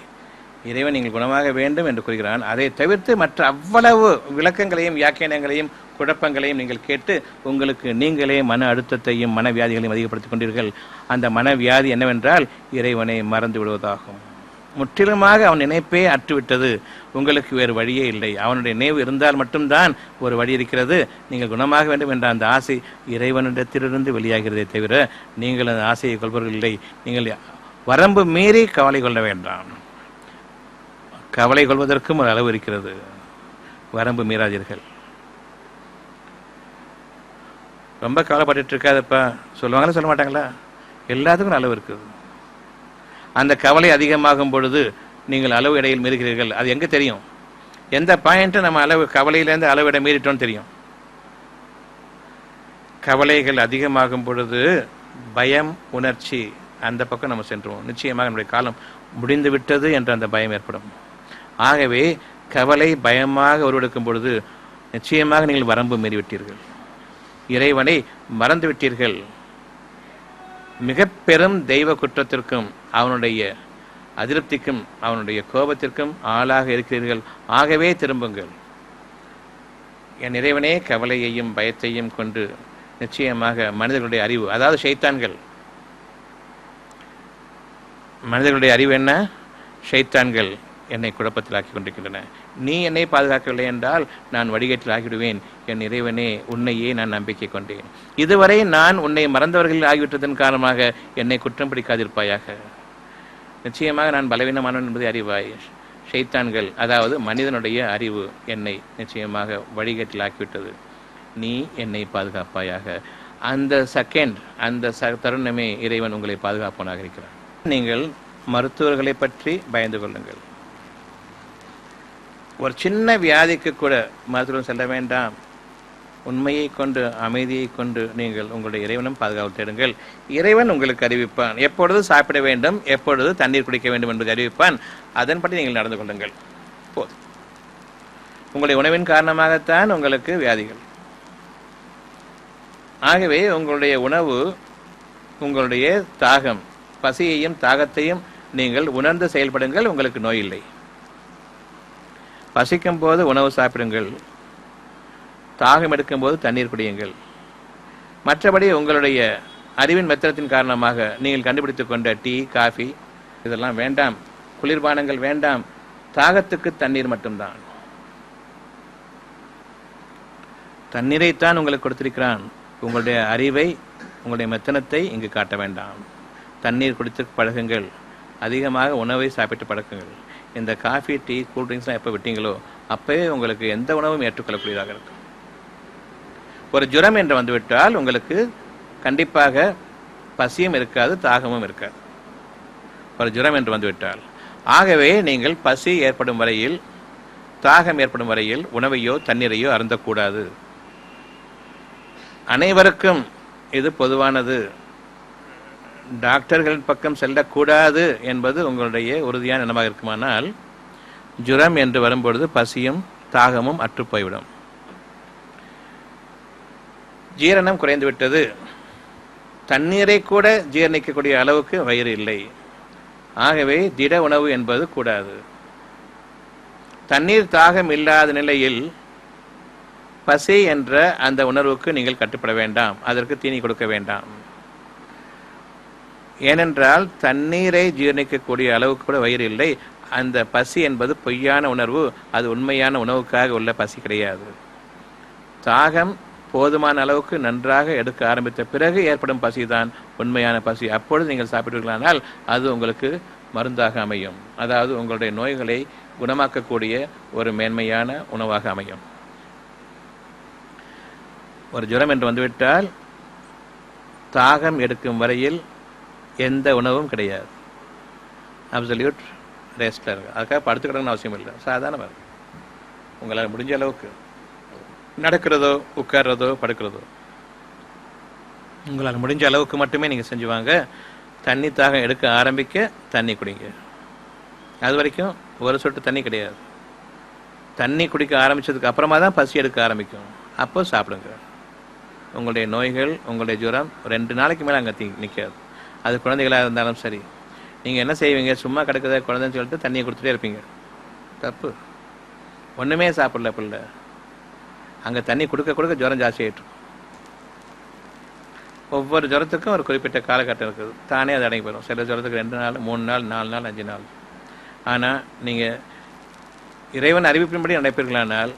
இறைவன் நீங்கள் குணமாக வேண்டும் என்று கூறுகிறான். அதை தவிர்த்து மற்ற அவ்வளவு விளக்கங்களையும் வியாக்கியானங்களையும் குழப்பங்களையும் நீங்கள் கேட்டு உங்களுக்கு நீங்களே மன அழுத்தத்தையும் மனவியாதிகளையும் அதிகப்படுத்திக் கொண்டீர்கள். அந்த மனவியாதி என்னவென்றால் இறைவனை மறந்து விடுவதாகும். முற்றிலுமாக அவன் நினைப்பே அற்றுவிட்டது. உங்களுக்கு வேறு வழியே இல்லை. அவனுடைய நினைவு இருந்தால் மட்டும்தான் ஒரு வழி இருக்கிறது. நீங்கள் குணமாக வேண்டும் என்ற அந்த ஆசை இறைவனிடத்திலிருந்து வெளியாகிறதே தவிர நீங்கள் அந்த ஆசையை கொள்பவர்கள் இல்லை. நீங்கள் வரம்பு மீறி கவலை கொள்ள வேண்டாம். கவலை கொள்வதற்கும் ஒரு அளவு இருக்கிறது. வரம்பு மீறாதீர்கள். ரொம்ப கவலைப்பட்டு இருக்காதப்பா சொல்லுவாங்களா சொல்ல மாட்டாங்களா? எல்லாத்துக்கும் அளவு இருக்குது. அந்த கவலை அதிகமாகும் பொழுது நீங்கள் அளவு இடையில் மீறுகிறீர்கள். அது எங்கே தெரியும்? எந்த பாயிண்ட்டு நம்ம அளவு கவலையிலேருந்து அளவு இடம் மீறிட்டோன்னு தெரியும். கவலைகள் அதிகமாகும் பொழுது பயம் உணர்ச்சி அந்த பக்கம் நம்ம சென்றுவோம். நிச்சயமாக நம்முடைய காலம் முடிந்து விட்டது என்ற அந்த பயம் ஏற்படும். ஆகவே கவலை பயமாக உருவெடுக்கும் பொழுது நிச்சயமாக நீங்கள் வரம்பு மீறிவிட்டீர்கள். இறைவனை மறந்துவிட்டீர்கள். மிக பெரும் தெய்வ குற்றத்திற்கும் அவனுடைய அதிருப்திக்கும் அவனுடைய கோபத்திற்கும் ஆளாக இருக்கிறீர்கள். ஆகவே திரும்புங்கள். என் இறைவனே கவலையையும் பயத்தையும் கொண்டு நிச்சயமாக மனிதர்களுடைய அறிவு, அதாவது ஷைத்தான்கள், மனிதர்களுடைய அறிவு என்ன? ஷைத்தான்கள் என்னை குழப்பத்தில் ஆக்கி கொண்டிருக்கின்றன. நீ என்னை பாதுகாக்கவில்லை என்றால் நான் வடிகட்டில் ஆகிவிடுவேன். என் இறைவனே உன்னையே நான் நம்பிக்கை கொண்டேன். இதுவரை நான் உன்னை மறந்தவர்கள் ஆகிவிட்டதன் காரணமாக என்னை குற்றம் பிடிக்காதிருப்பாயாக. நிச்சயமாக நான் பலவீனமானவன் என்பதை அறிவாய். ஷைத்தான்கள் அதாவது மனிதனுடைய அறிவு என்னை நிச்சயமாக வழிகட்டில் ஆக்கிவிட்டது. நீ என்னை பாதுகாப்பாயாக. அந்த செகண்ட், அந்த தருணமே இறைவன் உங்களை பாதுகாப்பவனாக இருக்கிறார். நீங்கள் மருத்துவர்களை பற்றி பயந்து கொள்ளுங்கள். ஒரு சின்ன வியாதிக்கு கூட மருத்துவம் செல்ல வேண்டாம். உண்மையை கொண்டு அமைதியை கொண்டு நீங்கள் உங்களுடைய இறைவனும் பாதுகாப்பு தேடுங்கள். இறைவன் உங்களுக்கு அறிவிப்பான். எப்பொழுது சாப்பிட வேண்டும், எப்பொழுது தண்ணீர் குடிக்க வேண்டும் என்பதை அறிவிப்பான். அதன்படி நீங்கள் நடந்து கொள்ளுங்கள். போதும். உங்களுடைய உணவின் காரணமாகத்தான் உங்களுக்கு வியாதிகள். ஆகவே உங்களுடைய உணவு, உங்களுடைய தாகம், பசியையும் தாகத்தையும் நீங்கள் உணர்ந்து செயல்படுங்கள். உங்களுக்கு நோய் இல்லை. பசிக்கும் போது உணவு சாப்பிடுங்கள். தாகம் எடுக்கும் போது தண்ணீர் குடியுங்கள். மற்றபடி உங்களுடைய அறிவின் மெத்தனத்தின் காரணமாக நீங்கள் கண்டுபிடித்துக் கொண்ட டீ, காஃபி இதெல்லாம் வேண்டாம். குளிர்பானங்கள் வேண்டாம். தாகத்துக்கு தண்ணீர் மட்டும்தான். தண்ணீரைத்தான் உங்களுக்கு கொடுத்திருக்கிறான். உங்களுடைய அறிவை, உங்களுடைய மெத்தனத்தை இங்கு காட்ட வேண்டாம். தண்ணீர் குடித்து பழகுங்கள். அதிகமாக உணவை சாப்பிட்டு பழக்குங்கள். இந்த காஃபி, டீ, கூல்ட்ரிங்க்ஸ்லாம் எப்போ விட்டீங்களோ அப்போவே உங்களுக்கு எந்த உணவும் ஏற்றுக்கொள்ளக்கூடியதாக இருக்கும். ஒரு ஜுரம் என்று வந்துவிட்டால் உங்களுக்கு கண்டிப்பாக பசியும் இருக்காது, தாகமும் இருக்காது. ஒரு ஜுரம் என்று வந்துவிட்டால். ஆகவே நீங்கள் பசி ஏற்படும் வரையில், தாகம் ஏற்படும் வரையில் உணவையோ தண்ணீரையோ அருந்தக்கூடாது. அனைவருக்கும் இது பொதுவானது. டாக்டர்களின் பக்கம் செல்லக்கூடாது என்பது உங்களுடைய உறுதியான எண்ணமாக இருக்குமானால் ஜுரம் என்று வரும்பொழுது பசியும் தாகமும் அற்றுப்போய்விடும். ஜீரணம் குறைந்துவிட்டது. தண்ணீரை கூட ஜீரணிக்கக்கூடிய அளவுக்கு வயிறு இல்லை. ஆகவே திட உணவு என்பது கூடாது. தண்ணீர் தாகம் இல்லாத நிலையில் பசி என்ற அந்த உணர்வுக்கு நீங்கள் கட்டுப்பட வேண்டாம். அதற்கு தீனி கொடுக்க வேண்டாம். ஏனென்றால் தண்ணீரை ஜீரணிக்கக்கூடிய அளவுக்கு கூட வயிறு இல்லை. அந்த பசி என்பது பொய்யான உணர்வு. அது உண்மையான உணவுக்காக உள்ள பசி கிடையாது. தாகம் போதுமான அளவுக்கு நன்றாக எடுக்க ஆரம்பித்த பிறகு ஏற்படும் பசிதான் உண்மையான பசி. அப்பொழுது நீங்கள் சாப்பிட்டீர்களானால் அது உங்களுக்கு மருந்தாக அமையும். அதாவது உங்களுடைய நோய்களை குணமாக்கக்கூடிய ஒரு மேன்மையான உணவாக அமையும். ஒரு ஜுரம் என்று வந்துவிட்டால் தாகம் எடுக்கும் வரையில் எந்த உணவும் கிடையாது. அப்சல்யூட் ரெஸ்ட்ல இருக்கு. அதுக்காக படுத்துக்கிடணும்னு அவசியம் இல்லை. சாதாரண உங்களால் முடிஞ்ச அளவுக்கு நடக்கிறதோ, உட்கார்றதோ, படுக்கிறதோ உங்களால் முடிஞ்ச அளவுக்கு மட்டுமே நீங்கள் செஞ்சுவாங்க. தண்ணி தாகம் எடுக்க ஆரம்பிக்க தண்ணி குடிங்க. அது வரைக்கும் ஒரு சொட்டு தண்ணி கிடையாது. தண்ணி குடிக்க ஆரம்பித்ததுக்கு அப்புறமா தான் பசி எடுக்க ஆரம்பிக்கும். அப்போ சாப்பிடுங்க. உங்களுடைய நோய்கள், உங்களுடைய ஜுரம் 2 நாளைக்கு மேலே அங்கே நிற்காது. அது குழந்தைகளாக இருந்தாலும் சரி. நீங்கள் என்ன செய்வீங்க? சும்மா கிடக்குத குழந்தைன்னு சொல்லிட்டு தண்ணியை கொடுத்துட்டே இருப்பீங்க. தப்பு. ஒன்றுமே சாப்பிடல பிள்ளை. அங்கே தண்ணி கொடுக்க கொடுக்க ஜுரம் ஜாஸ்தி ஆகிட்டு. ஒவ்வொரு ஜுரத்துக்கும் ஒரு குறிப்பிட்ட காலகட்டம் இருக்குது. தானே அது அடங்கி போயிடும். சில ஜுரத்துக்கு 2 நாள், 3 நாள், 4 நாள், 5 நாள். ஆனால் நீங்கள் இறைவன் அறிவிப்பின்படி நடப்பீர்களானால்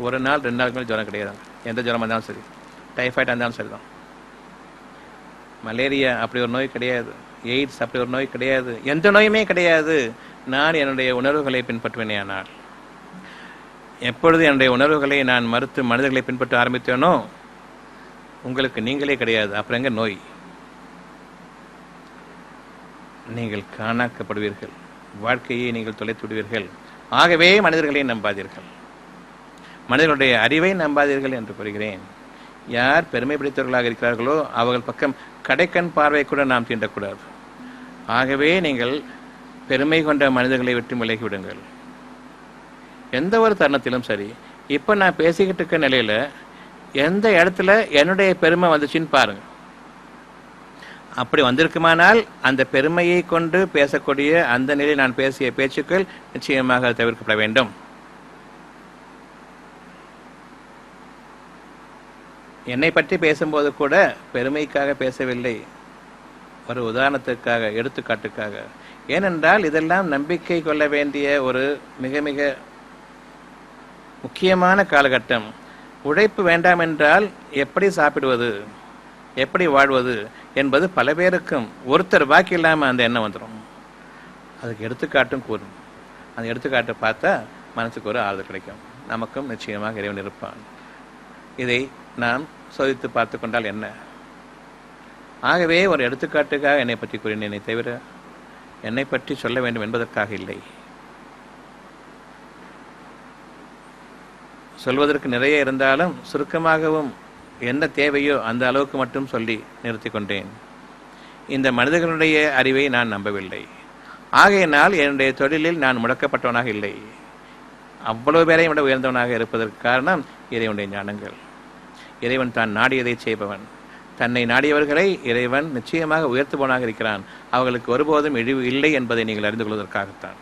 1 நாள் 2 நாளுக்கு மேலே ஜுரம் கிடையாது. எந்த ஜுரமாக இருந்தாலும் சரி, டைஃபாய்டாக இருந்தாலும் சரி தான். மலேரியா அப்படி ஒரு நோய் கிடையாது. எய்ட்ஸ் அப்படி ஒரு நோய் கிடையாது. எந்த நோயுமே கிடையாது. நான் என்னுடைய உணர்வுகளை பின்பற்றுவேனேயானால், எப்பொழுது என்னுடைய உணர்வுகளை நான் மறுத்து மனிதர்களை பின்பற்ற ஆரம்பித்தேனோ, உங்களுக்கு நீங்களே கிடையாது. அப்புறம் எங்க நோய்? நீங்கள் காணாக்கப்படுவீர்கள். வாழ்க்கையை நீங்கள் தொலைத்து விடுவீர்கள். ஆகவே மனிதர்களை நம்பாதீர்கள், மனிதர்களுடைய அறிவை நம்பாதீர்கள் என்று கூறுகிறேன். யார் பெருமை பிடித்தவர்களாக இருக்கிறார்களோ அவர்கள் பக்கம் கடைக்கண் பார்வை கூட நாம் தீண்டக்கூடாது. ஆகவே நீங்கள் பெருமை கொண்ட மனிதர்களை விட்டு விலகி விடுங்கள். எந்த ஒரு தருணத்திலும் சரி. இப்போ நான் பேசிக்கிட்டு இருக்க நிலையில் எந்த இடத்துல என்னுடைய பெருமை வந்துச்சுன்னு பாருங்க. அப்படி வந்திருக்குமானால் அந்த பெருமையை கொண்டு பேசக்கூடிய அந்த நிலையில் நான் பேசிய பேச்சுக்கள் நிச்சயமாக தவிர்க்கப்பட வேண்டும். என்னை பற்றி பேசும்போது கூட பெருமைக்காக பேசவில்லை, ஒரு உதாரணத்துக்காக, எடுத்துக்காட்டுக்காக. ஏனென்றால் இதெல்லாம் நம்பிக்கை கொள்ள வேண்டிய ஒரு மிக மிக முக்கியமான காலகட்டம். உழைப்பு வேண்டாம் என்றால் எப்படி சாப்பிடுவது, எப்படி வாழ்வது என்பது பல பேருக்கும் ஒருத்தர் பாக்கி இல்லாமல் அந்த எண்ணம் வந்துடும். அதுக்கு எடுத்துக்காட்டும் கூறும். அந்த எடுத்துக்காட்டை பார்த்தா மனசுக்கு ஒரு ஆறுதல் கிடைக்கும். நமக்கும் நிச்சயமாக இறைவன் இருப்பான். இதை நாம் சோதித்து பார்த்து கொண்டால் என்ன? ஆகவே ஒரு எடுத்துக்காட்டுக்காக என்னை பற்றி கூறினேனே தவிர என்னை பற்றி சொல்ல வேண்டும் என்பதற்காக இல்லை. சொல்வதற்கு நிறைய இருந்தாலும் சுருக்கமாகவும் என்ன தேவையோ அந்த அளவுக்கு மட்டும் சொல்லி நிறுத்தி கொண்டேன். இந்த மனிதர்களுடைய அறிவை நான் நம்பவில்லை. ஆகையினால் என்னுடைய தொழிலில் நான் முடக்கப்பட்டவனாக இல்லை. அவ்வளவு பேரையும் விட உயர்ந்தவனாக இருப்பதற்கு காரணம் இறைவனுடைய ஞானங்கள். இறைவன் தான் நாடியதை செய்பவன். தன்னை நாடியவர்களை இறைவன் நிச்சயமாக உயர்த்துபவனாக இருக்கிறான். அவர்களுக்கு ஒருபோதும் இழிவு இல்லை என்பதை நீங்கள் அறிந்து கொள்வதற்காகத்தான்.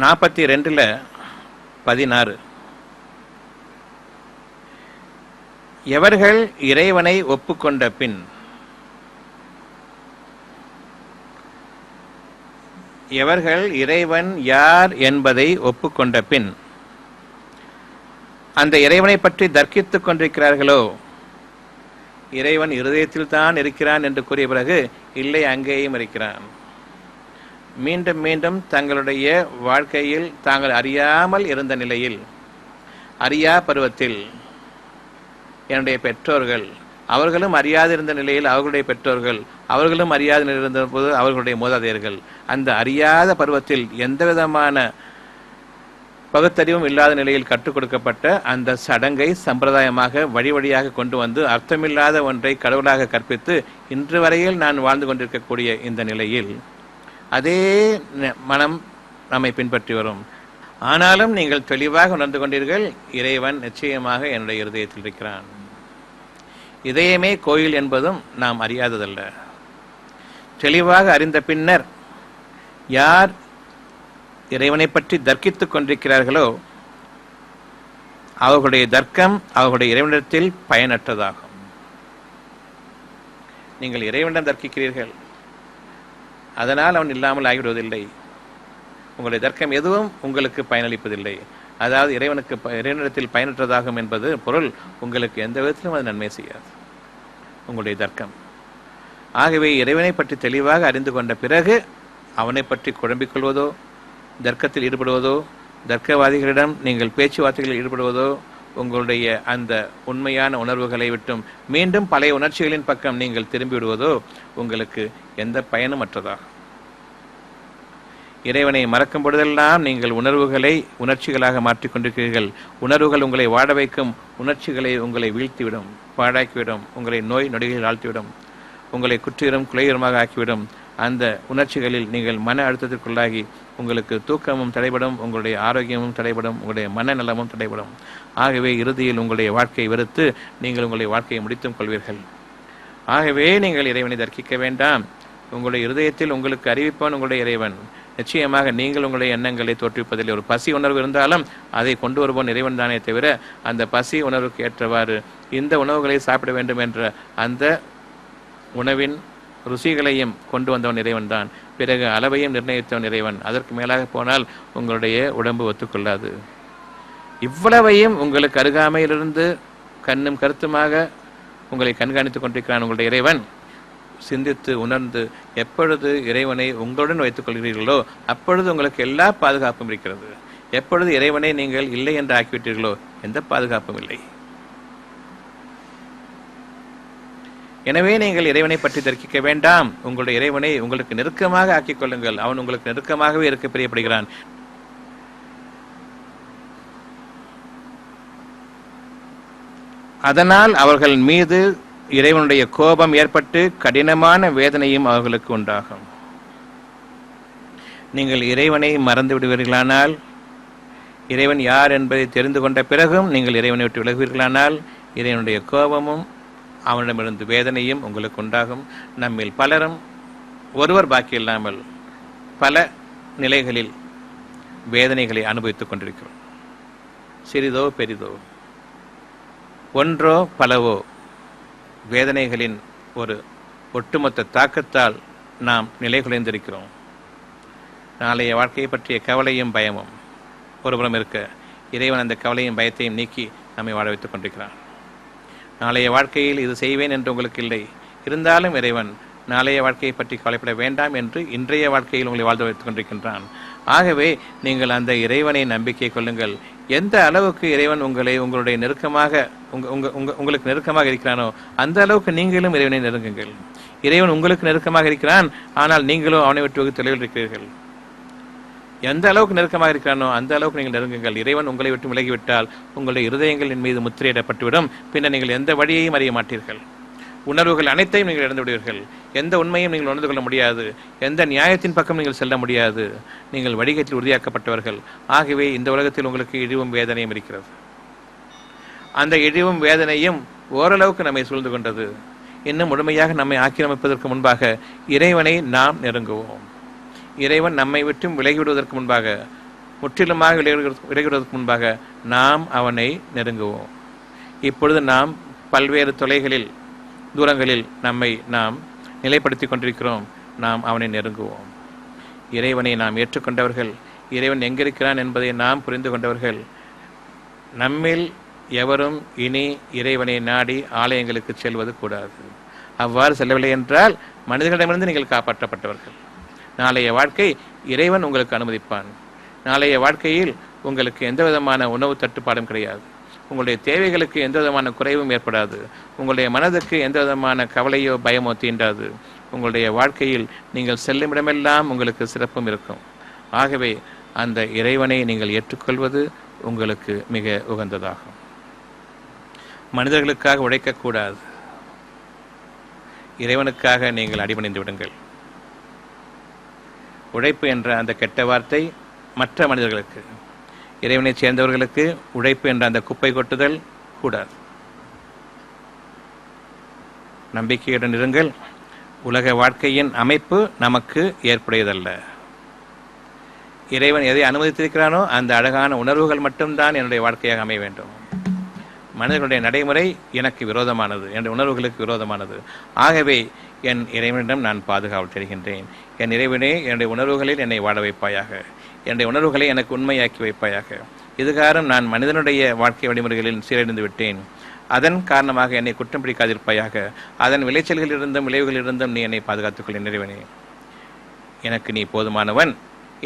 நாற்பத்தி 2:16 எவர்கள் இறைவனை ஒப்புக்கொண்ட பின், எவர்கள் இறைவன் யார் என்பதை ஒப்புக்கொண்ட பின் அந்த இறைவனை பற்றி தர்க்கித்துக் கொண்டிருக்கிறார்களோ, இறைவன் இருதயத்தில் தான் இருக்கிறான் என்று கூறிய பிறகு இல்லை அங்கேயும் இருக்கிறான். மீண்டும் மீண்டும் தங்களுடைய வாழ்க்கையில் தாங்கள் அறியாமல் இருந்த நிலையில், அறியா பருவத்தில் என்னுடைய பெற்றோர்கள், அவர்களும் அறியாதிருந்த நிலையில் அவர்களுடைய பெற்றோர்கள், அவர்களும் அறியாத இருந்த போது அவர்களுடைய மூதாதையர்கள், அந்த அறியாத பருவத்தில் எந்த விதமான பகுத்தறிவும் இல்லாத நிலையில் கற்றுக் கொடுக்கப்பட்ட அந்த சடங்கை சம்பிரதாயமாக வழி வழியாக கொண்டு வந்து அர்த்தமில்லாத ஒன்றை கடவுளாக கற்பித்து இன்று வரையில் நான் வாழ்ந்து கொண்டிருக்கக்கூடிய இந்த நிலையில் அதே மனம் நம்மை பின்பற்றி வரும். ஆனாலும் நீங்கள் தெளிவாக உணர்ந்து கொண்டீர்கள், இறைவன் நிச்சயமாக என்னுடைய இருதயத்தில் இருக்கிறான். இதயமே கோயில் என்பதும் நாம் அறியாததல்ல. தெளிவாக அறிந்த பின்னர் யார் இறைவனை பற்றி தர்க்கித்துக் கொண்டிருக்கிறார்களோ அவர்களுடைய தர்க்கம் அவர்களுடைய இறைவனிடத்தில் பயனற்றதாகும். நீங்கள் இறைவனிடம் தர்க்கிக்கிறீர்கள், அதனால் அவன் இல்லாமல் ஆகிவிடுவதில்லை. உங்களுடைய தர்க்கம் எதுவும் உங்களுக்கு பயனளிப்பதில்லை. அதாவது இறைவனிடத்தில் பயனற்றதாகும் என்பது பொருள், உங்களுக்கு எந்த விதத்திலும் அது நன்மை செய்யாது உங்களுடைய தர்க்கம். ஆகவே இறைவனை பற்றி தெளிவாக அறிந்து கொண்ட பிறகு அவனை பற்றி குழம்பிக் கொள்வதோ, தர்க்கத்தில் ஈடுபடுவதோ, தர்க்கவாதிகளிடம் நீங்கள் பேச்சுவார்த்தைகளில் ஈடுபடுவதோ உங்களுடைய அந்த உண்மையான உணர்வுகளை விட்டும் மீண்டும் பழைய உணர்ச்சிகளின் பக்கம் நீங்கள் திரும்பி விடுவதோ உங்களுக்கு எந்த பயனும் அற்றதாகும். இறைவனை மறக்கும் பொழுதெல்லாம் நீங்கள் உணர்வுகளை உணர்ச்சிகளாக மாற்றிக்கொண்டிருக்கிறீர்கள். உணர்வுகள் உங்களை வாட வைக்கும், உணர்ச்சிகளை உங்களை வீழ்த்திவிடும், பாழாக்கிவிடும், உங்களை நோய் நொடிகளில் ஆழ்த்திவிடும். உங்களை குற்றீரும் குலையுரமாக ஆக்கிவிடும். அந்த உணர்ச்சிகளில் நீங்கள் மன அழுத்தத்திற்குள்ளாகி உங்களுக்கு தூக்கமும் தடைபடும், உங்களுடைய ஆரோக்கியமும் தடைபடும், உங்களுடைய மனநலமும் தடைபடும். ஆகவே இறுதியில் உங்களுடைய வாழ்க்கையை வெறுத்து நீங்கள் உங்களுடைய வாழ்க்கையை முடித்தும் கொள்வீர்கள். ஆகவே நீங்கள் இறைவனை தர்க்கிக்க வேண்டாம். உங்களுடைய இருதயத்தில் உங்களுக்கு அறிவிப்பான் உங்களுடைய இறைவன். நிச்சயமாக நீங்கள் உங்களுடைய எண்ணங்களை தோற்றுவிப்பதில் ஒரு பசி உணர்வு இருந்தாலும் அதை கொண்டு வருவோன் இறைவன் தானே தவிர, அந்த பசி உணர்வுக்கு ஏற்றவாறு இந்த உணவுகளை சாப்பிட வேண்டும் என்ற அந்த உணவின் ருசிகளையும் கொண்டு வந்தவன் இறைவன் தான். பிறகு அளவையும் நிர்ணயித்தவன் இறைவன். அதற்கு மேலாக போனால் உங்களுடைய உடம்பு ஒத்துக்கொள்ளாது. இவ்வளவையும் உங்களுக்கு அருகாமையிலிருந்து கண்ணும் கருத்துமாக உங்களை கண்காணித்துக் கொண்டிருக்கிறான் உங்களுடைய இறைவன். சிந்தித்து உணர்ந்து எப்பொழுது இறைவனை உங்களுடன் வைத்துக் கொள்கிறீர்களோ அப்பொழுது உங்களுக்கு எல்லா பாதுகாப்பும் இருக்கிறது. எப்பொழுது இறைவனை நீங்கள் இல்லை என்று ஆக்கிவிட்டீர்களோ எந்த பாதுகாப்பும் இல்லை. எனவே நீங்கள் இறைவனை பற்றி தர்க்கிக்க வேண்டாம். உங்களுடைய இறைவனை உங்களுக்கு நெருக்கமாக ஆக்கிக் கொள்ளுங்கள். அவன் உங்களுக்கு நெருக்கமாகவே இருக்க பிரியப்படுகிறான். அதனால் அவர்கள் மீது இறைவனுடைய கோபம் ஏற்பட்டு கடினமான வேதனையும் அவர்களுக்கு உண்டாகும். நீங்கள் இறைவனை மறந்து விடுவீர்களானால், இறைவன் யார் என்பதை தெரிந்து கொண்ட பிறகும் நீங்கள் இறைவனை விட்டு விலகுவீர்களானால், இறைவனுடைய கோபமும் அவனிடமிருந்து வேதனையும் உங்களுக்கு உண்டாகும். நம்மில் பலரும் ஒருவர் பாக்கி இல்லாமல் பல நிலைகளில் வேதனைகளை அனுபவித்துக் கொண்டிருக்கிறோம். சிறிதோ பெரிதோ, ஒன்றோ பலவோ வேதனைகளின் ஒரு ஒட்டுமொத்த தாக்கத்தால் நாம் நிலை குலைந்திருக்கிறோம். நாளைய வாழ்க்கையை பற்றிய கவலையும் பயமும் ஒருபுறம் இருக்க, இறைவன் அந்த கவலையும் பயத்தையும் நீக்கி நம்மை வாழ வைத்துக் கொண்டிருக்கிறான். நாளைய வாழ்க்கையில் இது செய்வேன் என்று உங்களுக்கு இல்லை. இருந்தாலும் இறைவன் நாளைய வாழ்க்கையை பற்றி கவலைப்பட வேண்டாம் என்று இன்றைய வாழ்க்கையில் உங்களை வாழ்ந்து வைத்துக் கொண்டிருக்கின்றான். ஆகவே நீங்கள் அந்த இறைவனை நம்பிக்கை கொள்ளுங்கள். எந்த அளவுக்கு இறைவன் உங்களை உங்களுடைய நெருக்கமாக உங்களுக்கு நெருக்கமாக இருக்கிறானோ அந்த அளவுக்கு நீங்களும் இறைவனை நெருங்குங்கள். இறைவன் உங்களுக்கு நெருக்கமாக இருக்கிறான், ஆனால் நீங்களும் அவனை விட்டு தொலைவில் இருக்கிறீர்கள். எந்த அளவுக்கு நெருக்கமாக இருக்கிறானோ அந்த அளவுக்கு நீங்கள் நெருங்குங்கள். இறைவன் உங்களை விட்டு விலகிவிட்டால் உங்களுடைய இருதயங்களின் மீது முத்திரையிடப்பட்டுவிடும். பின்னர் நீங்கள் எந்த வழியையும் அறிய மாட்டீர்கள். உணர்வுகள் அனைத்தையும் நீங்கள் இழந்து விடுவீர்கள். எந்த உண்மையும் நீங்கள் உணர்ந்து கொள்ள முடியாது. எந்த நியாயத்தின் பக்கம் நீங்கள் செல்ல முடியாது. நீங்கள் வடிகட்டில் உறுதியாக்கப்பட்டவர்கள். ஆகவே இந்த உலகத்தில் உங்களுக்கு இழிவும் வேதனையும் இருக்கிறது. அந்த இழிவும் வேதனையும் ஓரளவுக்கு நம்மை சூழ்ந்து கொண்டது. இன்னும் முழுமையாக நம்மை ஆக்கிரமிப்பதற்கு முன்பாக இறைவனை நாம் நெருங்குவோம். இறைவன் நம்மை விட்டும் விலகிவிடுவதற்கு முன்பாக, முற்றிலுமாக விலகிவிடுவதற்கு முன்பாக நாம் அவனை நெருங்குவோம். இப்பொழுது நாம் பல்வேறு தொலைகளில் தூரங்களில் நம்மை நாம் நிலைப்படுத்தி கொண்டிருக்கிறோம். நாம் அவனை நெருங்குவோம். இறைவனை நாம் ஏற்றுக்கொண்டவர்கள், இறைவன் எங்கிருக்கிறான் என்பதை நாம் புரிந்து கொண்டவர்கள். நம்மில் எவரும் இனி இறைவனை நாடி ஆலயங்களுக்கு செல்வது கூடாது. அவ்வாறு செல்லவில்லை என்றால் மனிதர்களிடமிருந்து நீங்கள் காப்பாற்றப்பட்டவர்கள். நாளைய வாழ்க்கை இறைவன் உங்களுக்கு அனுமதிப்பான். நாளைய வாழ்க்கையில் உங்களுக்கு எந்த விதமான உணவு தட்டுப்பாடும் கிடையாது. உங்களுடைய தேவைகளுக்கு எந்த விதமான குறைவும் ஏற்படாது. உங்களுடைய மனதுக்கு எந்த விதமான கவலையோ பயமோ தீண்டாது. உங்களுடைய வாழ்க்கையில் நீங்கள் செல்லும் இடமெல்லாம் உங்களுக்கு சிறப்பும் இருக்கும். ஆகவே அந்த இறைவனை நீங்கள் ஏற்றுக்கொள்வது உங்களுக்கு மிக உகந்ததாகும். மனிதர்களுக்காக உழைக்கக்கூடாது. இறைவனுக்காக நீங்கள் அடிபணிந்து விடுங்கள். உழைப்பு என்ற அந்த கெட்ட வார்த்தை மற்ற மனிதர்களுக்கு, இறைவனை சேர்ந்தவர்களுக்கு உழைப்பு என்ற அந்த குப்பை கொட்டுதல் கூடாது. நம்பிக்கையுடன் இருங்கள். உலக வாழ்க்கையின் அமைப்பு நமக்கு ஏற்புடையதல்ல. இறைவன் எதை அனுமதித்திருக்கிறானோ அந்த அழகான உணர்வுகள் மட்டும்தான் என்னுடைய வாழ்க்கையாக அமைய வேண்டும். மனிதர்களுடைய நடைமுறை எனக்கு விரோதமானது, என்னுடைய உணர்வுகளுக்கு விரோதமானது. ஆகவே என் இறைவனிடம் நான் பாதுகாவல் தருகின்றேன். என் இறைவனே, என்னுடைய உணர்வுகளில் என்னை வாழ வைப்பாயாக. என்னுடைய உணர்வுகளை எனக்கு உண்மையாக்கி வைப்பாயாக. இதுகாரம் நான் மனிதனுடைய வாழ்க்கை வழிமுறைகளில் சீரழிந்து விட்டேன். அதன் காரணமாக என்னை குற்றம் பிடிக்காதிருப்பாயாக. அதன் விளைச்சல்களிலிருந்தும் விளைவுகளிலிருந்தும் நீ என்னை பாதுகாத்துக் கொள்ள இறைவனே. எனக்கு நீ போதுமானவன்.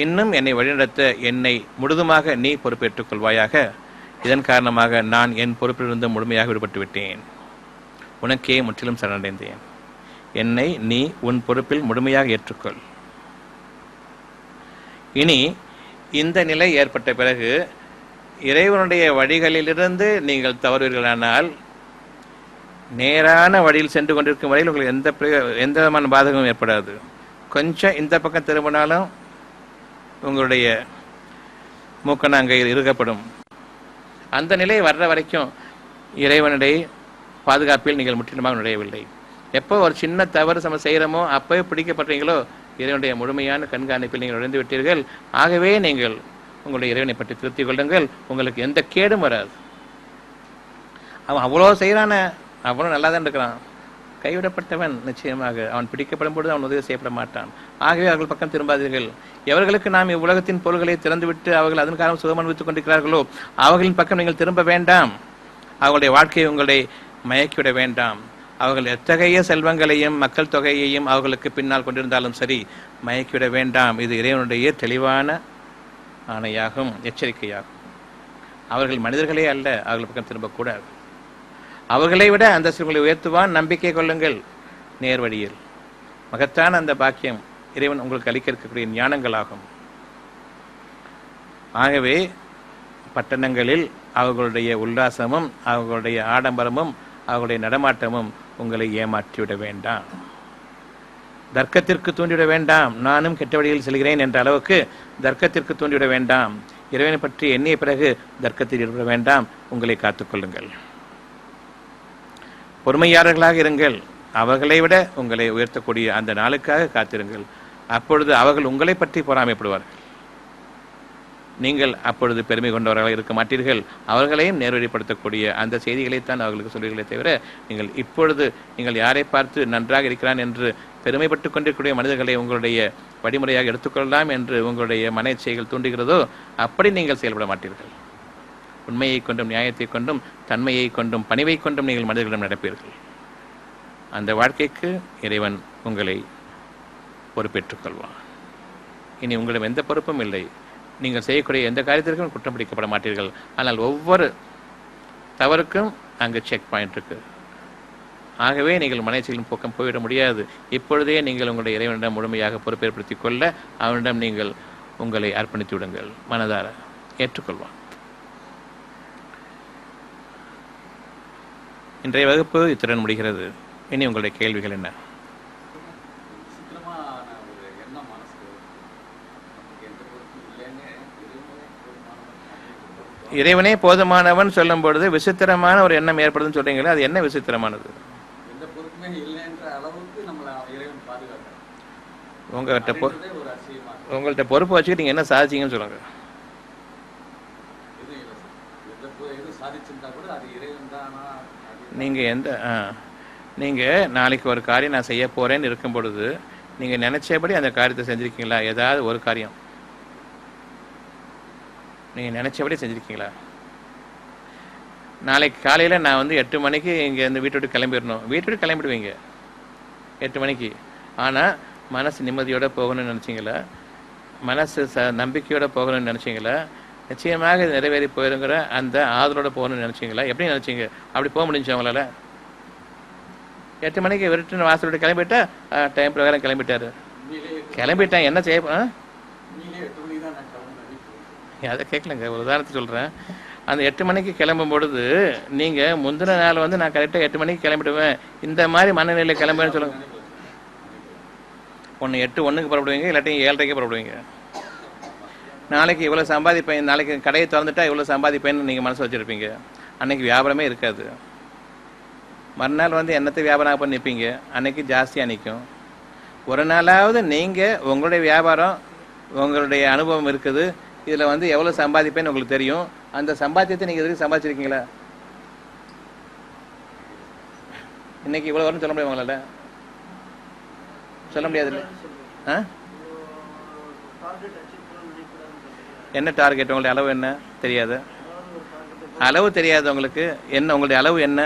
இன்னும் என்னை வழிநடத்த என்னை முழுதுமாக நீ பொறுப்பேற்றுக் கொள்வாயாக. இதன் காரணமாக நான் என் பொறுப்பிலிருந்து முழுமையாக விடுபட்டு விட்டேன். உனக்கே முற்றிலும் சரணடைந்தேன். என்னை நீ உன் பொறுப்பில் முழுமையாக ஏற்றுக்கொள். இனி இந்த நிலை ஏற்பட்ட பிறகு இறைவனுடைய வழிகளிலிருந்து நீங்கள் தவறுவீர்களானால் நேரான வழியில் சென்று கொண்டிருக்கும் வரையில் உங்களுக்கு எந்த விதமான பாதகமும் ஏற்படாது. கொஞ்சம் இந்த பக்கம் திரும்பினாலும் உங்களுடைய மூக்கணாங்கையில் இருக்கப்படும். அந்த நிலை வர்ற வரைக்கும் இறைவனுடைய பாதுகாப்பில் நீங்கள் முற்றிலுமாக நுழையவில்லை. எப்போ ஒரு சின்ன தவறு நம்ம செய்கிறோமோ அப்போவே பிடிக்கப்படுறீங்களோ இறைவனுடைய முழுமையான கண்காணிப்பில் நீங்கள் நுழைந்து விட்டீர்கள். ஆகவே நீங்கள் உங்களுடைய இறைவனை பற்றி திருத்திக் கொள்ளுங்கள். உங்களுக்கு எந்த கேடும் வராது. அவன் அவ்வளோ செய்கிறான, அவ்வளோ நல்லா தான் இருக்கிறான். கைவிடப்பட்டவன் நிச்சயமாக அவன் பிடிக்கப்படும் பொழுது அவன் உதவி செய்யப்பட மாட்டான். ஆகவே அவர்கள் பக்கம் திரும்பாதீர்கள். எவர்களுக்கு நாம் இவ்வுலகத்தின் பொருள்களை திறந்துவிட்டு அவர்கள் அதன் காரணம் சுகம் அனுபவித்துக் கொண்டிருக்கிறார்களோ அவர்களின் பக்கம் நீங்கள் திரும்ப வேண்டாம். அவர்களுடைய வாழ்க்கையை உங்களை மயக்கிவிட வேண்டாம். அவர்கள் எத்தகைய செல்வங்களையும் மக்கள் தொகையையும் அவர்களுக்கு பின்னால் கொண்டிருந்தாலும் சரி, மயக்கிவிட வேண்டாம். இது இறைவனுடைய தெளிவான ஆணையாகும், எச்சரிக்கையாகும். அவர்கள் மனிதர்களே அல்ல, அவர்கள் பக்கம் திரும்பக்கூடாது. அவர்களை விட அந்த சிறுகளை உயர்த்துவான். நம்பிக்கை கொள்ளுங்கள். நேர்வழியில் மகத்தான அந்த பாக்கியம் இறைவன் உங்களுக்கு அளிக்க இருக்கக்கூடிய ஞானங்களாகும். ஆகவே பட்டணங்களில் அவர்களுடைய உல்லாசமும் அவர்களுடைய ஆடம்பரமும் அவர்களுடைய நடமாட்டமும் உங்களை ஏமாற்றிவிட வேண்டாம். தர்க்கத்திற்கு தூண்டிவிட வேண்டாம். நானும் கெட்ட வழியில் செல்கிறேன் என்ற அளவுக்கு தர்க்கத்திற்கு தூண்டிவிட வேண்டாம். இறைவனை பற்றி எண்ணிய பிறகு தர்க்கத்தில் ஈடுபட வேண்டாம். உங்களை காத்துக்கொள்ளுங்கள். பொறுமையாளர்களாக இருங்கள். அவர்களை விட உங்களை உயர்த்தக்கூடிய அந்த நாளுக்காக காத்திருங்கள். அப்பொழுது அவர்கள் உங்களை பற்றி பொறாமைப்படுவார்கள். நீங்கள் அப்பொழுது பெருமை கொண்டவர்களாக இருக்க மாட்டீர்கள். அவர்களையும் நேர்வழிப்படுத்தக்கூடிய அந்த செய்திகளைத்தான் அவர்களுக்கு சொல்வீர்களே தவிர, நீங்கள் இப்பொழுது நீங்கள் யாரை பார்த்து நன்றாக இருக்கிறான் என்று பெருமைப்பட்டு கொண்டிருக்கக்கூடிய மனிதர்களை உங்களுடைய வழிமுறையாக எடுத்துக்கொள்ளலாம் என்று உங்களுடைய மனச்செய்கள் தூண்டுகிறதோ அப்படி நீங்கள் செயல்பட மாட்டீர்கள். உண்மையை கொண்டும் நியாயத்தை கொண்டும் தன்மையை கொண்டும் பணிவை கொண்டும் நீங்கள் மனிதர்களிடம் நடப்பீர்கள். அந்த வாழ்க்கைக்கு இறைவன் உங்களை பொறுப்பேற்றுக் கொள்வான். இனி உங்களிடம் எந்த பொறுப்பும் இல்லை. நீங்கள் செய்யக்கூடிய எந்த காரியத்திற்கும் குற்றம் பிடிக்கப்பட மாட்டீர்கள். ஆனால் ஒவ்வொரு தவறுக்கும் அங்கு செக் பாயிண்ட் இருக்கு. ஆகவே நீங்கள் மனச்செயலின் பக்கம் போய்விட முடியாது. இப்பொழுதே நீங்கள் உங்களுடைய இறைவனிடம் முழுமையாக பொறுப்பேற்படுத்திக் கொள்ள அவனிடம் நீங்கள் உங்களை அர்ப்பணித்து விடுங்கள். மனதார ஏற்றுக்கொள்வான். இன்றைய வகுப்பு இத்துடன் முடிகிறது. இனி உங்களுடைய கேள்விகள் என்ன? இறைவனே போதுமானவன் சொல்லும் பொழுது விசித்திரமான ஒரு எண்ணம் ஏற்படுதுன்னு சொல்றீங்களா? அது என்ன விசித்திரமானது? உங்கள்கிட்ட பொறுப்பு வச்சுக்கிட்டு நீங்க என்ன சாதிச்சீங்கன்னு சொல்லுங்க. நீங்க நாளைக்கு ஒரு காரியம் நான் செய்ய போறேன்னு இருக்கும் பொழுது நீங்க நினைச்சபடி அந்த காரியத்தை செஞ்சிருக்கீங்களா? ஏதாவது ஒரு காரியம் நீங்க நினைச்சபடி செஞ்சிருக்கீங்களா? நாளைக்கு காலையில நான் 8 மணிக்கு இங்க இந்த வீட்டை விட்டு கிளம்பிடணும். வீட்டை விட்டு கிளம்பிடுவீங்க 8 மணிக்கு. ஆனா மனசு நிம்மதியோட போகணும்னு நினைச்சீங்களா? மனசு நம்பிக்கையோட போகணும்னு நினைச்சீங்களா? நிச்சயமாக இது நிறைவேறி போயிருங்கிற அந்த ஆதலோட போகணும்னு நினைச்சீங்களா? எப்படி நினைச்சீங்க? அப்படி போக முடிஞ்சு அவங்களால? 8 மணிக்கு விட்டு வாசல் விட்டு கிளம்பிட்டா டைம் பிரகாரம் கிளம்பிட்டாரு. கிளம்பிட்டேன் என்ன செய்ய? அதை கேட்கலங்க. ஒரு உதாரணத்துக்கு சொல்கிறேன். அந்த 8 மணிக்கு கிளம்பும் பொழுது நீங்கள் முந்தின நாள் நான் கரெக்டாக 8 மணிக்கு கிளம்பிடுவேன் இந்த மாதிரி மனநிலையில் கிளம்புன்னு சொல்லுங்கள். ஒன்று 8:01 புறப்படுவீங்க, இல்லாட்டி 7:30 புறப்படுவீங்க. நாளைக்கு இவ்வளோ சம்பாதிப்பேன், நாளைக்கு கடையை திறந்துட்டா இவ்வளோ சம்பாதிப்பேன்னு நீங்கள் மனசு வச்சுருப்பீங்க. அன்னைக்கு வியாபாரமே இருக்காது. மறுநாள் என்னத்தை வியாபாரம் பண்ணி நிற்பீங்க. அன்னைக்கு ஜாஸ்தியாக நிற்கும். ஒரு நாளாவது நீங்கள் உங்களுடைய வியாபாரம் உங்களுடைய அனுபவம் இருக்குது, இதில் எவ்வளோ சம்பாதிப்பேன்னு உங்களுக்கு தெரியும். அந்த சம்பாத்தியத்தை நீங்கள் எதுக்கு சம்பாதிச்சிருக்கீங்களா? இன்னைக்கு இவ்வளோ வரும்னு சொல்ல முடியும் உங்களால்? சொல்ல முடியாது இல்லை? என்ன டார்கெட்? உங்களுடைய அளவு என்ன தெரியாது? அளவு தெரியாது உங்களுக்கு? என்ன உங்களுடைய அளவு என்ன?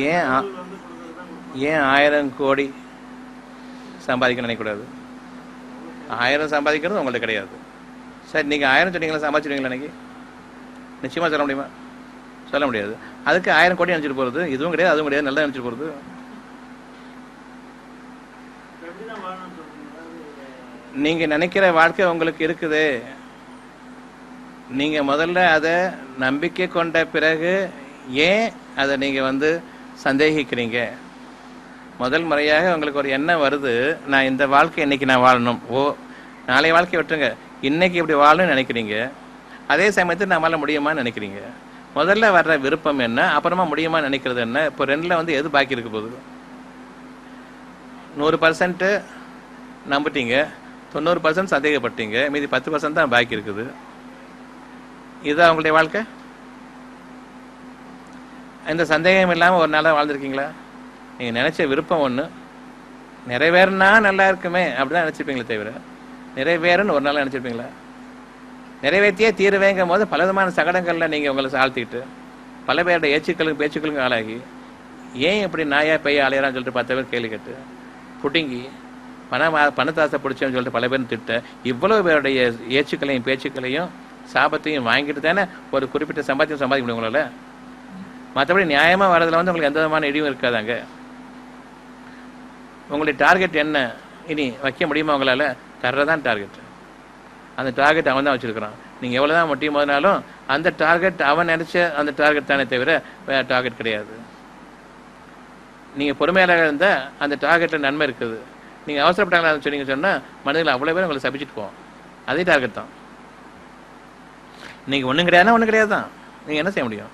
ஏன் 1000 கோடி சம்பாதிக்க நினைக்கக்கூடாது? 1000 சம்பாதிக்கிறது உங்கள்ட்ட கிடையாது. சரி, நீங்கள் 1000 சொன்னீங்களா? சம்பாதிச்சுடுவீங்களா? இன்னைக்கு நிச்சயமாக சொல்ல முடியுமா? சொல்ல முடியாது. அதுக்கு 1000 கோடி நினச்சிட்டு போகிறது இதுவும் கிடையாது, அதுவும் கிடையாது, நல்லா நினச்சிட்டு போகிறது. நீங்கள் நினைக்கிற வாழ்க்கை உங்களுக்கு இருக்குது. நீங்கள் முதல்ல அதை நம்பிக்கை கொண்ட பிறகு ஏன் அதை நீங்கள் சந்தேகிக்கிறீங்க? முதல் முறையாக உங்களுக்கு ஒரு எண்ணம் வருது, நான் இந்த வாழ்க்கை இன்னைக்கு நான் வாழணும். நாளைய வாழ்க்கை விட்டுருங்க, இன்னைக்கு இப்படி வாழணும்னு நினைக்கிறீங்க. அதே சமயத்தில் நம்மளால முடியுமான்னு நினைக்கிறீங்க. முதல்ல வர்ற விருப்பம் என்ன, அப்புறமா முடியுமான்னு நினைக்கிறது என்ன? இப்போ ரெண்டில் எது பாக்கி இருக்க போகுது? 100% நம்பிட்டீங்க, 90% சந்தேகப்பட்டீங்க, மீதி 10% தான் பாக்கி இருக்குது. இதுதான் அவங்களுடைய வாழ்க்கை. இந்த சந்தேகம் இல்லாமல் ஒரு நாளாக வாழ்ந்துருக்கீங்களா? நீங்கள் நினச்ச விருப்பம் ஒன்று நிறைவேறினா நல்லா இருக்குமே அப்படிதான் நினச்சிருப்பீங்களே தவிர நிறைவேறுன்னு ஒரு நாள் நினச்சிருப்பீங்களா? நிறைவேற்றியே தீருவேங்கும் போது பல விதமான சகடங்களில் நீங்கள் உங்களை சாழ்த்திக்கிட்டு பல பேருடைய ஏச்சுக்களுக்கும் பேச்சுக்களுக்கும் ஆளாகி ஏன் இப்படி நாயா பைய அலையறான்னு சொல்லிட்டு 10 பேர் கேள்வி கேட்டு புடுங்கி பணத்தாசை பிடிச்சோன்னு சொல்லிட்டு பல பேரும் திட்ட இவ்வளவு பேருடைய ஏச்சுக்களையும் பேச்சுக்களையும் சாபத்தையும் வாங்கிட்டு தானே ஒரு குறிப்பிட்ட சம்பாத்தியம் சம்பாதிக்க முடியும் உங்களால். மற்றபடி நியாயமாக வர்றதுல உங்களுக்கு எந்த விதமான இடியும் இருக்காதாங்க. உங்களுடைய டார்கெட் என்ன இனி வைக்க முடியுமா உங்களால்? தர்றதான் டார்கெட். அந்த டார்கெட் அவன் தான் வச்சுருக்கிறான். நீங்கள் எவ்வளோ தான் முட்டியும் போதுனாலும் அந்த டார்கெட் அவன் நினச்ச அந்த டார்கெட் தானே தவிர வேறு டார்கெட் கிடையாது. நீங்கள் பொறுமையாக இருந்தால் அந்த டார்கெட்டில் நன்மை இருக்குது. நீங்கள் அவசரப்பட்டாங்களா சொன்னீங்க சொன்னால் மனிதர்கள் அவ்வளோ பேர் உங்களை சபிச்சுட்டு போவோம். அதே டார்கெட் தான். இன்றைக்கி ஒன்றும் கிடையாதுன்னா ஒன்றும் கிடையாது தான். நீங்கள் என்ன செய்ய முடியும்?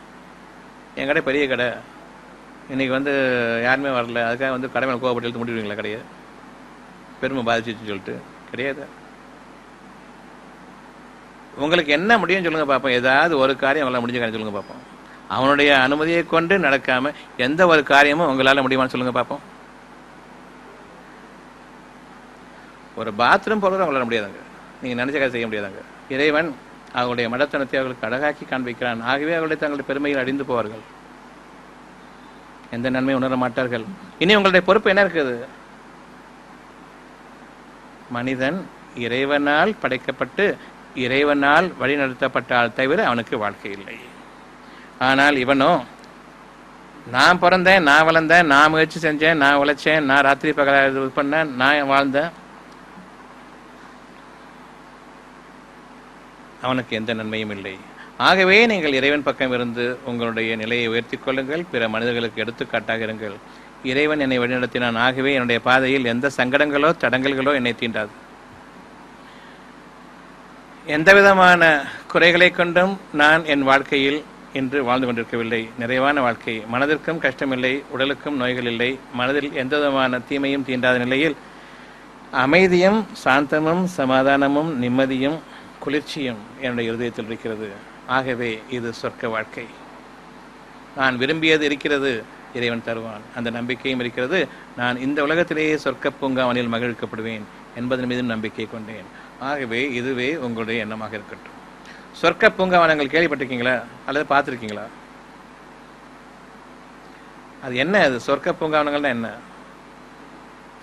என் கடை பெரிய கடை, இன்றைக்கி யாருமே வரல, அதுக்காக கடை மேலே கோவப்பட்டு எழுத்து முடிவிங்களா? கிடையாது. பெருமை பாதிச்சுன்னு சொல்லிட்டு கிடையாது. உங்களுக்கு என்ன முடியும்னு சொல்லுங்கள் பார்ப்போம். ஏதாவது ஒரு காரியம் உங்களால் முடிஞ்சுக்கான்னு சொல்லுங்கள் பார்ப்போம். அவனுடைய அனுமதியை கொண்டு நடக்காமல் எந்த ஒரு காரியமும் உங்களால் முடியுமான்னு சொல்லுங்கள் பார்ப்போம். ஒரு பாத்ரூம் போகிறது உங்களால் முடியாதாங்க. நீங்கள் நினச்ச காரியம் செய்ய முடியாதாங்க. இறைவன் அவங்களுடைய மடத்தனத்தை அவர்களுக்கு அழகாக்கி காண்பிக்கிறான். ஆகவே அவர்களுடைய தங்களுடைய பெருமையில் அடிந்து போவார்கள், எந்த நன்மையும் உணர மாட்டார்கள். இனி உங்களுடைய பொறுப்பு என்ன இருக்குது? மனிதன் இறைவனால் படைக்கப்பட்டு இறைவனால் வழிநடத்தப்பட்டால் தவிர அவனுக்கு வாழ்க்கை இல்லை. ஆனால் இவனோ நான் பிறந்தேன், நான் வளர்ந்தேன், நான் முயற்சி செஞ்சேன், நான் உழைச்சேன், நான் ராத்திரி பகல இது பண்ணேன், நான் வாழ்ந்தேன், அவனுக்கு எந்த நன்மையும் இல்லை. ஆகவே நீங்கள் இறைவன் பக்கம் இருந்து உங்களுடைய நிலையை உயர்த்தி கொள்ளுங்கள். பிற மனிதர்களுக்கு எடுத்துக்காட்டாக இருங்கள். இறைவன் என்னை வழிநடத்தினான், ஆகவே என்னுடைய பாதையில் எந்த சங்கடங்களோ தடங்கல்களோ என்னை தீண்டாது. எந்த விதமான குறைகளை கொண்டும் நான் என் வாழ்க்கையில் இன்று வாழ்ந்து கொண்டிருக்கவில்லை. நிறைவான வாழ்க்கை. மனதிற்கும் கஷ்டமில்லை, உடலுக்கும் நோய்கள் இல்லை. மனதில் எந்த விதமான தீமையும் தீண்டாத நிலையில் அமைதியும் சாந்தமும் சமாதானமும் நிம்மதியும் குளிர்ச்சியும் என்னுடைய இருதயத்தில் இருக்கிறது. ஆகவே இது சொர்க்க வாழ்க்கை. நான் விரும்பியது இருக்கிறது, இறைவன் தருவான். அந்த நம்பிக்கையும் இருக்கிறது. நான் இந்த உலகத்திலேயே சொர்க்க பூங்காவனில் மகிழ்க்கப்படுவேன் என்பதன் மீதும் நம்பிக்கை கொண்டேன். ஆகவே இதுவே உங்களுடைய எண்ணமாக இருக்கட்டும். சொர்க்க பூங்காவனங்கள் கேள்விப்பட்டிருக்கீங்களா அல்லது பார்த்துருக்கீங்களா? அது என்ன? அது சொர்க்க பூங்காவனங்கள்னா என்ன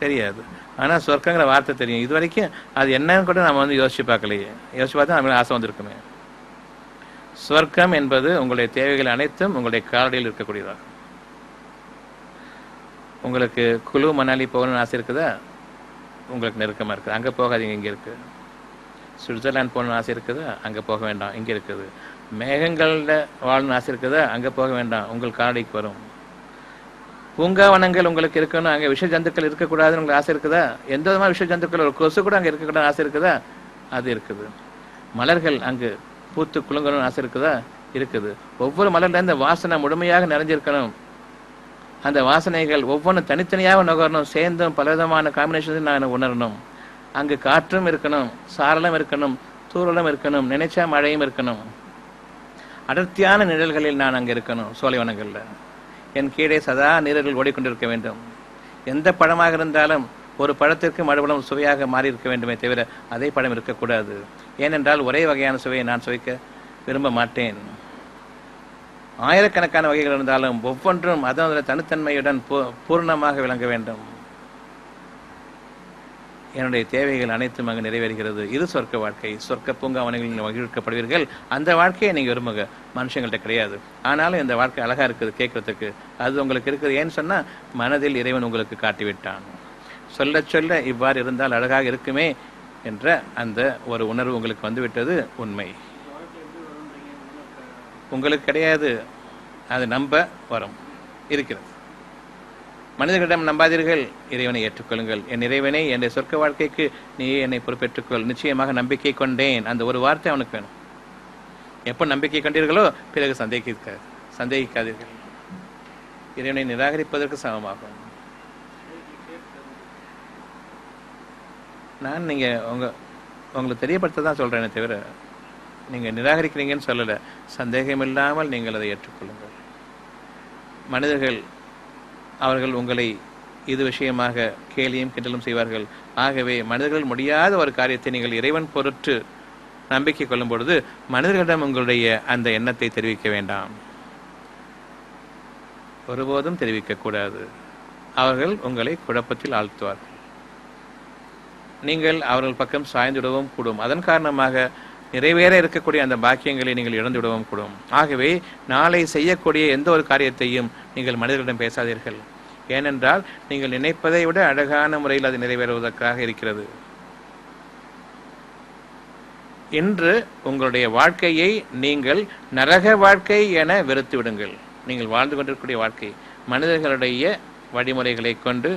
தெரியாது. ஆனால் சொர்க்கங்கிற வார்த்தை தெரியும். இது வரைக்கும் அது என்னன்னு கூட நம்ம யோசிச்சு பார்க்கலையே. யோசிச்சு பார்த்தா நம்மளுக்கு ஆசை வந்திருக்குமே. சொர்க்கம் என்பது உங்களுடைய தேவைகள் அனைத்தும் உங்களுடைய காலடியில் இருக்கக்கூடியதாக. உங்களுக்கு குழு மணாலி போகணும்னு ஆசை இருக்குதா? உங்களுக்கு நெருக்கமாக இருக்குது, அங்கே போகாதீங்க, இங்கே இருக்குது. சுவிட்சர்லாந்து போகணும்னு ஆசை இருக்குதா? அங்கே போக வேண்டாம், இங்கே இருக்குது. மேகங்களில் வாழணும்னு ஆசை இருக்குதா? அங்கே போக வேண்டாம், உங்கள் காலடிக்கு வரும். பூங்காவனங்கள் உங்களுக்கு இருக்கணும், அங்கே விஷ ஜந்துக்கள் இருக்கக்கூடாதுன்னு உங்களுக்கு ஆசை இருக்குதா? எந்த விதமான விஷ ஜந்துக்கள், ஒரு கொசு கூட அங்கே இருக்கக்கூடாது ஆசை இருக்குதா? அது இருக்குது. மலர்கள் அங்கு பூத்து குலுங்கணும்னு ஆசை இருக்குதா? இருக்குது. ஒவ்வொரு மலர்லேருந்து வாசனை முழுமையாக நிறைஞ்சிருக்கணும். அந்த வாசனைகள் ஒவ்வொன்றும் தனித்தனியாக நுகரணும், சேர்ந்தும் பலவிதமான காம்பினேஷன் நான் உணரணும். அங்கு காற்றும் இருக்கணும், சாரலும் இருக்கணும், தூரலும் இருக்கணும், நினைச்சா மழையும் இருக்கணும். அடர்த்தியான நிழல்களில் நான் அங்கே இருக்கணும். சோலைவனங்களில் என் கீழே சதா நீரர்கள் ஓடிக்கொண்டிருக்க வேண்டும். எந்த பழமாக இருந்தாலும் ஒரு பழத்திற்கு மறுபடம் சுவையாக மாறி இருக்க வேண்டுமே தவிர அதே பழம் இருக்கக்கூடாது. ஏனென்றால் ஒரே வகையான சுவையை நான் சுவைக்க விரும்ப மாட்டேன். ஆயிரக்கணக்கான வகைகள் இருந்தாலும் ஒவ்வொன்றும் அதனுடைய தனித்தன்மையுடன் பூர்ணமாக விளங்க வேண்டும். என்னுடைய தேவைகள் அனைத்தும் அங்கு நிறைவேறுகிறது. இது சொர்க்க வாழ்க்கை. சொர்க்க பூங்காவனங்களில் மகிழ்க்கப்படுவீர்கள். அந்த வாழ்க்கையை நீங்கள் விரும்புங்க. மனுஷங்கள்ட்ட கிடையாது. ஆனாலும் இந்த வாழ்க்கை அழகாக இருக்குது கேட்கறதுக்கு. அது உங்களுக்கு இருக்குது. ஏன்னு சொன்னால் மனதில் இறைவன் உங்களுக்கு காட்டிவிட்டான். சொல்ல சொல்ல இவ்வாறு இருந்தால் அழகாக இருக்குமே என்ற அந்த ஒரு உணர்வு உங்களுக்கு வந்துவிட்டது. உண்மை. உங்களுக்கு கிடையாது, அது நம்ப வரும் இருக்கிறது. மனிதர்களிடம் நம்பாதீர்கள், இறைவனை ஏற்றுக்கொள்ளுங்கள். என் இறைவனை என்னுடைய சொர்க்க வாழ்க்கைக்கு நீ என்னை பொறுப்பேற்றுக்கொள், நிச்சயமாக நம்பிக்கை கொண்டேன். அந்த ஒரு வார்த்தை அவனுக்கு வேணும். எப்போ நம்பிக்கை கொண்டீர்களோ பிறகு சந்தேகிக்காதீர்கள். இறைவனை நிராகரிப்பதற்கு சமமாகும். நான் உங்களுக்கு தெரியப்படுத்த தான் சொல்கிறேனே தவிர நீங்கள் நிராகரிக்கிறீங்கன்னு சொல்லலை. சந்தேகமில்லாமல் நீங்கள் அதை ஏற்றுக்கொள்ளுங்கள். மனிதர்கள் அவர்கள் உங்களை இது விஷயமாக கேலியும் கிண்டலும் செய்வார்கள். ஆகவே மனிதர்கள் முடியாத ஒரு காரியத்தை நீங்கள் இறைவன் பொருட்டு நம்பிக்கை கொள்ளும் பொழுது மனிதர்களிடம் உங்களுடைய அந்த எண்ணத்தை தெரிவிக்க வேண்டாம், ஒருபோதும் தெரிவிக்கக்கூடாது. அவர்கள் உங்களை குழப்பத்தில் ஆழ்த்துவார்கள். நீங்கள் அவர்கள் பக்கம் சாய்ந்துவிடவும் கூடும். அதன் காரணமாக நிறைவேற இருக்கக்கூடிய அந்த பாக்கியங்களை நீங்கள் இழந்துவிடவும் கூடும். ஆகவே நாளை செய்யக்கூடிய எந்த ஒரு காரியத்தையும் நீங்கள் மனிதர்களிடம் பேசாதீர்கள். ஏனென்றால் நீங்கள் நினைப்பதை விட அழகான முறையில் அது நிறைவேறுவதற்காக இருக்கிறது. இன்று உங்களுடைய வாழ்க்கையை நீங்கள் நரக வாழ்க்கை என வெறுத்து விடுங்கள். நீங்கள் வாழ்ந்து கொண்டிருக்கக்கூடிய வாழ்க்கை மனிதர்களுடைய வழிமுறைகளை கொண்டு,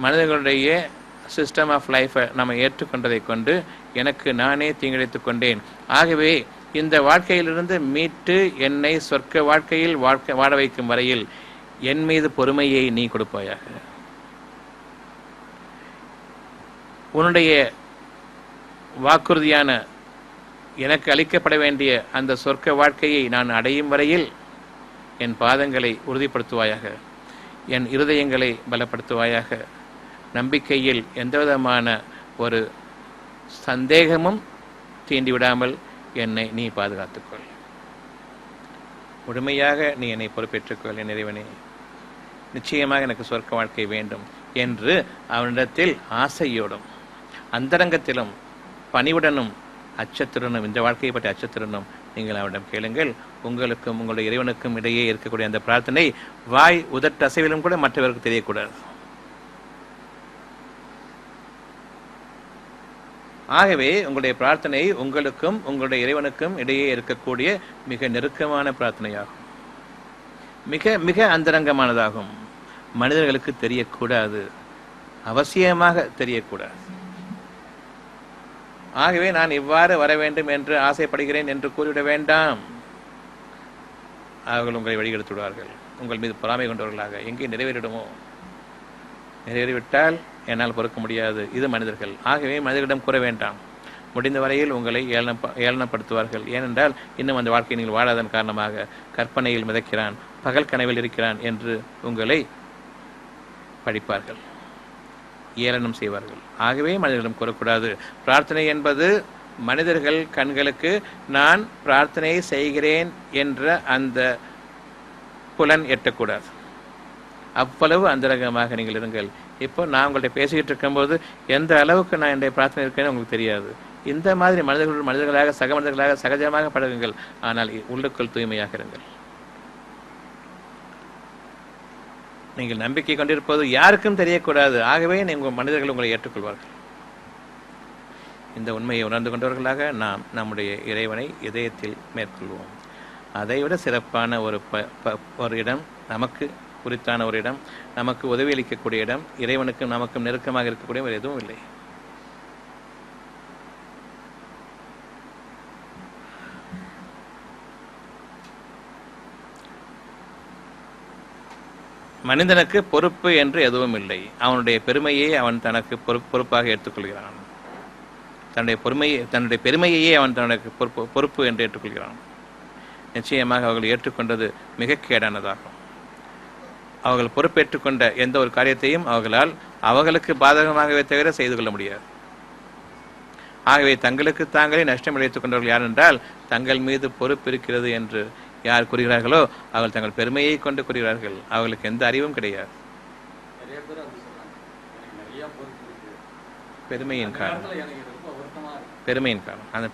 மனிதர்களுடைய சிஸ்டம் ஆஃப் லைஃபை நம்ம ஏற்றுக்கொண்டதை கொண்டு எனக்கு நானே தீங்கிழைத்துக் கொண்டேன். ஆகவே இந்த வாழ்க்கையிலிருந்து மீட்டு என்னை சொர்க்க வாழ்க்கையில் வாழ வைக்கும் வரையில் என் மீது பொறுமையை நீ கொடுப்பாயாக. உன்னுடைய வாக்குறுதியான எனக்கு அளிக்கப்பட வேண்டிய அந்த சொர்க்க வாழ்க்கையை நான் அடையும் வரையில் என் பாதங்களை உறுதிப்படுத்துவாயாக, என் இருதயங்களை பலப்படுத்துவாயாக. நம்பிக்கையில் எந்தவிதமான ஒரு சந்தேகமும் தீண்டிவிடாமல் என்னை நீ பாதுகாத்துக்கொள். முழுமையாக நீ என்னை பொறுப்பேற்றுக்கொள். என் இறைவனே, நிச்சயமாக எனக்கு சொர்க்க வாழ்க்கை வேண்டும் என்று அவனிடத்தில் ஆசையோடும் அந்தரங்கத்திலும் பணிவுடனும் அச்சத்துடனும், இந்த வாழ்க்கையை பற்றி அச்சத்துடனும் நீங்கள் அவரிடம் கேளுங்கள். உங்களுக்கும் உங்களுடைய இறைவனுக்கும் இடையே இருக்கக்கூடிய அந்த பிரார்த்தனை வாய் உதட்டு அசைவிலும் கூட மற்றவருக்கு தெரியக்கூடாது. ஆகவே உங்களுடைய பிரார்த்தனை உங்களுக்கும் உங்களுடைய இறைவனுக்கும் இடையே இருக்கக்கூடிய மிக நெருக்கமான பிரார்த்தனையாகும். மிக மிக அந்தரங்கமானதாகும். மனிதர்களுக்கு தெரியக்கூடாது, அவசியமாக தெரியக்கூடாது. ஆகவே நான் இவ்வாறு வர வேண்டும் என்று ஆசைப்படுகிறேன் என்று கூறிவிட வேண்டாம். அவர்கள் உங்களை வழிகெடுத்து விடுவார்கள். உங்கள் மீது பொறாமை கொண்டவர்களாக எங்கே நிறைவேறிடுமோ, நிறைவேறிவிட்டால் என்னால் பொறுக்க முடியாது. இது மனிதர்கள். ஆகவே மனிதர்களிடம் கூற வேண்டாம். முடிந்த வரையில் உங்களை ஏளனப்படுத்துவார்கள். ஏனென்றால் இன்னும் அந்த வாழ்க்கையை நீங்கள் வாழாதன் காரணமாக கற்பனையில் மிதக்கிறான், பகல் கனவில் இருக்கிறான் என்று உங்களை படிப்பார்கள், ஏளனம் செய்வார்கள். ஆகவே மனிதர்களிடம் கூறக்கூடாது. பிரார்த்தனை என்பது மனிதர்கள் கண்களுக்கு நான் பிரார்த்தனை செய்கிறேன் என்ற அந்த புலன் எட்டக்கூடாது. அவ்வளவு அந்தரங்கமாக நீங்கள் இருங்கள். இப்போ நான் உங்கள்கிட்ட பேசிக்கிட்டு இருக்கும்போது எந்த அளவுக்கு நான் என்னுடைய பிரார்த்தனை இருக்கேன்னு உங்களுக்கு தெரியாது. இந்த மாதிரி மனிதர்களாக சக மனிதர்களாக சகஜமாக பழகுங்கள். ஆனால் உள்ளுக்குள் தூய்மையாக இருங்கள். நீங்கள் நம்பிக்கை கொண்டிருப்பது யாருக்கும் தெரியக்கூடாது. ஆகவே நீங்கள் மனிதர்கள் உங்களை ஏற்றுக்கொள்வார்கள். இந்த உண்மையை உணர்ந்து கொண்டவர்களாக நாம் நம்முடைய இறைவனை இதயத்தில் மேற்கொள்வோம். அதைவிட சிறப்பான ஒரு இடம், நமக்கு குறித்தான ஒரு இடம், நமக்கு உதவி அளிக்கக்கூடிய இடம், இறைவனுக்கும் நமக்கும் நெருக்கமாக இருக்கக்கூடிய ஒரு எதுவும் இல்லை. மனிதனுக்கு பொறுப்பு என்று எதுவும் இல்லை. அவனுடைய பெருமையை அவன் தனக்கு பொறுப்பாக ஏற்றுக்கொள்கிறான். தன்னுடைய பெருமையையே அவன் தனக்கு பொறுப்பு என்று ஏற்றுக்கொள்கிறான். நிச்சயமாக அவர்கள் ஏற்றுக்கொண்டது மிக கேடானதாகும். அவர்கள் பொறுப்பேற்றுக்கொண்ட எந்த ஒரு காரியத்தையும் அவர்களுக்கு பாதகமாகவே தவிர செய்து கொள்ள முடியாது. ஆகவே தங்களுக்கு தாங்களே நஷ்டம் விளைவித்துக் கொண்டவர்கள் யார் என்றால், தங்கள் மீது பொறுப்பு இருக்கிறது என்று யார் கூறுகிறார்களோ அவர்கள் தங்கள் பெருமையை கொண்டு கூறுகிறார்கள். அவர்களுக்கு எந்த அறிவும் கிடையாது. பெருமையின் காரணம் அந்த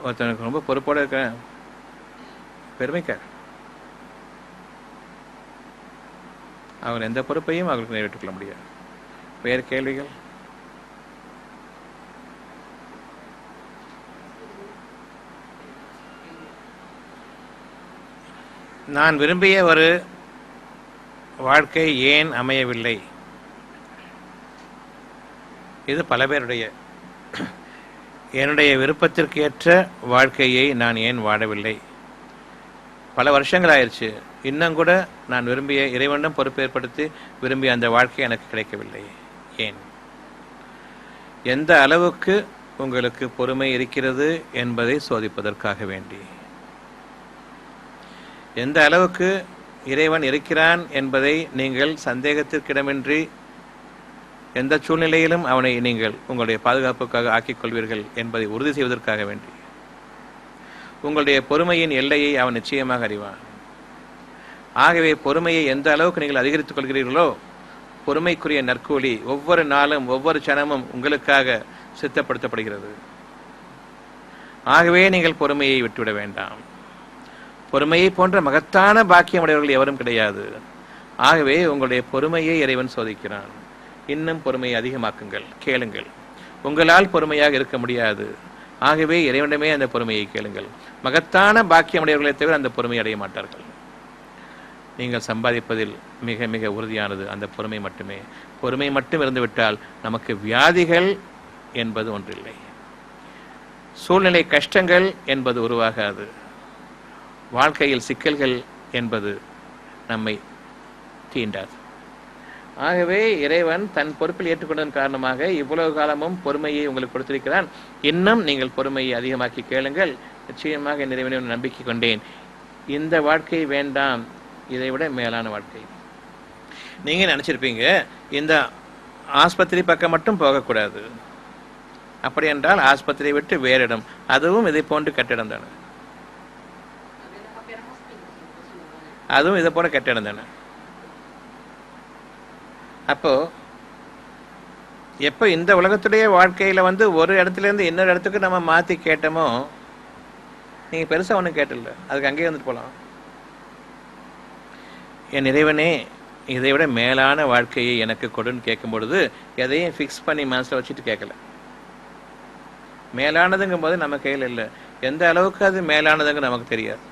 ஒருத்தனுக்கு ரொம்ப பொறுப்போடு இருக்கிற பெருமைக்காக அவர் எந்த பொறுப்பையும் அவர்களுக்கு நிறைவேற்றிக் கொள்ள முடியாது. வேறு கேள்விகள்? நான் விரும்பிய ஒரு வாழ்க்கை ஏன் அமையவில்லை? இது பல பேருடைய என்னுடைய விருப்பத்திற்கு ஏற்ற வாழ்க்கையை நான் ஏன் வாழவில்லை? பல வருஷங்கள் ஆயிடுச்சு, இன்னும் கூட நான் விரும்பிய இறைவனிடம் பொறுப்பேற்படுத்தி விரும்பிய அந்த வாழ்க்கை எனக்கு கிடைக்கவில்லை. ஏன்? எந்த அளவுக்கு உங்களுக்கு பொறுமை இருக்கிறது என்பதை சோதிப்பதற்காக வேண்டி, எந்த அளவுக்கு இறைவன் இருக்கிறான் என்பதை நீங்கள் சந்தேகத்திற்கிடமின்றி எந்த சூழ்நிலையிலும் அவனை நீங்கள் உங்களுடைய பாதுகாப்புக்காக ஆக்கிக் கொள்வீர்கள் என்பதை உறுதி செய்வதற்காக வேண்டி, உங்களுடைய பொறுமையின் எல்லையை அவன் நிச்சயமாக அறிவான். ஆகவே பொறுமையை எந்த அளவுக்கு நீங்கள் அதிகரித்துக் கொள்கிறீர்களோ, பொறுமைக்குரிய நற்கூலி ஒவ்வொரு நாளும் ஒவ்வொரு கணமும் உங்களுக்காக சித்தப்படுத்தப்படுகிறது. ஆகவே நீங்கள் பொறுமையை விட்டுவிட வேண்டாம். பொறுமையை போன்ற மகத்தான பாக்கியம் உடையவர்கள் எவரும் கிடையாது. ஆகவே உங்களுடைய பொறுமையை இறைவன் சோதிக்கிறான். இன்னும் பொறுமையை அதிகமாக்குங்கள், கேளுங்கள். உங்களால் பொறுமையாக இருக்க முடியாது. ஆகவே இறைவனிடமே அந்த பொறுமையை கேளுங்கள். மகத்தான பாக்கியம் உடையவர்களை தவிர அந்த பொறுமை அடைய மாட்டார்கள். நீங்கள் சம்பாதிப்பதில் மிக மிக உறுதியானது அந்த பொறுமை மட்டுமே. பொறுமை மட்டும் இருந்துவிட்டால் நமக்கு வியாதிகள் என்பது ஒன்றில்லை, சூழ்நிலை கஷ்டங்கள் என்பது உருவாகாது, வாழ்க்கையில் சிக்கல்கள் என்பது நம்மை தீண்டாது. ஆகவே இறைவன் தன் பொறுப்பில் ஏற்றுக்கொண்டதன் காரணமாக இவ்வளவு காலமும் பொறுமையை உங்களுக்கு கொடுத்திருக்கிறான். இன்னும் நீங்கள் பொறுமையை அதிகமாக்கி கேளுங்கள். நிச்சயமாக என் இறைவனை நம்பிக்கை கொண்டேன். இந்த வாழ்க்கை வேண்டாம், இதை விட மேலான வாழ்க்கை. நீங்க நினைச்சிருப்பீங்க இந்த ஆஸ்பத்திரி பக்கம் மட்டும் போகக்கூடாது. அப்படி என்றால் ஆஸ்பத்திரியை விட்டு வேறு இடம், அதுவும் இதை போன்று கட்டிடம் தானே, அதுவும் இதை போல கட்டிடம் தானே. அப்போ எப்போ இந்த உலகத்துடைய வாழ்க்கையில ஒரு இடத்துல இருந்து இன்னொரு இடத்துக்கு நம்ம மாத்தி கேட்டோமோ, நீங்க பெருசா ஒன்றும் கேட்டல, அதுக்கு அங்கேயே வந்துட்டு போகலாம். என் இறைவனே இதை விட மேலான வாழ்க்கையை எனக்கு கொடுன்னு கேட்கும் பொழுது எதையும் ஃபிக்ஸ் பண்ணி மனசில் வச்சுட்டு கேட்கல. மேலானதுங்கும் போது நம்ம கையில் இல்லை. எந்த அளவுக்கு அது மேலானதுங்க நமக்கு தெரியாது.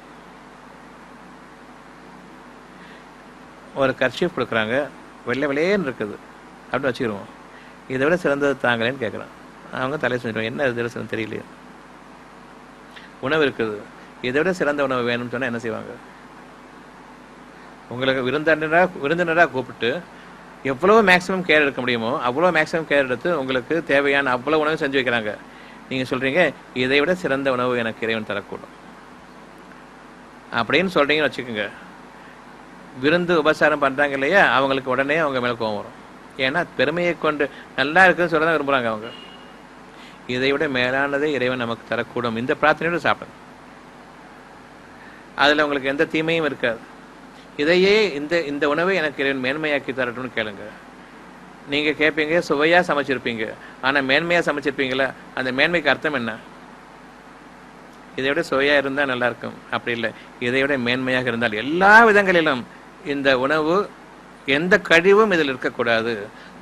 ஒரு கர்ச்சீஃப் கொடுக்குறாங்க, வெள்ளை வெள்ளையேன்னு இருக்குது அப்படின்னு வச்சுக்கிடுவோம். இதை விட சிறந்தது தாங்களேன்னு கேட்குறான். அவங்க தலையை செஞ்சுருவாங்க, என்ன இதை விட சிறந்த தெரியலையே. உணவு இருக்குது, இதை விட சிறந்த உணவு வேணும்னு சொன்னால் என்ன செய்வாங்க? உங்களுக்கு விருந்தினராக கூப்பிட்டு எவ்வளோ மேக்ஸிமம் கேர் எடுக்க முடியுமோ அவ்வளோ மேக்ஸிமம் கேர் எடுத்து உங்களுக்கு தேவையான அவ்வளோ உணவு செஞ்சு வைக்கிறாங்க. நீங்கள் சொல்கிறீங்க இதை விட சிறந்த உணவு எனக்கு இறைவன் தரக்கூடும் அப்படின்னு சொல்கிறீங்கன்னு வச்சுக்கோங்க. விருந்து உபசாரம் பண்ணுறாங்க இல்லையா, அவங்களுக்கு உடனே அவங்க மேலே கோவம் வரும். ஏன்னா பெருமையை கொண்டு நல்லா இருக்குன்னு சொல்ல தான் விரும்புகிறாங்க அவங்க. இதை விட மேலானதை இறைவன் நமக்கு தரக்கூடும். இந்த பிரார்த்தனையோடு சாப்பிடணும், அதில் உங்களுக்கு எந்த தீமையும் இருக்காது. இதையே இந்த உணவை எனக்கு இறைவன் மேன்மையாக்கி தரட்டும்னு கேளுங்க. நீங்கள் கேட்பீங்க சுவையாக சமைச்சிருப்பீங்க, ஆனால் மேன்மையாக சமைச்சிருப்பீங்களா? அந்த மேன்மைக்கு அர்த்தம் என்ன? இதை விட சுவையாக இருந்தால் நல்லா இருக்கும், அப்படி இல்லை. இதை விட மேன்மையாக இருந்தால் எல்லா விதங்களிலும் இந்த உணவு எந்த கழிவும் இதில் இருக்கக்கூடாது.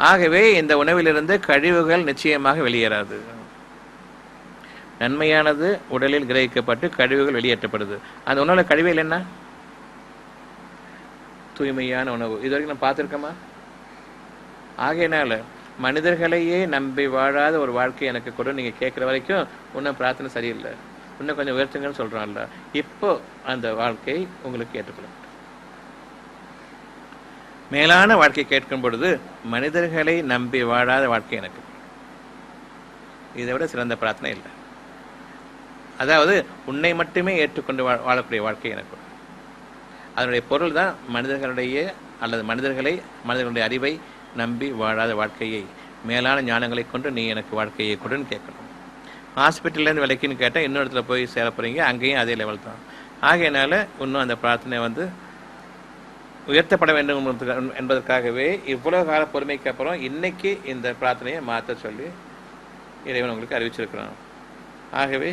ஆகவே இந்த உணவிலிருந்து கழிவுகள் நிச்சயமாக வெளியேறாது. நன்மையானது உடலில் கிரகிக்கப்பட்டு கழிவுகள் வெளியேற்றப்படுது. அந்த உணவுல கழிவுகள் என்ன? தூய்மையான உணவு. இது வரைக்கும் நம்ம பார்த்துருக்கோமா? ஆகையினால மனிதர்களையே நம்பி வாழாத ஒரு வாழ்க்கை எனக்கு கூட நீங்கள் கேட்குற வரைக்கும் இன்னும் பிரார்த்தனை சரியில்லை, இன்னும் கொஞ்சம் உயர்த்துங்கன்னு சொல்கிறான்ல. இப்போ அந்த வாழ்க்கை உங்களுக்கு ஏற்றுக்கொள்ளும். மேலான வாழ்க்கை கேட்கும் பொழுது மனிதர்களை நம்பி வாழாத வாழ்க்கை எனக்கு, இதை விட சிறந்த பிரார்த்தனை இல்லை. அதாவது உன்னை மட்டுமே ஏற்றுக்கொண்டு வாழக்கூடிய வாழ்க்கை எனக்கு. அதனுடைய பொருள் தான் மனிதர்களுடைய அல்லது மனிதர்களுடைய அறிவை நம்பி வாழாத வாழ்க்கையை மேலான ஞானங்களை கொண்டு நீ எனக்கு வாழ்க்கையை கொடுன்னு கேட்கணும். ஹாஸ்பிட்டல்லேருந்து விலைக்குன்னு கேட்டால் இன்னொரு இடத்துல போய் சேர போகிறீங்க, அங்கேயும் அதே லெவல் தான். ஆகையினால இன்னும் அந்த பிரார்த்தனை உயர்த்தப்பட வேண்டும் என்பதற்காகவே இவ்வளவு கால பொறுமைக்கு அப்புறம் இன்னைக்கு இந்த பிரார்த்தனையை மாற்ற சொல்லி இறைவன் உங்களுக்கு அறிவிச்சிருக்கிறான். ஆகவே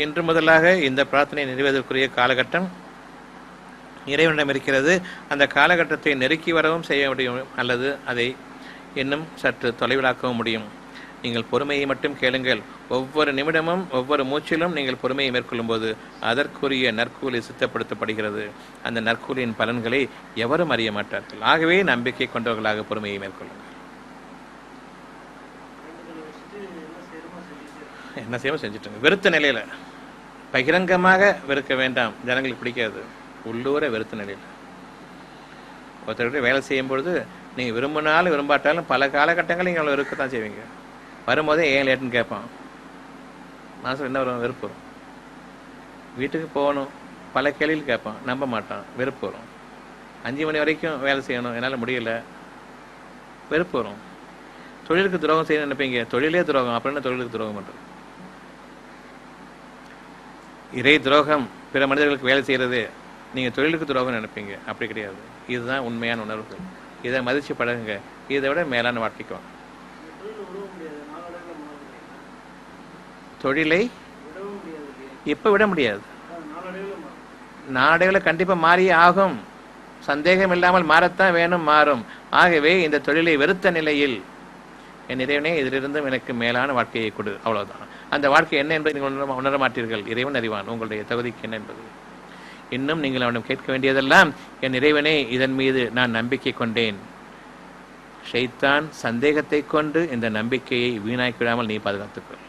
இன்று முதலாக இந்த பிரார்த்தனை நிறைவேறுவதற்குரிய காலகட்டம் இறைவனிடம் இருக்கிறது. அந்த காலகட்டத்தை நெருக்கி வரவும் செய்ய முடியும், அல்லது அதை இன்னும் சற்று தொலைவிலாக்கவும் முடியும். நீங்கள் பொறுமையை மட்டும் கேளுங்கள். ஒவ்வொரு நிமிடமும் ஒவ்வொரு மூச்சிலும் நீங்கள் பொறுமையை மேற்கொள்ளும் போது அதற்குரிய நற்கூலி சித்தப்படுத்தப்படுகிறது. அந்த நற்கூலியின் பலன்களை எவரும் அறிய மாட்டார்கள். ஆகவே நம்பிக்கை கொண்டவர்களாக பொறுமையை மேற்கொள்ளுங்கள். என்ன செய்யவும் செஞ்சுட்டுங்க. வெறுத்த நிலையில், பகிரங்கமாக வெறுக்க வேண்டாம், ஜனங்களுக்கு பிடிக்காது. உள்ளூர வெறுத்த நிலையில் ஒருத்தர்கிட்ட வேலை செய்யும் பொழுது நீங்கள் விரும்பினாலும் விரும்பாட்டாலும் பல காலகட்டங்களில் நீங்கள் வெறுக்கத்தான் செய்வீங்க. வரும்போதே ஏன் லேட்டுன்னு கேட்பான். மனசில் என்ன வரும்? வெறுப்பு வரும். வீட்டுக்கு போகணும், பல கேள்வியில் கேட்பான், நம்ப மாட்டான், வெறுப்பு வரும். 5 மணி வரைக்கும் வேலை செய்யணும், என்னால் முடியல, வெறுப்பு வரும். தொழிலுக்கு துரோகம் செய்யணும்னு நினைப்பீங்க, தொழிலே துரோகம், அப்புறம் என்ன தொழிலுக்கு துரோகம் பண்ணுறது? இறை துரோகம் பிற மனிதர்களுக்கு வேலை செய்கிறது, நீங்கள் தொழிலுக்கு துரோகம் நினைப்பீங்க. அப்படி கிடையாது. இதுதான் உண்மையான உணர்வுகள். இதை மதித்து பழகுங்க. இதை விட மேலான வாழ்க்கைக்கும். தொழிலை இப்போ விட முடியாது, நாடையில் கண்டிப்பாக மாறியே ஆகும். சந்தேகம் இல்லாமல் மாறத்தான் வேணும், மாறும். ஆகவே இந்த தொழிலை வெறுத்த நிலையில் என் இறைவனே இதிலிருந்தும் எனக்கு மேலான வாழ்க்கையை கொடு, அவ்வளவுதான். அந்த வாழ்க்கை என்ன என்பதை நீங்கள் உணர மாட்டீர்கள். இறைவன் அறிவான் உங்களுடைய தகுதிக்கு என்ன என்பது. இன்னும் நீங்கள் அவனிடம் கேட்க வேண்டியதெல்லாம், என் இறைவனே இதன் மீது நான் நம்பிக்கை கொண்டேன், ஷைத்தான் சந்தேகத்தை கொண்டு இந்த நம்பிக்கையை வீணாக்கிவிடாமல் நீ பாதுகாத்துக்கொள்.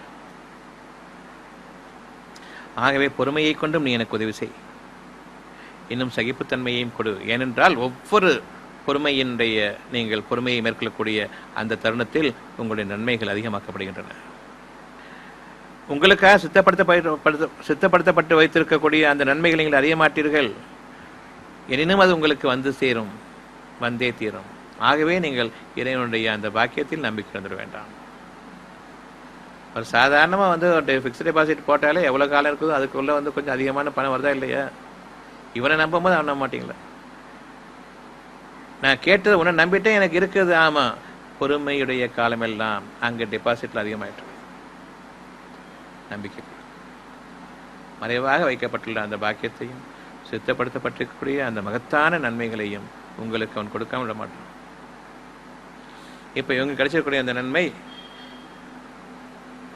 ஆகவே பொறுமையை கொண்டும் நீ எனக்கு உதவி செய், இன்னும் சகிப்புத்தன்மையையும் கொடு. ஏனென்றால் ஒவ்வொரு பொறுமையினுடைய நீங்கள் பொறுமையை மேற்கொள்ளக்கூடிய அந்த தருணத்தில் உங்களுடைய நன்மைகள் அதிகமாக்கப்படுகின்றன. உங்களுக்காக சித்தப்படுத்தப்பட்டு வைத்திருக்கக்கூடிய அந்த நன்மைகளை நீங்கள் அறிய மாட்டீர்கள். எனினும் அது உங்களுக்கு வந்து சேரும், வந்தே தீரும். ஆகவே நீங்கள் இறைவனுடைய அந்த பாக்கியத்தில் நம்பிக்கை வந்துட வேண்டாம். ஒரு சாதாரணமாக ஒரு ஃபிக்ஸ்ட் டெபாசிட் போட்டாலே எவ்வளோ காலம் இருக்குதோ அதுக்குள்ளே கொஞ்சம் அதிகமான பணம் வருதா இல்லையா? இவனை நம்பும் போது அவன் நம்ப மாட்டீங்களா? நான் கேட்டது உன்னை நம்பிட்டே எனக்கு இருக்குது. ஆமாம், பொறுமையுடைய காலமெல்லாம் அங்கே டெபாசிட்டில் அதிகமாயிட்டு நம்பிக்கை மறைவாக வைக்கப்பட்டுள்ள அந்த பாக்கியத்தையும் சித்தப்படுத்தப்பட்டிருக்கக்கூடிய அந்த மகத்தான நன்மைகளையும் உங்களுக்கு அவன் கொடுக்காம விட மாட்டான். இப்போ இவங்க கிடைச்சிருக்கக்கூடிய அந்த நன்மை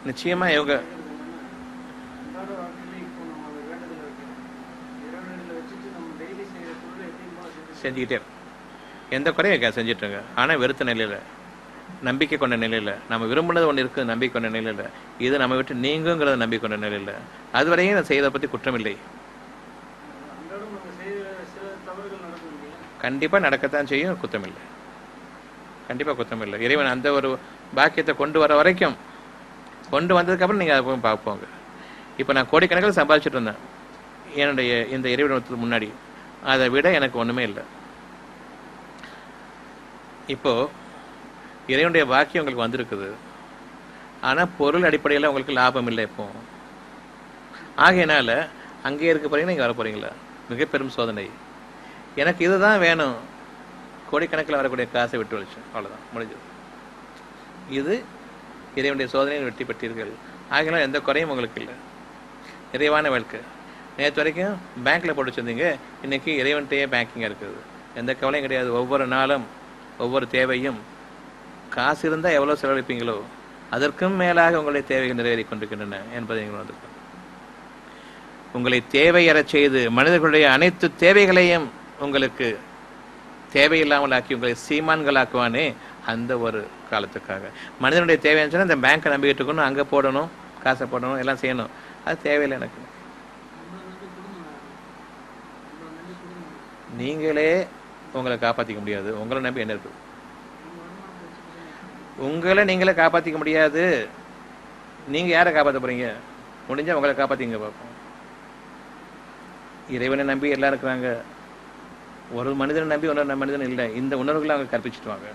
நிச்சயமா இவங்க செஞ்சுக்கிட்டே எந்த குறையும் செஞ்சிட்டுருங்க. ஆனால் வெறுத்த நிலையில், நம்பிக்கை கொண்ட நிலையில், நம்ம விரும்பினது ஒன்று இருக்குது நம்பிக்கை கொண்ட நிலையில், இது நம்ம விட்டு நீங்குங்கிறத நம்பிக்கை கொண்ட நிலையில், அதுவரையும் நான் செய்வதை பற்றி குற்றமில்லை. கண்டிப்பாக நடக்கத்தான் செய்யும், குற்றமில்லை, கண்டிப்பாக குற்றமில்லை. இறைவன் அந்த ஒரு பாக்கியத்தை கொண்டு வர வரைக்கும், கொண்டு வந்ததுக்கப்புறம் நீங்கள் அதை போய் பார்ப்போங்க. இப்போ நான் கோடிக்கணக்கில் சம்பாதிச்சுட்டு இருந்தேன் என்னுடைய இந்த இறைவனுக்கு முன்னாடி, அதை விட எனக்கு ஒன்றுமே இல்லை. இப்போது இறைவனுடைய பாக்கியம் உங்களுக்கு வந்திருக்குது, ஆனால் பொருள் அடிப்படையில் உங்களுக்கு லாபம் இல்லை. இப்போ ஆகையினால அங்கேயே இருக்க போறீங்கன்னா நீங்கள் வர போகிறீங்களா? மிக பெரும் சோதனை. எனக்கு இதுதான் வேணும், கோடிக்கணக்கில் வரக்கூடிய காசை விட்டு வச்சு, அவ்வளோதான், முடிஞ்சது. இது இறைவனுடைய சோதனையில் வெற்றி பெற்றீர்கள். ஆகையினால எந்த குறையும் உங்களுக்கு இல்லை. நிறைவான வாழ்க்கை. நேற்று வரைக்கும் பேங்க்கில் போட்டு வச்சுருந்தீங்க, இன்றைக்கி இறைவன்கிட்டயே பேங்கிங்காக இருக்குது. எந்த கவலையும் கிடையாது. ஒவ்வொரு நாளும் ஒவ்வொரு தேவையும் காசு இருந்தால் எவ்வளோ செலவழிப்பீங்களோ அதற்கும் மேலாக உங்களுடைய தேவைகள் நிறைவேறி கொண்டிருக்கின்றன என்பதை நீங்கள் உணர்ந்து உங்களை தேவையறச் செய்து மனிதர்களுடைய அனைத்து தேவைகளையும் உங்களுக்கு தேவையில்லாமல் ஆக்கி உங்களை சீமான்களாக்குவானே, அந்த ஒரு காலத்துக்காக. மனிதனுடைய தேவைன்னு சொன்னால் இந்த பேங்க்கை நம்பிக்கிட்டு இருக்கணும், அங்கே போடணும், காசை போடணும், எல்லாம் செய்யணும். அது தேவையில்லை எனக்கு. நீங்களே உங்களை காப்பாற்றிக்க முடியாது. உங்களை நம்பி என்ன இருக்குது? உங்களை நீங்களே காப்பாற்றிக்க முடியாது. நீங்கள் யாரை காப்பாற்ற போகிறீங்க? முடிஞ்சால் உங்களை காப்பாற்றிங்க பார்ப்போம். இறைவனை நம்பி எல்லாம் இருக்கிறாங்க. ஒரு மனிதனை நம்பி இன்னொரு மனிதன் இல்லை. இந்த உணர்வுகளை அவங்க கற்பிச்சுட்டு வாங்க.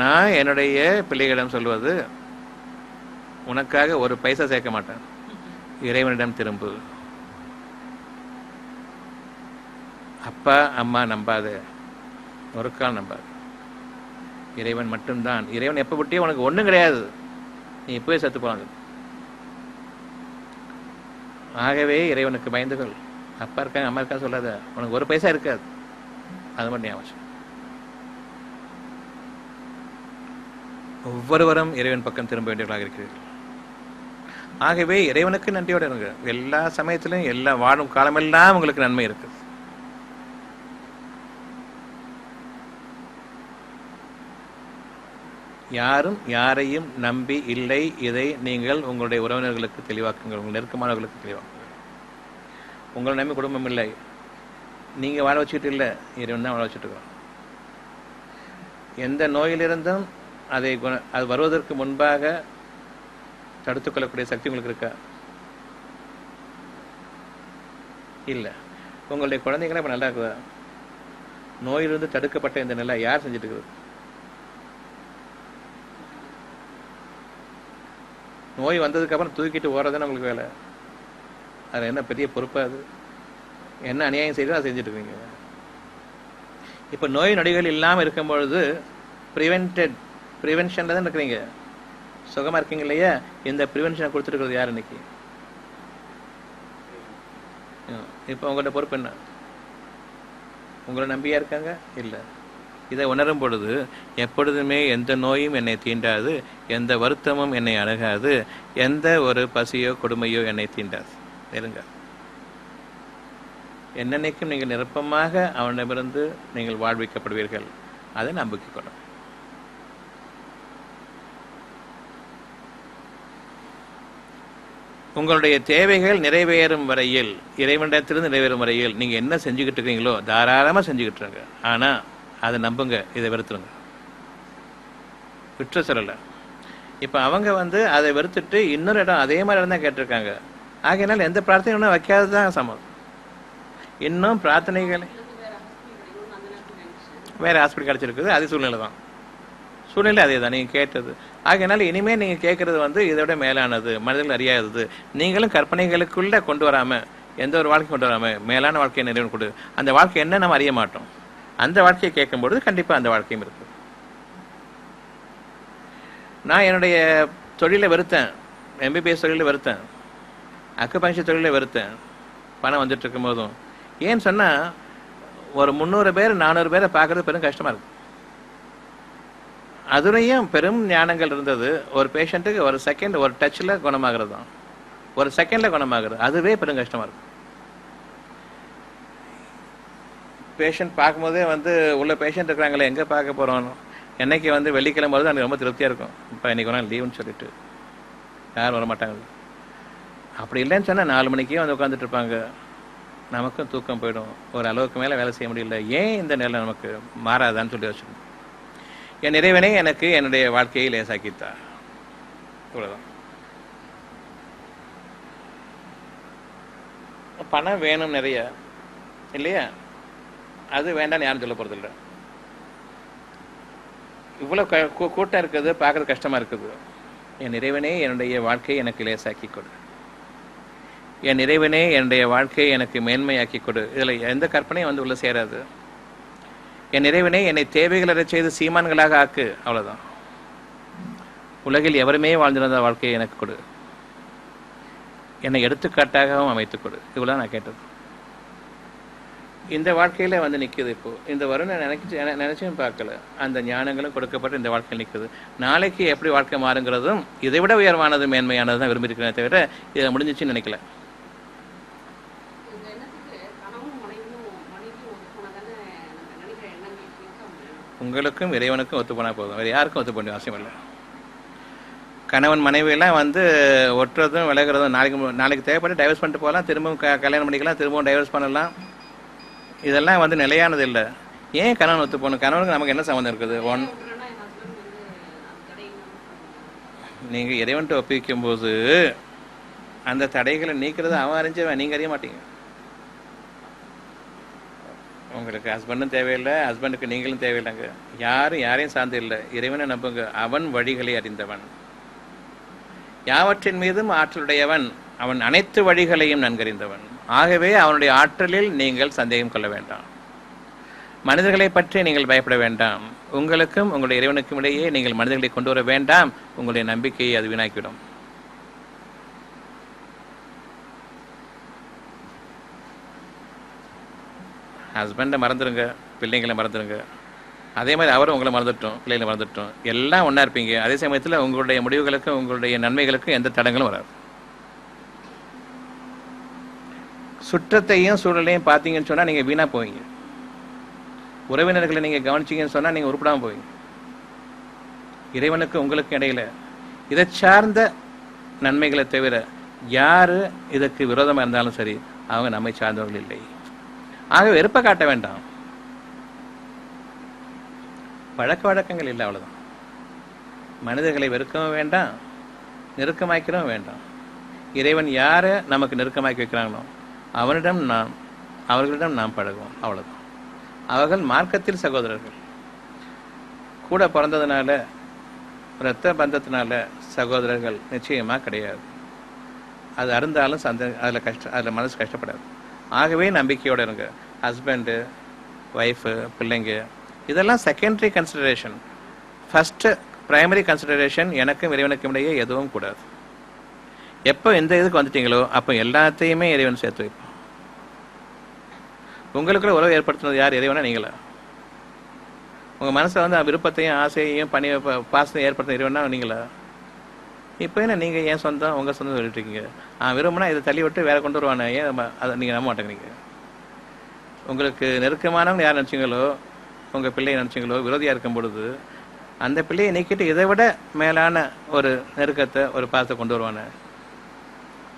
நான் என்னுடைய பிள்ளைகளிடம் சொல்வது, உனக்காக ஒரு பைசா சேர்க்க மாட்டேன், இறைவனிடம் திரும்பு. அப்பா அம்மா நம்பாத, ஒரு கால் நம்பாது, இறைவன் மட்டும்தான். இறைவன் எப்போ விட்டியோ உனக்கு ஒன்றும் கிடையாது, நீ இப்போவே செத்து போவாங்க. ஆகவே இறைவனுக்கு பயந்துகள். அப்பா இருக்காங்க அம்மா இருக்கா சொல்லாத, உனக்கு ஒரு பைசா இருக்காது. அது மட்டும் ஞாபகம். ஒவ்வொருவரும் இறைவன் பக்கம் திரும்ப வேண்டியவர்களாக இருக்கிறீர்கள். ஆகவே இறைவனுக்கு நன்றியோடு இருங்க. எல்லா சமயத்திலும் எல்லா வாழும் காலமெல்லாம் உங்களுக்கு நன்மை இருக்குது. யாரும் யாரையும் நம்பி இல்லை. இதை நீங்கள் உங்களுடைய உறவினர்களுக்கு தெளிவாக்குங்கள், உங்கள் நெருக்கமானவர்களுக்கு தெளிவாக்குங்கள். உங்களை நம்பி குடும்பம் இல்லை, நீங்கள் வாழ வச்சுக்கிட்டு இல்லை, இறைவன் தான் வாழ வச்சுட்டு இருக்கோம். எந்த நோயிலிருந்தும் அது வருவதற்கு முன்பாக தடுத்துக்கொள்ளக்கூடிய சக்தி உங்களுக்கு இருக்கா? இல்லை. உங்களுடைய குழந்தைங்களே இப்போ நல்லா இருக்குதா? நோயிலிருந்து தடுக்கப்பட்ட இந்த நிலை யார் செஞ்சுட்டு இருக்குது? நோய் வந்ததுக்கப்புறம் தூக்கிட்டு ஓடுறதுன்னு உங்களுக்கு வேலை. அது என்ன பெரிய பொறுப்பா? அது என்ன அநியாயம் செய்தோ அதை செஞ்சுட்டு இருக்கீங்க. இப்போ நோய் நொடிகள் இல்லாமல் இருக்கும் பொழுது ப்ரிவென்ஷனில் தான் இருக்கிறீங்க. சுகமாக இருக்கீங்க இல்லையா? இந்த ப்ரிவென்ஷனை கொடுத்துருக்கிறது யார் இன்னைக்கு? இப்போ உங்கள்கிட்ட பொறுப்பு என்ன? உங்களை நம்பியா இருக்காங்க? இல்லை. இதை உணரும் பொழுது எப்பொழுதுமே எந்த நோயும் என்னை தீண்டாது, எந்த வருத்தமும் என்னை அணுகாது, எந்த ஒரு பசியோ கொடுமையோ என்னை தீண்டாது. நெருங்க. என்னென்னைக்கும் நீங்கள் நிரப்பமாக அவனிடமிருந்து நீங்கள் வாழ்விக்கப்படுவீர்கள். அதை நம்பிக்கை கொள்ளும். உங்களுடைய தேவைகள் நிறைவேறும் வரையில், இறைவனிடத்திலிருந்து நிறைவேறும் வரையில் நீங்கள் என்ன செஞ்சுக்கிட்டு இருக்கீங்களோ தாராளமாக செஞ்சுக்கிட்டு இருங்க. ஆனால் அதை நம்புங்க, இதை வெறுத்துருங்க. விற்று சொல்லலை. இப்போ அவங்க அதை வெறுத்துட்டு இன்னொரு இடம் அதே மாதிரி இடம் தான் கேட்டிருக்காங்க. ஆகையினால எந்த பிரார்த்தனையும் வைக்காது தான் சமம். இன்னும் பிரார்த்தனைகள் வேறு ஹாஸ்பிட்டல் கிடச்சிருக்குது, அது சூழ்நிலை தான். சூழ்நிலை அதே தான் நீங்கள் கேட்டது. ஆகையினால இனிமேல் நீங்கள் கேட்குறது இதை விட மேலானது, மனிதர்கள் அறியாதது. நீங்களும் கற்பனைகளுக்குள்ளே கொண்டு வராமல், எந்த ஒரு வாழ்க்கை கொண்டு வராமல் மேலான வாழ்க்கையை நிறைவு கொடு. அந்த வாழ்க்கை என்ன நம்ம அறிய மாட்டோம். அந்த வாழ்க்கையை கேட்கும்பொழுது கண்டிப்பாக அந்த வாழ்க்கையும் இருக்குது. நான் என்னுடைய தொழிலை வெறுத்தேன், எம்பிபிஎஸ் தொழிலை வெறுத்தேன், அக்குபஞ்சர் தொழிலை வெறுத்தேன். பணம் வந்துட்டு இருக்கும் போதும் ஏன்னு சொன்னால் ஒரு 300 பேர் 400 பேரை பார்க்குறது பெரும் கஷ்டமாக இருக்குது. அதுலேயும் பெரும் ஞானங்கள் இருந்தது. ஒரு பேஷண்ட்டுக்கு ஒரு செகண்ட், ஒரு டச்சில் குணமாகிறது தான், ஒரு செகண்டில் குணமாகிறது. அதுவே பெரும் கஷ்டமாக இருக்கும். பேஷண்ட் பார்க்கும்போதே உள்ள பேஷண்ட் இருக்கிறாங்களே எங்கே பார்க்க போகிறோம். என்னைக்கு வெள்ளிக்கிழமை வருது எனக்கு ரொம்ப திருப்தியாக இருக்கும். இப்போ இன்றைக்கி ஒரு நாள் லீவுன்னு சொல்லிட்டு யாரும் வரமாட்டாங்க. அப்படி இல்லைன்னு சொன்னால் 4 மணிக்கே உட்காந்துட்டு இருப்பாங்க. நமக்கும் தூக்கம் போயிடும். ஒரு அளவுக்கு மேலே வேலை செய்ய முடியல. ஏன் இந்த நிலை நமக்கு மாறாதான்னு சொல்லி வச்சுக்கணும். என் இறைவனே எனக்கு என்னுடைய வாழ்க்கையை லேசாக்கித்தா. இவ்வளோதான். பணம் வேணும் நிறைய இல்லையா? அது வேண்டாம்னு யாரும் சொல்ல போகிறதில்ல. இவ்வளோ கூட்டம் இருக்குது, பார்க்கறது கஷ்டமாக இருக்குது. என் இறைவனே என்னுடைய வாழ்க்கையை எனக்கு லேசாக்கி கொடு. என் இறைவனே என்னுடைய வாழ்க்கையை எனக்கு மேன்மையாக்கி கொடு. இதில் எந்த கற்பனையும் உள்ள சேராது. என் இறைவனே என்னை தேவைகளை செய்து சீமான்களாக ஆக்கு. அவ்வளோதான். உலகில் எவருமே வாழ்ந்திருந்த வாழ்க்கையை எனக்கு கொடு. என்னை எடுத்துக்காட்டாகவும் அமைத்துக் கொடு. இவ்வளோ நான் கேட்டது. இந்த வாழ்க்கையில் நிற்குது. இப்போது இந்த வருணை நினைச்சும் பார்க்கல. அந்த ஞானங்களும் கொடுக்கப்பட்டு இந்த வாழ்க்கையில் நிற்குது. நாளைக்கு எப்படி வாழ்க்கை மாறுங்கிறதும் இதை விட உயர்வானது மேன்மையானது தான் விரும்பியிருக்கிறேன் தவிர இதை முடிஞ்சிச்சுன்னு நினைக்கல. உங்களுக்கும் இறைவனுக்கும் ஒத்து போனால் போதும். வேறு யாருக்கும் ஒத்து போக அவசியம் இல்லை. கணவன் மனைவியெல்லாம் ஒட்டுறதும் விலகிறதும் நாளைக்கு தேவைப்பட்டு டைவர்ஸ் பண்ணிட்டு போகலாம், திரும்பவும் கல்யாணம் பண்ணிக்கலாம், திரும்பவும் டைவர்ஸ் பண்ணலாம். இதெல்லாம் நிலையானது இல்லை. ஏன் கணவன் ஒத்து போகணும்? கணவனுக்கு நமக்கு என்ன சம்மந்தம் இருக்குது? நீங்கள் இறைவன்ட்டு ஒப்பிக்கும் போது அந்த தடைகளை நீக்கிறது அவன் அறிஞ்சவன், நீங்கள் அறிய மாட்டீங்க. உங்களுக்கு ஹஸ்பண்டும் தேவையில்லை, ஹஸ்பண்டுக்கு நீங்களும் தேவையில்லைங்க. யாரும் யாரையும் சார்ந்து இல்லை. இறைவனை நம்புங்க. அவன் வழிகளை அறிந்தவன், யாவற்றின் மீதும் ஆற்றலுடையவன், அவன் அனைத்து வழிகளையும் நன்கறிந்தவன். ஆகவே அவனுடைய ஆற்றலில் நீங்கள் சந்தேகம் கொள்ள வேண்டாம். மனிதர்களை பற்றி நீங்கள் பயப்பட வேண்டாம். உங்களுக்கும் உங்களுடைய இறைவனுக்கும் இடையே நீங்கள் மனிதர்களை கொண்டு வர வேண்டாம். உங்களுடைய நம்பிக்கையை அது வீணாக்கிவிடும். ஹஸ்பண்டை மறந்துடுங்க, பிள்ளைங்களை மறந்துடுங்க. அதே மாதிரி அவரும் உங்களை மறந்துட்டோம், பிள்ளைகளை மறந்துட்டோம், எல்லாம் ஒன்றா இருப்பீங்க. அதே சமயத்தில் உங்களுடைய முடிவுகளுக்கும் உங்களுடைய நன்மைகளுக்கும் எந்த தடங்களும் வராது. சுற்றத்தையும் சூழலையும் பார்த்தீங்கன்னு சொன்னால் நீங்கள் வீணாக போவீங்க. உறவினர்களை நீங்கள் கவனிச்சிங்கன்னு சொன்னால் நீங்கள் உருப்படாமல் போவீங்க. இறைவனுக்கு உங்களுக்கு இடையில இதை சார்ந்த நன்மைகளை தவிர யார் இதற்கு விரோதமாக இருந்தாலும் சரி, அவங்க நம்மை சார்ந்தவர்கள் இல்லை. ஆக வெறுப்பை காட்ட வேண்டாம், பழக்க வழக்கங்கள் இல்லை, அவ்வளோதான். மனிதர்களை வெறுக்கவும் வேண்டாம், நெருக்கமாக்கிறவும் வேண்டாம். இறைவன் யாரை நமக்கு நெருக்கமாக்கி வைக்கிறாங்களோ அவர்களிடம் நாம் பழகுவோம், அவ்வளோதான். அவர்கள் மார்க்கத்தில் சகோதரர்கள். கூட பிறந்ததுனால, இரத்த பந்தத்தினால சகோதரர்கள் நிச்சயமாக கிடையாது. அது அருந்தாலும் அதில் மனசு கஷ்டப்படாது. ஆகவே நம்பிக்கையோடு இருங்க. ஹஸ்பண்டு, ஒய்ஃபு, பிள்ளைங்க இதெல்லாம் secondary consideration. First primary consideration எனக்கும் இறைவனுக்கும் இடையே எதுவும் கூடாது. எப்போ எந்த இதுக்கு வந்துட்டீங்களோ அப்போ எல்லாத்தையுமே இறைவன் சேர்த்து வைப்போம். உங்களுக்குள்ள உறவு ஏற்படுத்தினது யார்? இறைவனா நீங்களா? உங்கள் மனசில் விருப்பத்தையும் ஆசையையும் பாசத்தையும் ஏற்படுத்தின இறைவனா நீங்களா? இப்போ என்ன நீங்கள் ஏன் சொந்தம் உங்கள் சொந்தம் சொல்லிட்டு இருக்கீங்க? விரும்பினா இதை தள்ளி விட்டு வேற கொண்டு வருவானே, ஏன் அதை நீங்கள் நம்ப மாட்டேங்கிறீங்க? உங்களுக்கு நெருக்கமானவங்க யார் நினச்சிங்களோ, உங்கள் பிள்ளையை நினச்சிங்களோ, விரோதியாக இருக்கும் பொழுது அந்த பிள்ளையை நீக்கிட்டு இதை விட மேலான ஒரு நெருக்கத்தை, ஒரு பாசத்தை கொண்டு வருவானே.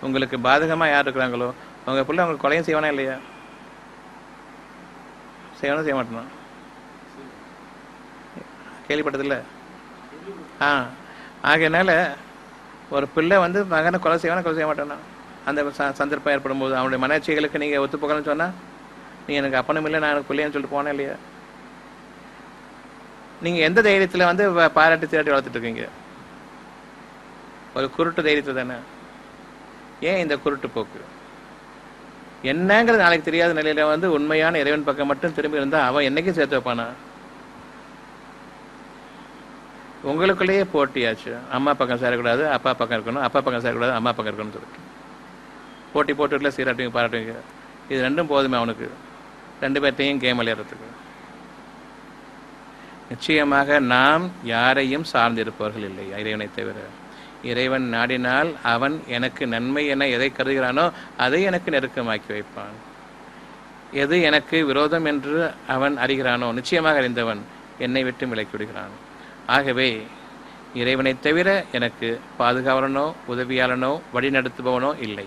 உங்களுக்கு பாதகமாக யார் இருக்கிறாங்களோ உங்கள் பிள்ளை உங்களுக்கு கொலையும் செய்வானா இல்லையா? செய்வானா செய்ய மாட்டேனா? கேள்விப்பட்டதில்லை? ஆகையினால ஒரு பிள்ளை மகனை கொலை செய்வானா கொலை செய்ய மாட்டானா? அந்த சந்தர்ப்பம் ஏற்படும் போது அவனுடைய மனர்ச்சிகளுக்கு நீங்கள் ஒத்துப்போகணும்னு சொன்னால், நீ எனக்கு அப்பனும் இல்லை, நான் எனக்கு பிள்ளைன்னு சொல்லிட்டு போனேன் இல்லையா? நீங்கள் எந்த தைரியத்தில் பாராட்டி திராட்டி வளர்த்துட்டு இருக்கீங்க? ஒரு குருட்டு தைரியத்தை தானே. ஏன் இந்த குருட்டு போக்கு? என்னங்கிறது நாளைக்கு தெரியாத நிலையில உண்மையான இறைவன் பக்கம் மட்டும் திரும்பி இருந்தால் அவன் என்னைக்கும் சேர்த்து வைப்பானா? உங்களுக்குள்ளேயே போட்டியாச்சு. அம்மா பக்கம் சேரக்கூடாது, அப்பா பக்கம் இருக்கணும், அப்பா பக்கம் சேரக்கூடாது, அம்மா பக்கம் இருக்கணும்னு சொல்லிட்டு போட்டி போட்டுல சீராட்டுவீங்க, பாராட்டுவீங்க. இது ரெண்டும் போதுமே அவனுக்கு, ரெண்டு பேர்த்தையும் கேம் விளையாடுறதுக்கு. நிச்சயமாக நாம் யாரையும் சார்ந்திருப்பவர்கள் இல்லை இறைவனை தவிர. இறைவன் நாடினால் அவன் எனக்கு நன்மை என எதை கருதுகிறானோ அதை எனக்கு நெருக்கமாக்கி வைப்பான். எது எனக்கு விரோதம் என்று அவன் அறிகிறானோ, நிச்சயமாக அறிந்தவன் என்னை விட்டு விலக்கி விடுகிறான். ஆகவே இறைவனை தவிர எனக்கு பாதுகாவலனோ, உதவியாளனோ, வழிநடத்துபவனோ இல்லை.